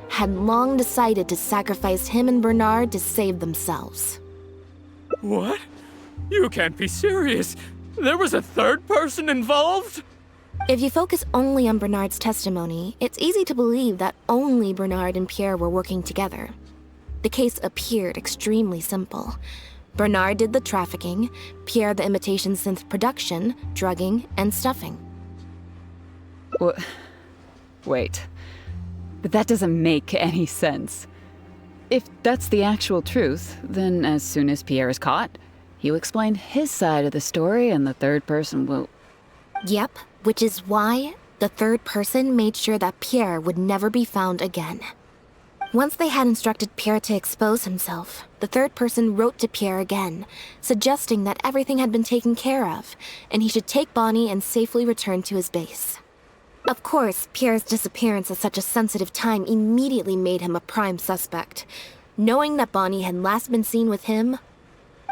had long decided to sacrifice him and Bernard to save themselves. What? You can't be serious. There was a third person involved? If you focus only on Bernard's testimony, it's easy to believe that only Bernard and Pierre were working together. The case appeared extremely simple. Bernard did the trafficking, Pierre the imitation synth production, drugging, and stuffing. Wait. That doesn't make any sense. If that's the actual truth, then as soon as Pierre is caught, he'll explain his side of the story and the third person will... Yep, which is why the third person made sure that Pierre would never be found again. Once they had instructed Pierre to expose himself, the third person wrote to Pierre again, suggesting that everything had been taken care of, and he should take Bonnie and safely return to his base. Of course, Pierre's disappearance at such a sensitive time immediately made him a prime suspect. Knowing that Bonnie had last been seen with him,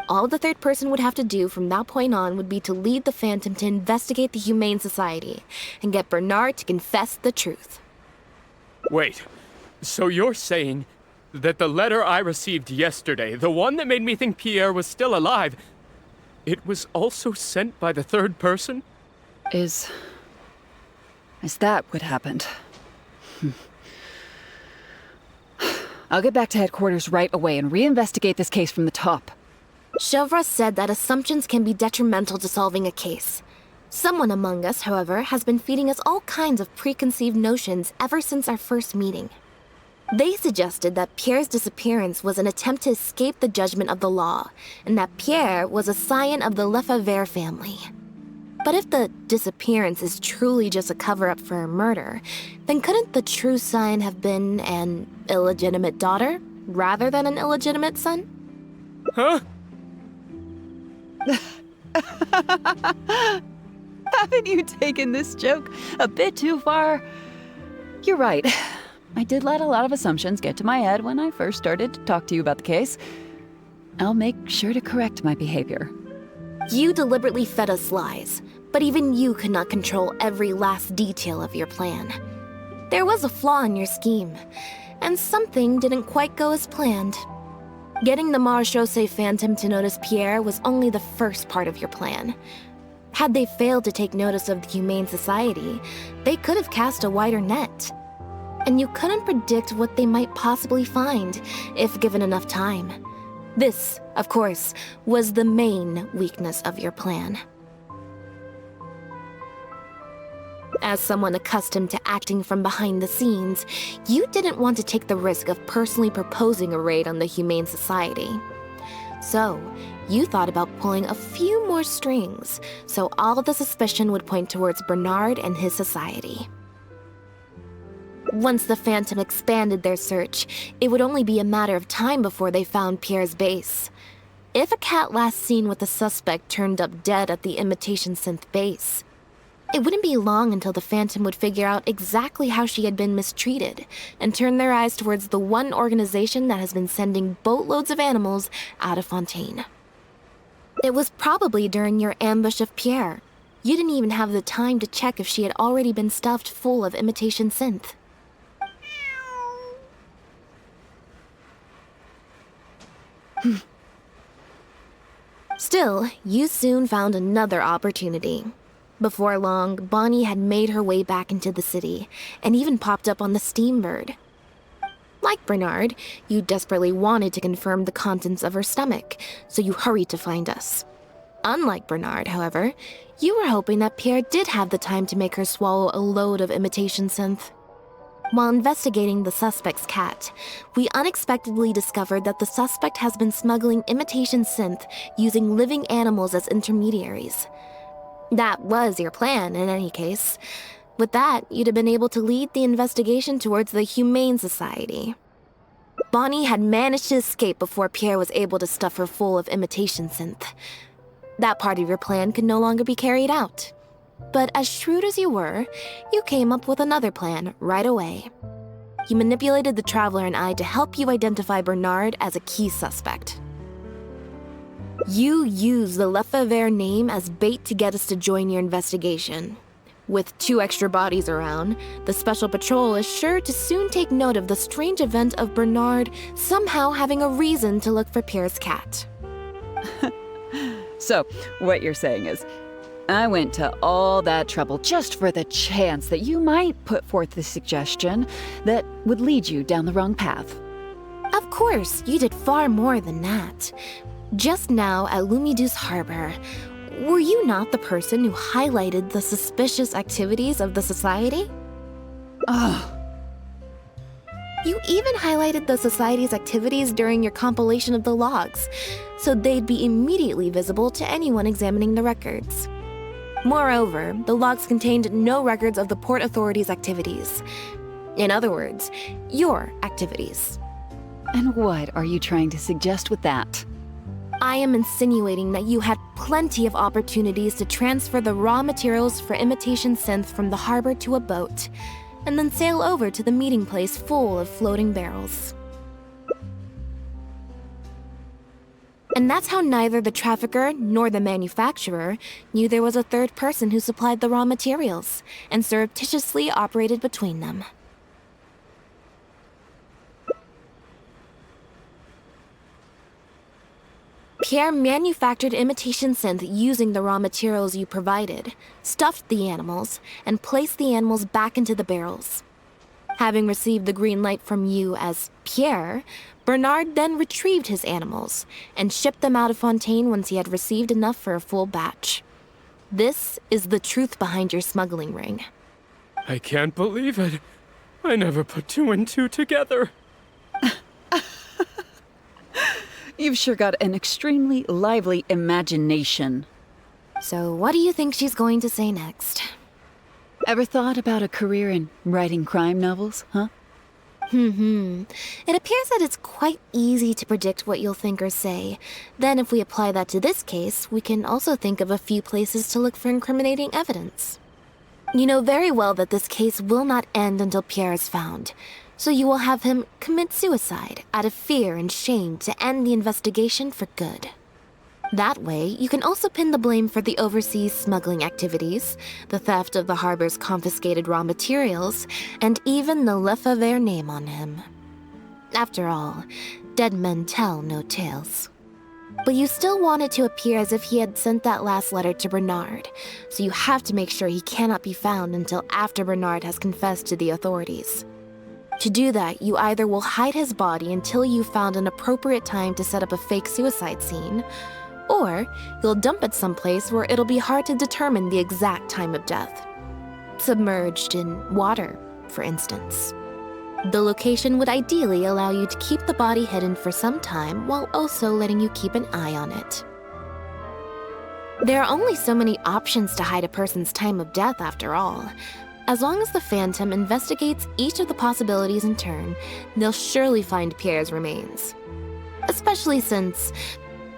all the third person would have to do from that point on would be to lead the Phantom to investigate the Humane Society and get Bernard to confess the truth. Wait, so you're saying that the letter I received yesterday, the one that made me think Pierre was still alive, it was also sent by the third person? Is that what happened? I'll get back to headquarters right away and reinvestigate this case from the top. Chevra said that assumptions can be detrimental to solving a case. Someone among us, however, has been feeding us all kinds of preconceived notions ever since our first meeting. They suggested that Pierre's disappearance was an attempt to escape the judgment of the law, and that Pierre was a scion of the Lefebvre family. But if the disappearance is truly just a cover-up for a murder, then couldn't the true scion have been an illegitimate daughter, rather than an illegitimate son? Huh? Haven't you taken this joke a bit too far? You're right. I did let a lot of assumptions get to my head when I first started to talk to you about the case. I'll make sure to correct my behavior. You deliberately fed us lies, but even you could not control every last detail of your plan. There was a flaw in your scheme, and something didn't quite go as planned. Getting the Marechaussee Phantom to notice Pierre was only the first part of your plan. Had they failed to take notice of the Humane Society, they could have cast a wider net. And you couldn't predict what they might possibly find, if given enough time. This, of course, was the main weakness of your plan. As someone accustomed to acting from behind the scenes, you didn't want to take the risk of personally proposing a raid on the Humane Society. So, you thought about pulling a few more strings, so all of the suspicion would point towards Bernard and his society. Once the Phantom expanded their search, it would only be a matter of time before they found Pierre's base. If a cat last seen with the suspect turned up dead at the imitation synth base, it wouldn't be long until the Phantom would figure out exactly how she had been mistreated and turn their eyes towards the one organization that has been sending boatloads of animals out of Fontaine. It was probably during your ambush of Pierre. You didn't even have the time to check if she had already been stuffed full of imitation synth. Still, you soon found another opportunity. Before long, Bonnie had made her way back into the city, and even popped up on the Steambird. Like Bernard, you desperately wanted to confirm the contents of her stomach, so you hurried to find us. Unlike Bernard, however, you were hoping that Pierre did have the time to make her swallow a load of imitation synth. While investigating the suspect's cat, we unexpectedly discovered that the suspect has been smuggling imitation synth using living animals as intermediaries. That was your plan, in any case. With that, you'd have been able to lead the investigation towards the Humane Society. Bonnie had managed to escape before Pierre was able to stuff her full of imitation synth. That part of your plan could no longer be carried out. But as shrewd as you were, you came up with another plan right away. You manipulated the Traveler and I to help you identify Bernard as a key suspect. You used the Lefebvre name as bait to get us to join your investigation. With 2 extra bodies around, the Special Patrol is sure to soon take note of the strange event of Bernard somehow having a reason to look for Pierre's cat. So, what you're saying is, I went to all that trouble just for the chance that you might put forth the suggestion that would lead you down the wrong path. Of course, you did far more than that. Just now at Lumidu's Harbor, were you not the person who highlighted the suspicious activities of the Society? Oh. You even highlighted the Society's activities during your compilation of the logs, so they'd be immediately visible to anyone examining the records. Moreover, the logs contained no records of the Port Authority's activities. In other words, your activities. And what are you trying to suggest with that? I am insinuating that you had plenty of opportunities to transfer the raw materials for imitation synth from the harbor to a boat, and then sail over to the meeting place full of floating barrels. And that's how neither the trafficker nor the manufacturer knew there was a third person who supplied the raw materials, and surreptitiously operated between them. Pierre manufactured imitation synth using the raw materials you provided, stuffed the animals, and placed the animals back into the barrels. Having received the green light from you as Pierre, Bernard then retrieved his animals and shipped them out of Fontaine once he had received enough for a full batch. This is the truth behind your smuggling ring. I can't believe it. I never put 2 and 2 together. You've sure got an extremely lively imagination. So what do you think she's going to say next? Ever thought about a career in writing crime novels, huh? It appears that it's quite easy to predict what you'll think or say. Then if we apply that to this case, we can also think of a few places to look for incriminating evidence. You know very well that this case will not end until Pierre is found, so you will have him commit suicide out of fear and shame to end the investigation for good. That way, you can also pin the blame for the overseas smuggling activities, the theft of the harbor's confiscated raw materials, and even the Lefebvre name on him. After all, dead men tell no tales. But you still want it to appear as if he had sent that last letter to Bernard, so you have to make sure he cannot be found until after Bernard has confessed to the authorities. To do that, you either will hide his body until you've found an appropriate time to set up a fake suicide scene, or you'll dump it someplace where it'll be hard to determine the exact time of death. Submerged in water, for instance. The location would ideally allow you to keep the body hidden for some time while also letting you keep an eye on it. There are only so many options to hide a person's time of death, after all. As long as the Phantom investigates each of the possibilities in turn, they'll surely find Pierre's remains. Especially since,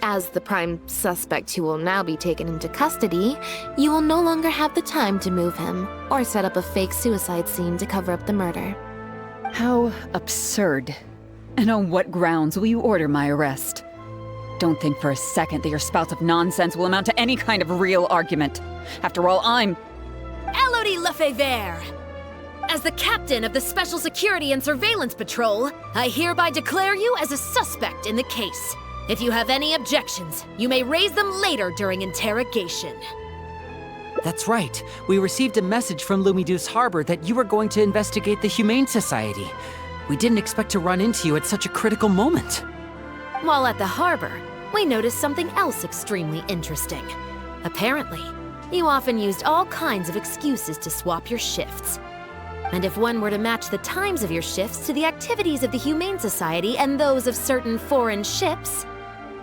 as the prime suspect who will now be taken into custody, you will no longer have the time to move him or set up a fake suicide scene to cover up the murder. How absurd. And on what grounds will you order my arrest? Don't think for a second that your spouts of nonsense will amount to any kind of real argument. After all, I'm... Elodie Lefebvre! As the captain of the Special Security and Surveillance Patrol, I hereby declare you as a suspect in the case. If you have any objections, you may raise them later during interrogation. That's right. We received a message from Lumidus Harbor that you were going to investigate the Humane Society. We didn't expect to run into you at such a critical moment. While at the harbor, we noticed something else extremely interesting. Apparently, you often used all kinds of excuses to swap your shifts. And if one were to match the times of your shifts to the activities of the Humane Society and those of certain foreign ships,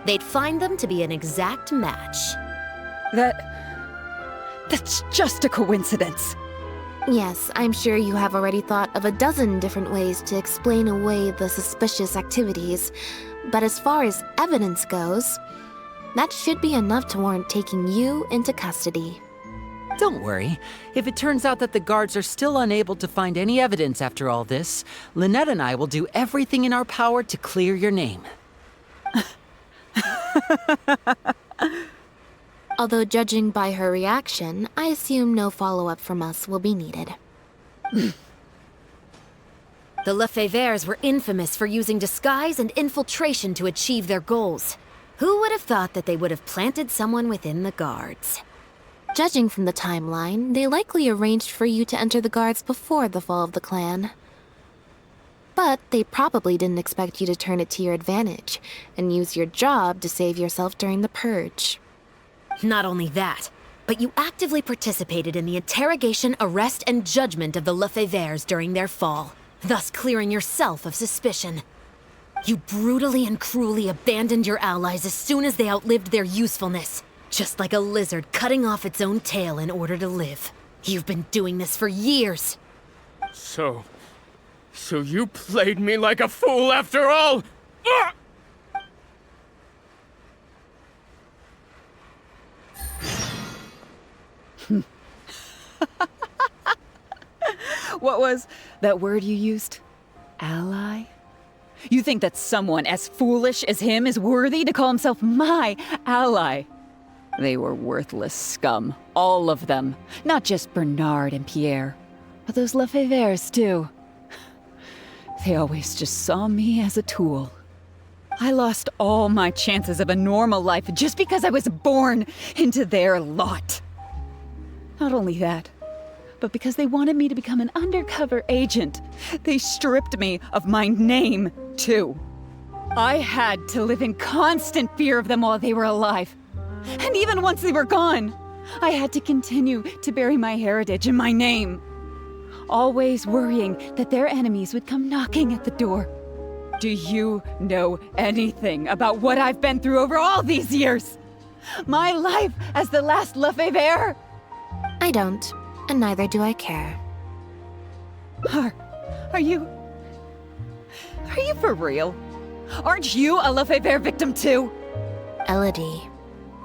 they'd find them to be an exact match. That's just a coincidence. Yes, I'm sure you have already thought of a dozen different ways to explain away the suspicious activities, but as far as evidence goes, that should be enough to warrant taking you into custody. Don't worry. If it turns out that the guards are still unable to find any evidence after all this, Lynette and I will do everything in our power to clear your name. Although judging by her reaction, I assume no follow-up from us will be needed. The Lefevres were infamous for using disguise and infiltration to achieve their goals. Who would have thought that they would have planted someone within the guards? Judging from the timeline, they likely arranged for you to enter the guards before the fall of the clan. But they probably didn't expect you to turn it to your advantage and use your job to save yourself during the purge. Not only that, but you actively participated in the interrogation, arrest, and judgment of the Lefevres during their fall, thus clearing yourself of suspicion. You brutally and cruelly abandoned your allies as soon as they outlived their usefulness, just like a lizard cutting off its own tail in order to live. You've been doing this for years. So you played me like a fool after all? Ugh! What was that word you used? Ally? You think that someone as foolish as him is worthy to call himself my ally? They were worthless scum, all of them. Not just Bernard and Pierre, but those Lefevres too. They always just saw me as a tool. I lost all my chances of a normal life just because I was born into their lot. Not only that, but because they wanted me to become an undercover agent, they stripped me of my name, too. I had to live in constant fear of them while they were alive. And even once they were gone, I had to continue to bury my heritage and my name. Always worrying that their enemies would come knocking at the door. Do you know anything about what I've been through over all these years? My life as the last Lefevre? I don't, and neither do I care. Are you for real? Aren't you a Lefevre victim too? Elodie,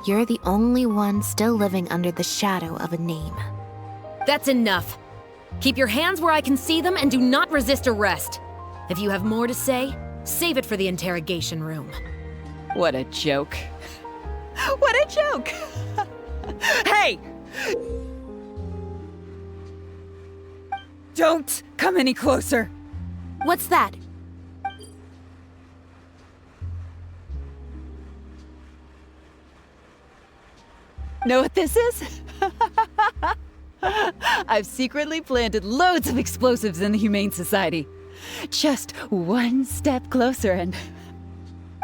you're the only one still living under the shadow of a name. That's enough. Keep your hands where I can see them and do not resist arrest. If you have more to say, save it for the interrogation room. What a joke. What a joke! Hey! Don't come any closer! What's that? Know what this is? I've secretly planted loads of explosives in the Humane Society. Just one step closer and...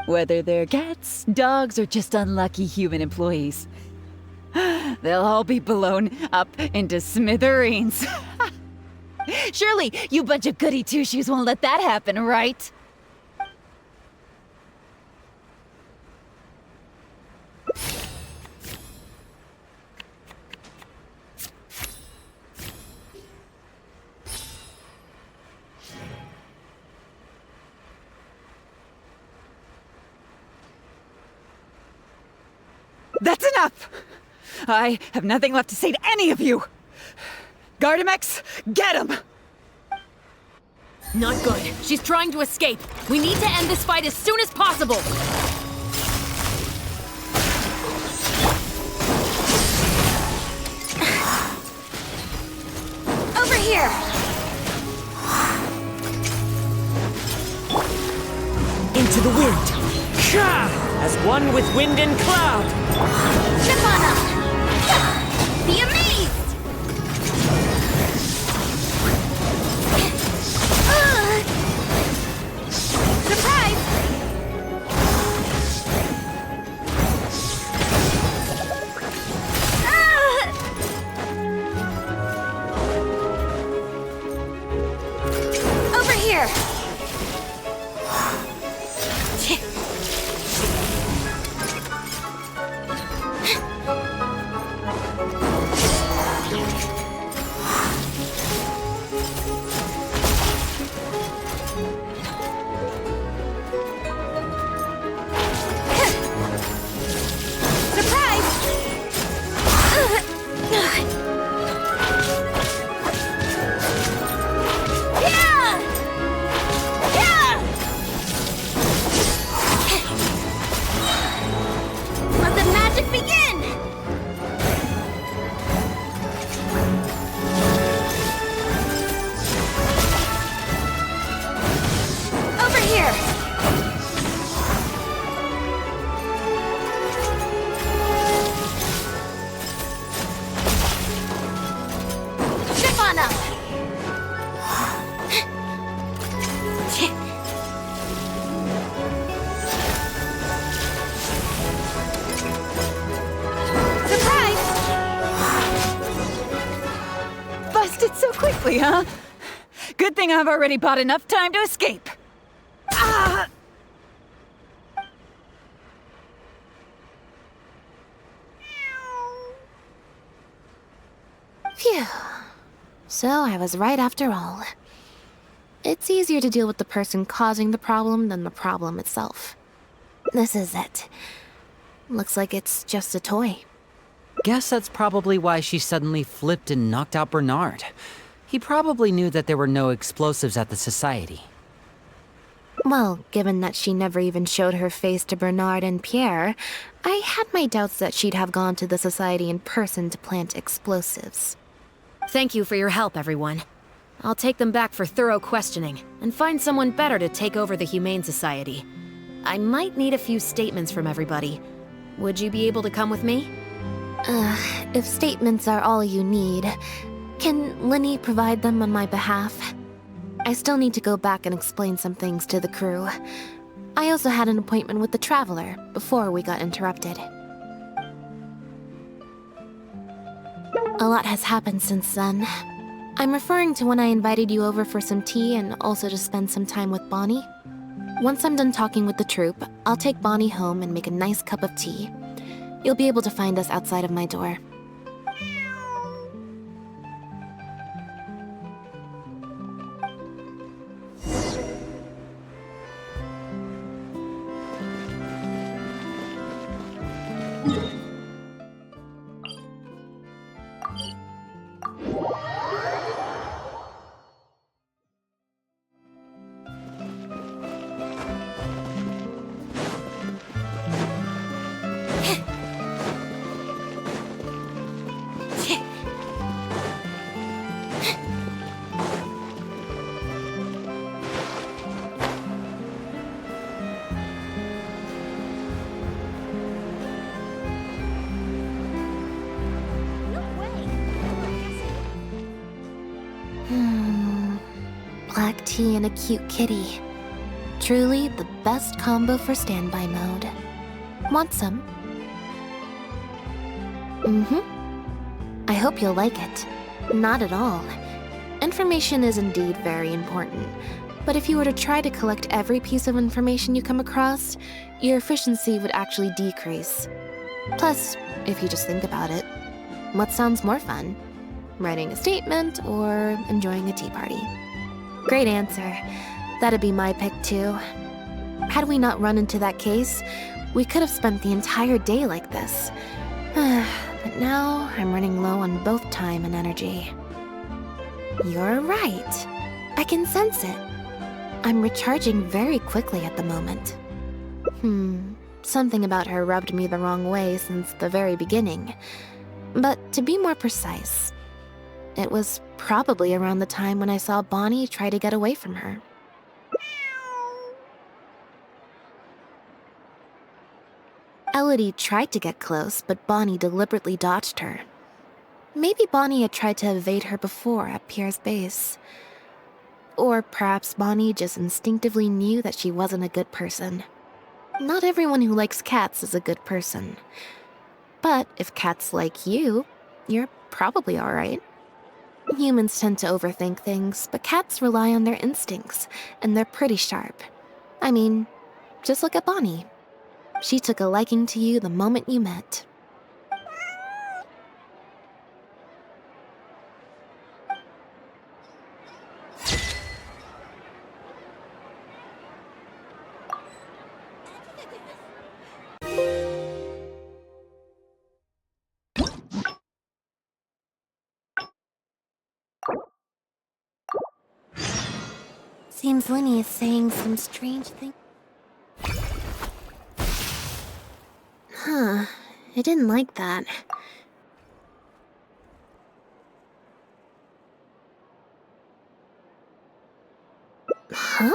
whether they're cats, dogs, or just unlucky human employees, they'll all be blown up into smithereens. Surely you bunch of goody two-shoes won't let that happen, right? That's enough! I have nothing left to say to any of you! Gardamex, get him! Not good. She's trying to escape. We need to end this fight as soon as possible! Over here! Into the wind! as one with wind and cloud. Step on up! Be amazed! Surprise! Over here! Let the magic begin! Over here! Step on up! Busted so quickly, huh? Good thing I've already bought enough time to escape. Ah! Phew. So I was right after all. It's easier to deal with the person causing the problem than the problem itself. This is it. Looks like it's just a toy. Guess that's probably why she suddenly flipped and knocked out Bernard. He probably knew that there were no explosives at the Society. Well, given that she never even showed her face to Bernard and Pierre, I had my doubts that she'd have gone to the Society in person to plant explosives. Thank you for your help, everyone. I'll take them back for thorough questioning, and find someone better to take over the Humane Society. I might need a few statements from everybody. Would you be able to come with me? If statements are all you need, can Linny provide them on my behalf? I still need to go back and explain some things to the crew. I also had an appointment with the Traveler before we got interrupted. A lot has happened since then. I'm referring to when I invited you over for some tea and also to spend some time with Bonnie. Once I'm done talking with the troupe, I'll take Bonnie home and make a nice cup of tea. You'll be able to find us outside of my door. Black tea and a cute kitty. Truly the best combo for standby mode. Want some? I hope you'll like it. Not at all. Information is indeed very important, but if you were to try to collect every piece of information you come across, your efficiency would actually decrease. Plus, if you just think about it, what sounds more fun? Writing a statement or enjoying a tea party? Great answer. That'd be my pick too. Had we not run into that case, we could have spent the entire day like this. But now I'm running low on both time and energy. You're right. I can sense it. I'm recharging very quickly at the moment. Something about her rubbed me the wrong way since the very beginning. But to be more precise, it was probably around the time when I saw Bonnie try to get away from her. facility tried to get close, but Bonnie deliberately dodged her. Maybe Bonnie had tried to evade her before at Pierre's base. Or perhaps Bonnie just instinctively knew that she wasn't a good person. Not everyone who likes cats is a good person. But if cats like you, you're probably alright. Humans tend to overthink things, but cats rely on their instincts, and they're pretty sharp. I mean, just look at Bonnie. She took a liking to you the moment you met. Seems Linny is saying some strange thing. Huh, I didn't like that. Huh?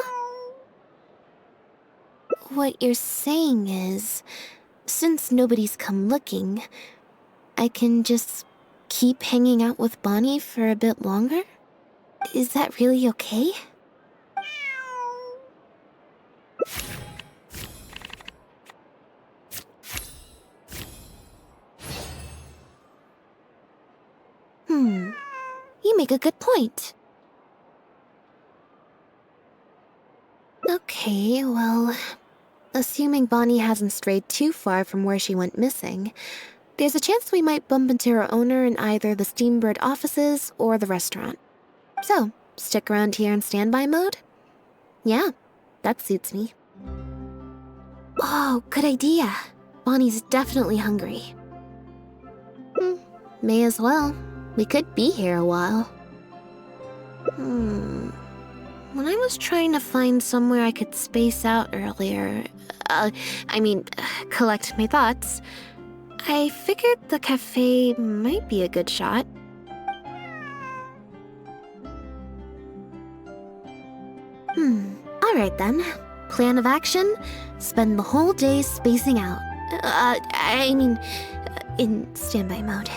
What you're saying is, since nobody's come looking, I can just keep hanging out with Bonnie for a bit longer? Is that really okay? You make a good point. Okay, well, assuming Bonnie hasn't strayed too far from where she went missing, there's a chance we might bump into her owner in either the Steambird offices or the restaurant. So, stick around here in standby mode? Yeah, that suits me. Oh, good idea. Bonnie's definitely hungry. May as well. We could be here a while. When I was trying to find somewhere I could space out earlier, collect my thoughts, I figured the cafe might be a good shot. Alright then. Plan of action, spend the whole day spacing out. In standby mode.